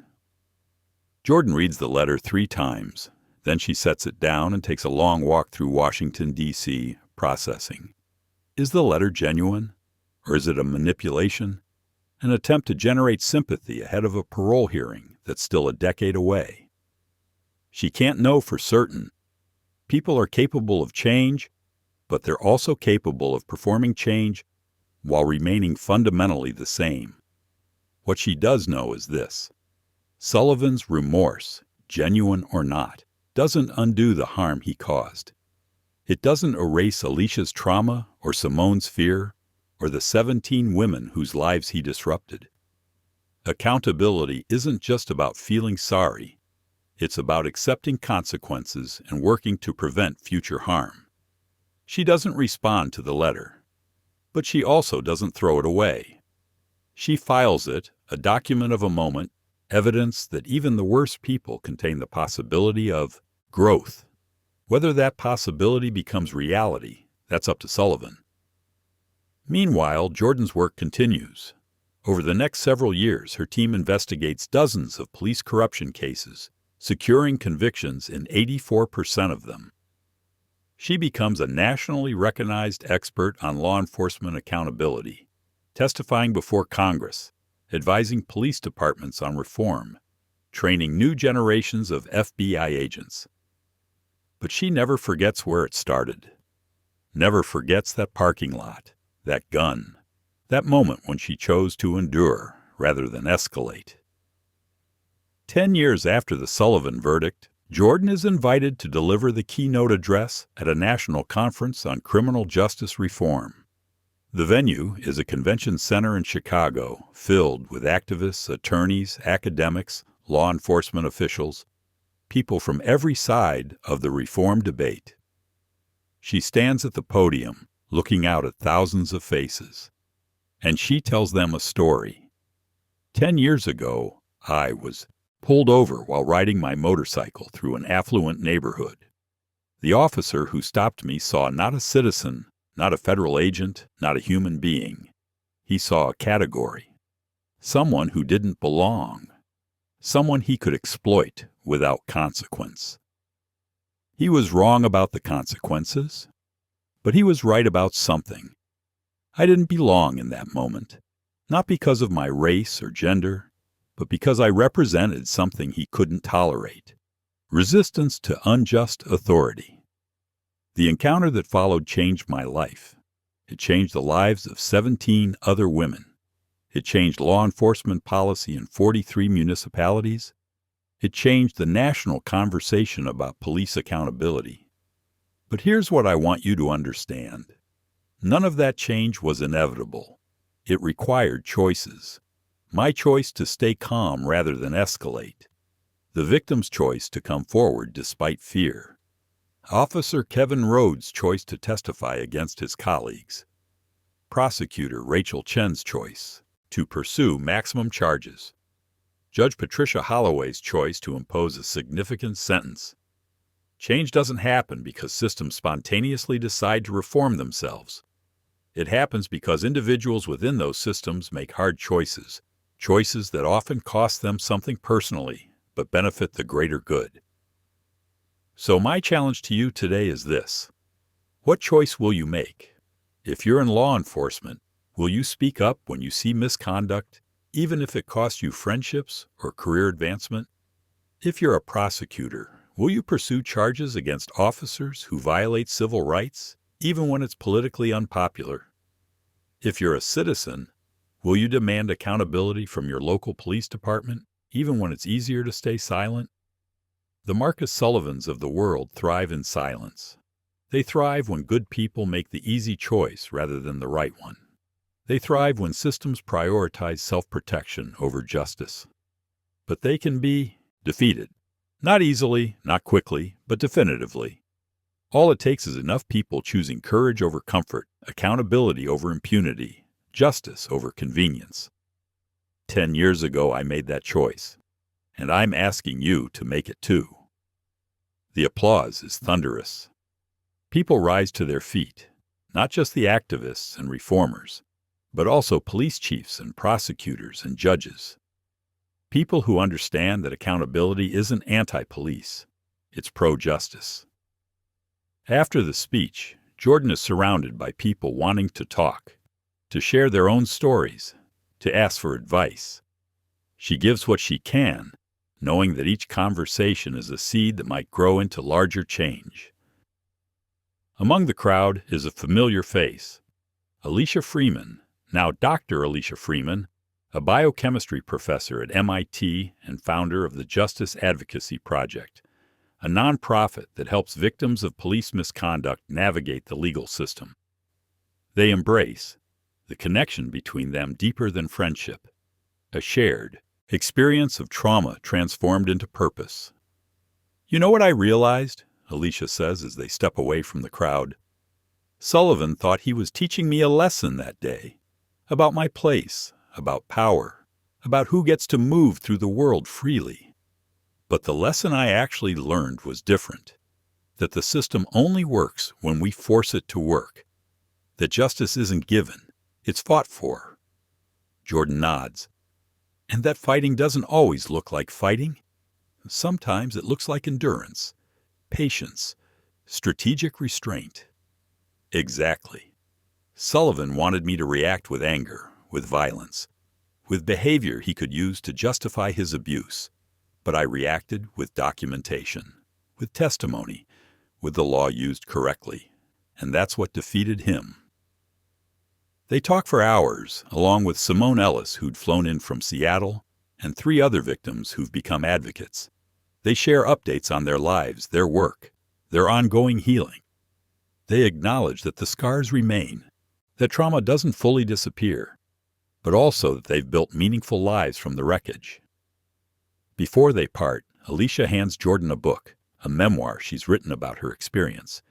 Jordan reads the letter 3 times. Then she sets it down and takes a long walk through Washington, D.C., processing. Is the letter genuine? Or is it a manipulation? An attempt to generate sympathy ahead of a parole hearing that's still a decade away? She can't know for certain. People are capable of change, but they're also capable of performing change while remaining fundamentally the same. What she does know is this: Sullivan's remorse, genuine or not, doesn't undo the harm he caused. It doesn't erase Alicia's trauma or Simone's fear or the 17 women whose lives he disrupted. Accountability isn't just about feeling sorry. It's about accepting consequences and working to prevent future harm. She doesn't respond to the letter, but she also doesn't throw it away. She files it, a document of a moment, evidence that even the worst people contain the possibility of growth. Whether that possibility becomes reality, that's up to Sullivan. Meanwhile, Jordan's work continues. Over the next several years, her team investigates dozens of police corruption cases, securing convictions in 84% of them. She becomes a nationally recognized expert on law enforcement accountability, testifying before Congress, advising police departments on reform, training new generations of FBI agents. But she never forgets where it started. Never forgets that parking lot, that gun, that moment when she chose to endure rather than escalate. 10 years after the Sullivan verdict, Jordan is invited to deliver the keynote address at a national conference on criminal justice reform. The venue is a convention center in Chicago, filled with activists, attorneys, academics, law enforcement officials, people from every side of the reform debate. She stands at the podium, looking out at thousands of faces, and she tells them a story. 10 years ago, I was pulled over while riding my motorcycle through an affluent neighborhood. The officer who stopped me saw not a citizen, not a federal agent, not a human being. He saw a category. Someone who didn't belong. Someone he could exploit without consequence. He was wrong about the consequences, but he was right about something. I didn't belong in that moment, not because of my race or gender, but because I represented something he couldn't tolerate: resistance to unjust authority. The encounter that followed changed my life. It changed the lives of 17 other women. It changed law enforcement policy in 43 municipalities. It changed the national conversation about police accountability. But here's what I want you to understand. None of that change was inevitable. It required choices. My choice to stay calm rather than escalate. The victim's choice to come forward despite fear. Officer Kevin Rhodes' choice to testify against his colleagues. Prosecutor Rachel Chen's choice to pursue maximum charges. Judge Patricia Holloway's choice to impose a significant sentence. Change doesn't happen because systems spontaneously decide to reform themselves. It happens because individuals within those systems make hard choices, choices that often cost them something personally, but benefit the greater good. So my challenge to you today is this. What choice will you make? If you're in law enforcement, will you speak up when you see misconduct, even if it costs you friendships or career advancement? If you're a prosecutor, will you pursue charges against officers who violate civil rights, even when it's politically unpopular? If you're a citizen, will you demand accountability from your local police department, even when it's easier to stay silent? The Marcus Sullivans of the world thrive in silence. They thrive when good people make the easy choice rather than the right one. They thrive when systems prioritize self-protection over justice. But they can be defeated. Not easily, not quickly, but definitively. All it takes is enough people choosing courage over comfort, accountability over impunity, justice over convenience. 10 years ago, I made that choice, and I'm asking you to make it too. The applause is thunderous. People rise to their feet, not just the activists and reformers, but also police chiefs and prosecutors and judges. People who understand that accountability isn't anti-police, it's pro-justice. After the speech, Jordan is surrounded by people wanting to talk, to share their own stories, to ask for advice. She gives what she can, knowing that each conversation is a seed that might grow into larger change. Among the crowd is a familiar face, Alicia Freeman, now Dr. Alicia Freeman, a biochemistry professor at MIT and founder of the Justice Advocacy Project, a nonprofit that helps victims of police misconduct navigate the legal system. They embrace the connection between them deeper than friendship, a shared experience of trauma transformed into purpose. You know what I realized? Alicia says as they step away from the crowd. Sullivan thought he was teaching me a lesson that day, about my place, about power, about who gets to move through the world freely. But the lesson I actually learned was different, that the system only works when we force it to work, that justice isn't given, it's fought for. Jordan nods. And that fighting doesn't always look like fighting. Sometimes it looks like endurance, patience, strategic restraint. Exactly. Sullivan wanted me to react with anger, with violence, with behavior he could use to justify his abuse. But I reacted with documentation, with testimony, with the law used correctly. And that's what defeated him. They talk for hours, along with Simone Ellis, who'd flown in from Seattle, and 3 other victims who've become advocates. They share updates on their lives, their work, their ongoing healing. They acknowledge that the scars remain, that trauma doesn't fully disappear, but also that they've built meaningful lives from the wreckage. Before they part, Alicia hands Jordan a book, a memoir she's written about her experience,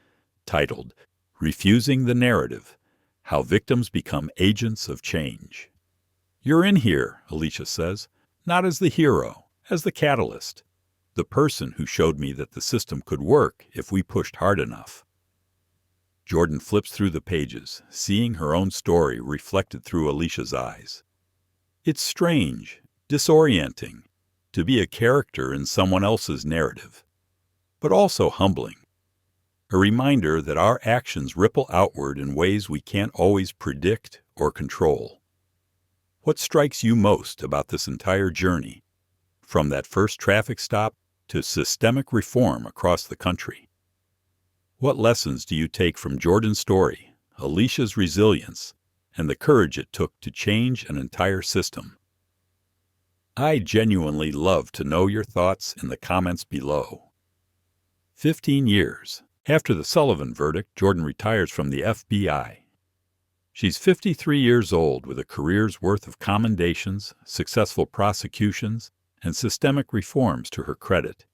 titled Refusing the Narrative: How Victims Become Agents of Change. "You're in here," Alicia says, "not as the hero, as the catalyst, the person who showed me that the system could work if we pushed hard enough." Jordan flips through the pages, seeing her own story reflected through Alicia's eyes. It's strange, disorienting, to be a character in someone else's narrative, but also humbling. A reminder that our actions ripple outward in ways we can't always predict or control. What strikes you most about this entire journey, from that first traffic stop to systemic reform across the country? What lessons do you take from Jordan's story, Alicia's resilience, and the courage it took to change an entire system? I genuinely love to know your thoughts in the comments below. 15 years. After the Sullivan verdict, Jordan retires from the FBI. She's 53 years old with a career's worth of commendations, successful prosecutions, and systemic reforms to her credit.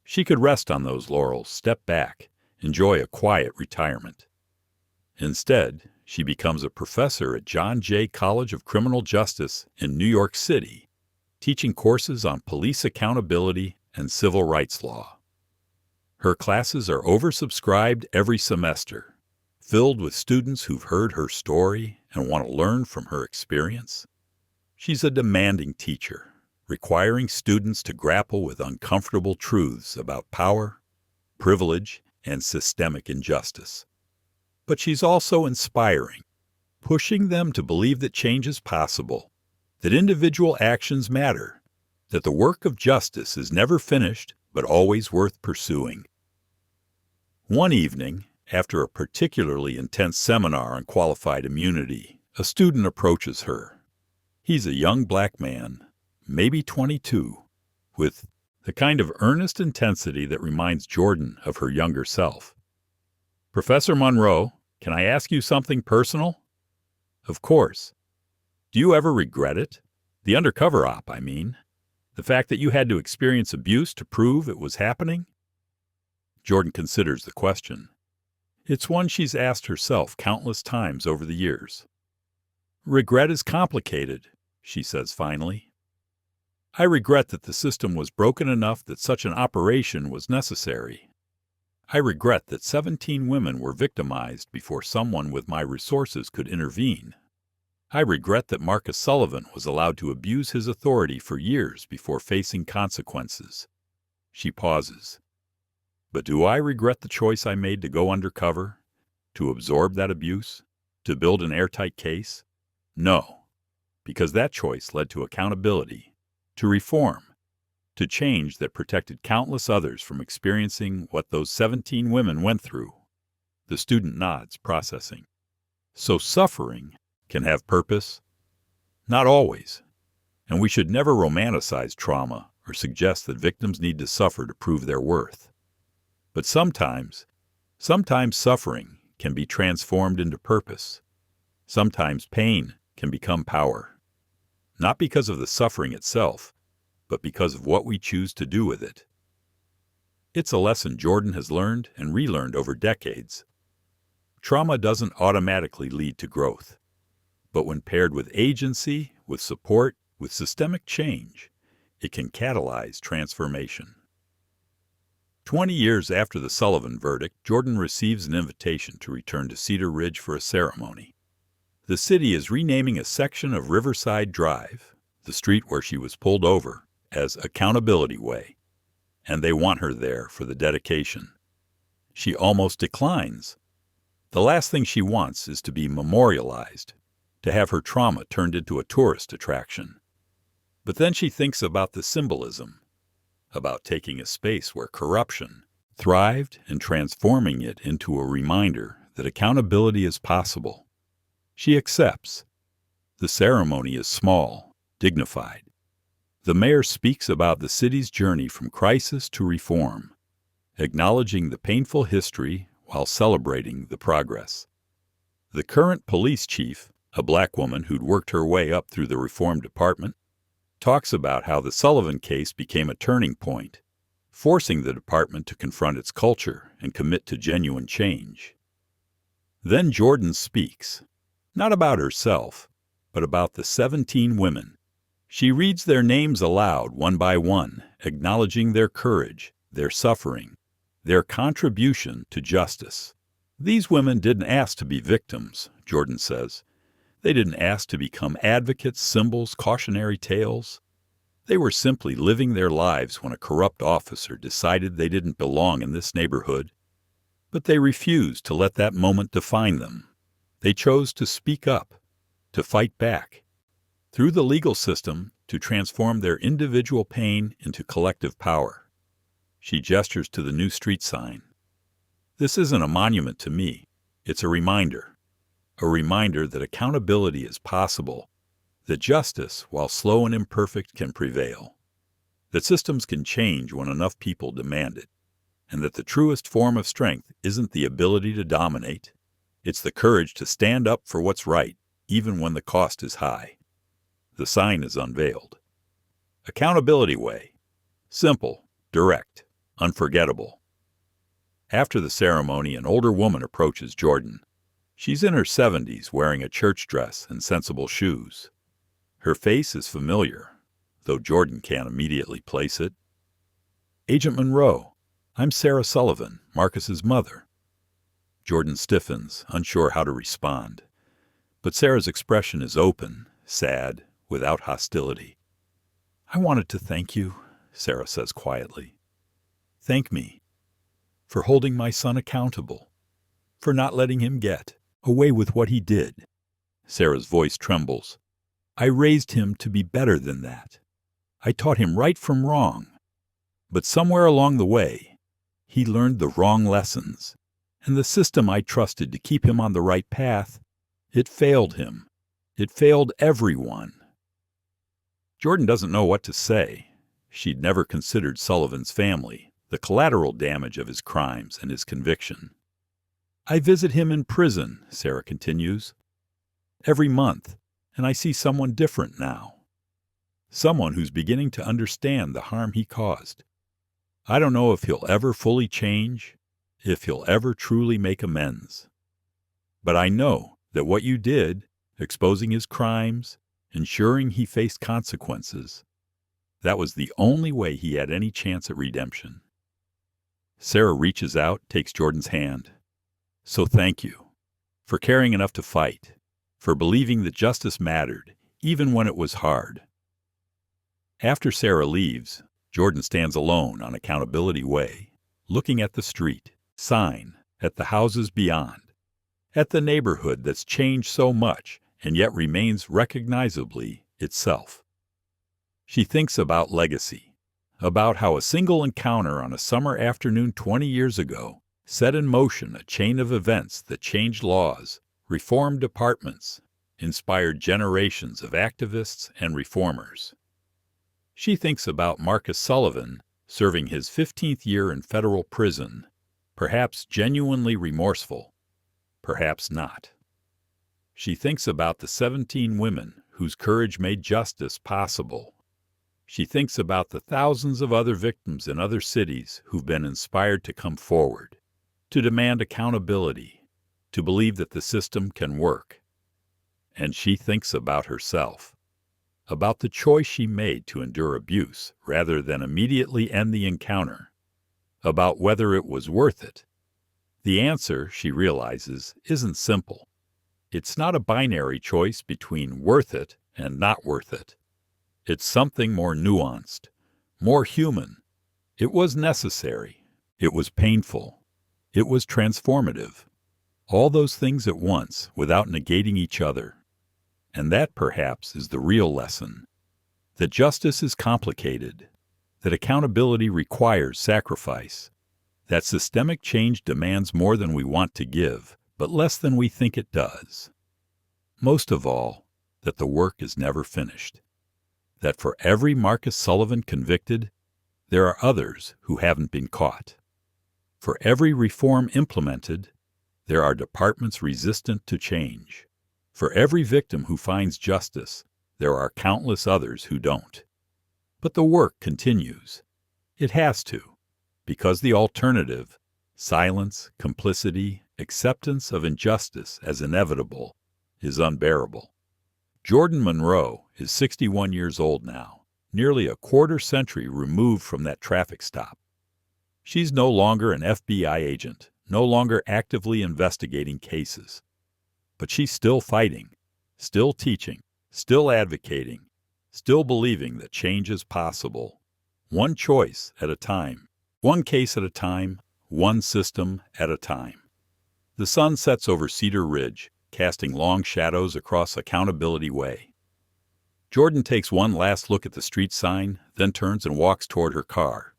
She could rest on those laurels, step back, enjoy a quiet retirement. Instead, she becomes a professor at John Jay College of Criminal Justice in New York City, teaching courses on police accountability and civil rights law. Her classes are oversubscribed every semester, filled with students who've heard her story and want to learn from her experience. She's a demanding teacher, requiring students to grapple with uncomfortable truths about power, privilege, and systemic injustice. But she's also inspiring, pushing them to believe that change is possible, that individual actions matter, that the work of justice is never finished but always worth pursuing. One evening, after a particularly intense seminar on qualified immunity, a student approaches her. He's a young black man, maybe 22, with the kind of earnest intensity that reminds Jordan of her younger self. "Professor Monroe, can I ask you something personal?" "Of course." "Do you ever regret it? The undercover op, I mean. The fact that you had to experience abuse to prove it was happening?" Jordan considers the question. It's one she's asked herself countless times over the years. "Regret is complicated," she says finally. "I regret that the system was broken enough that such an operation was necessary. I regret that 17 women were victimized before someone with my resources could intervene. I regret that Marcus Sullivan was allowed to abuse his authority for years before facing consequences." She pauses. "But do I regret the choice I made to go undercover, to absorb that abuse, to build an airtight case? No, because that choice led to accountability, to reform, to change that protected countless others from experiencing what those 17 women went through." The student nods, processing. "So suffering can have purpose?" "Not always. And we should never romanticize trauma or suggest that victims need to suffer to prove their worth. But sometimes suffering can be transformed into purpose. Sometimes pain can become power. Not because of the suffering itself, but because of what we choose to do with it." It's a lesson Jordan has learned and relearned over decades. Trauma doesn't automatically lead to growth. But when paired with agency, with support, with systemic change, it can catalyze transformation. 20 years after the Sullivan verdict, Jordan receives an invitation to return to Cedar Ridge for a ceremony. The city is renaming a section of Riverside Drive, the street where she was pulled over, as Accountability Way, and they want her there for the dedication. She almost declines. The last thing she wants is to be memorialized, to have her trauma turned into a tourist attraction. But then she thinks about the symbolism, about taking a space where corruption thrived and transforming it into a reminder that accountability is possible. She accepts. The ceremony is small, dignified. The mayor speaks about the city's journey from crisis to reform, acknowledging the painful history while celebrating the progress. The current police chief, a black woman who'd worked her way up through the reform department, talks about how the Sullivan case became a turning point, forcing the department to confront its culture and commit to genuine change. Then Jordan speaks, not about herself, but about the 17 women. She reads their names aloud one by one, acknowledging their courage, their suffering, their contribution to justice. These women didn't ask to be victims, Jordan says. They didn't ask to become advocates, symbols, cautionary tales. They were simply living their lives when a corrupt officer decided they didn't belong in this neighborhood. But they refused to let that moment define them. They chose to speak up, to fight back, through the legal system to transform their individual pain into collective power. She gestures to the new street sign. This isn't a monument to me. It's a reminder that accountability is possible, that justice, while slow and imperfect, can prevail, that systems can change when enough people demand it, and that the truest form of strength isn't the ability to dominate, it's the courage to stand up for what's right, even when the cost is high. The sign is unveiled. Accountability Way. Simple, direct, unforgettable. After the ceremony, an older woman approaches Jordan. She's in her 70s, wearing a church dress and sensible shoes. Her face is familiar, though Jordan can't immediately place it. "Agent Monroe, I'm Sarah Sullivan, Marcus's mother." Jordan stiffens, unsure how to respond. But Sarah's expression is open, sad, without hostility. "I wanted to thank you," Sarah says quietly. "Thank me for holding my son accountable, for not letting him get away with what he did." Sarah's voice trembles. "I raised him to be better than that. I taught him right from wrong. But somewhere along the way, he learned the wrong lessons, and the system I trusted to keep him on the right path, it failed him. It failed everyone." Jordan doesn't know what to say. She'd never considered Sullivan's family, the collateral damage of his crimes and his conviction. "I visit him in prison," Sarah continues, "every month, and I see someone different now. Someone who's beginning to understand the harm he caused. I don't know if he'll ever fully change, if he'll ever truly make amends. But I know that what you did, exposing his crimes, ensuring he faced consequences, that was the only way he had any chance at redemption." Sarah reaches out, takes Jordan's hand. "So thank you for caring enough to fight, for believing that justice mattered, even when it was hard." After Sarah leaves, Jordan stands alone on Accountability Way, looking at the street, sign, at the houses beyond, at the neighborhood that's changed so much and yet remains recognizably itself. She thinks about legacy, about how a single encounter on a summer afternoon 20 years ago set in motion a chain of events that changed laws, reformed departments, inspired generations of activists and reformers. She thinks about Marcus Sullivan serving his 15th year in federal prison, perhaps genuinely remorseful, perhaps not. She thinks about the 17 women whose courage made justice possible. She thinks about the thousands of other victims in other cities who've been inspired to come forward, to demand accountability, to believe that the system can work. And she thinks about herself, about the choice she made to endure abuse rather than immediately end the encounter, about whether it was worth it. The answer, she realizes, isn't simple. It's not a binary choice between worth it and not worth it. It's something more nuanced, more human. It was necessary. It was painful. It was transformative. All those things at once without negating each other. And that, perhaps, is the real lesson. That justice is complicated. That accountability requires sacrifice. That systemic change demands more than we want to give, but less than we think it does. most of all, that the work is never finished. That for every Marcus Sullivan convicted, there are others who haven't been caught. For every reform implemented, there are departments resistant to change. For every victim who finds justice, there are countless others who don't. But the work continues. It has to, because the alternative, silence, complicity, acceptance of injustice as inevitable, is unbearable. Jordan Monroe is 61 years old now, nearly a quarter-century removed from that traffic stop. She's no longer an FBI agent, no longer actively investigating cases. But she's still fighting, still teaching, still advocating, still believing that change is possible. One choice at a time, one case at a time, one system at a time. The sun sets over Cedar Ridge, casting long shadows across Accountability Way. Jordan takes one last look at the street sign, then turns and walks toward her car.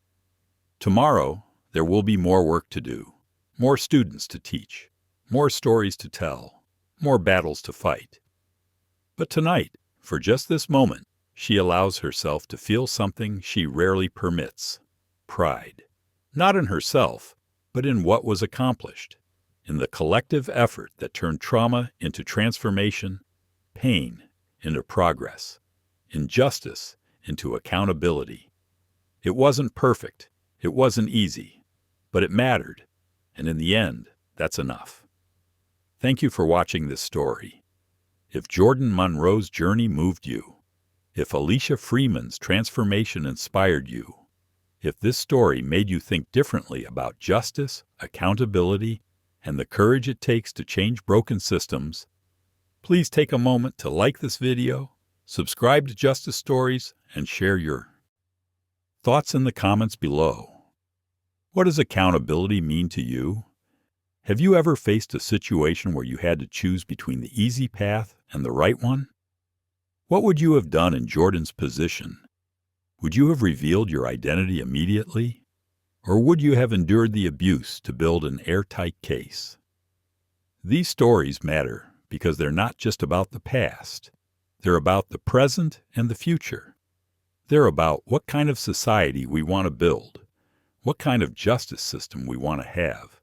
Tomorrow, there will be more work to do, more students to teach, more stories to tell, more battles to fight. But tonight, for just this moment, she allows herself to feel something she rarely permits: pride. Not in herself, but in what was accomplished, in the collective effort that turned trauma into transformation, pain into progress, injustice into accountability. It wasn't perfect, it wasn't easy, but it mattered, and in the end, that's enough. Thank you for watching this story. If Jordan Monroe's journey moved you, if Alicia Freeman's transformation inspired you, if this story made you think differently about justice, accountability, and the courage it takes to change broken systems, please take a moment to like this video, subscribe to Justice Stories, and share your thoughts in the comments below. What does accountability mean to you? Have you ever faced a situation where you had to choose between the easy path and the right one? What would you have done in Jordan's position? Would you have revealed your identity immediately? Or would you have endured the abuse to build an airtight case? These stories matter because they're not just about the past. They're about the present and the future. They're about what kind of society we want to build, what kind of justice system we want to have,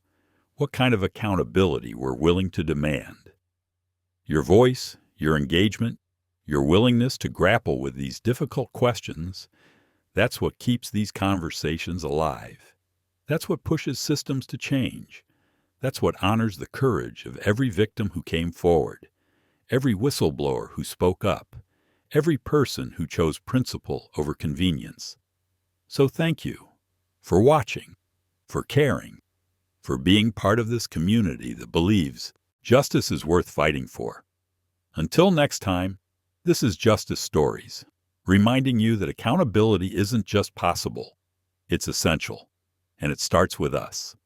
what kind of accountability we're willing to demand. Your voice, your engagement, your willingness to grapple with these difficult questions, that's what keeps these conversations alive. That's what pushes systems to change. That's what honors the courage of every victim who came forward, every whistleblower who spoke up, every person who chose principle over convenience. So thank you for watching, for caring, for being part of this community that believes justice is worth fighting for. Until next time, this is Justice Stories, reminding you that accountability isn't just possible, it's essential, and it starts with us.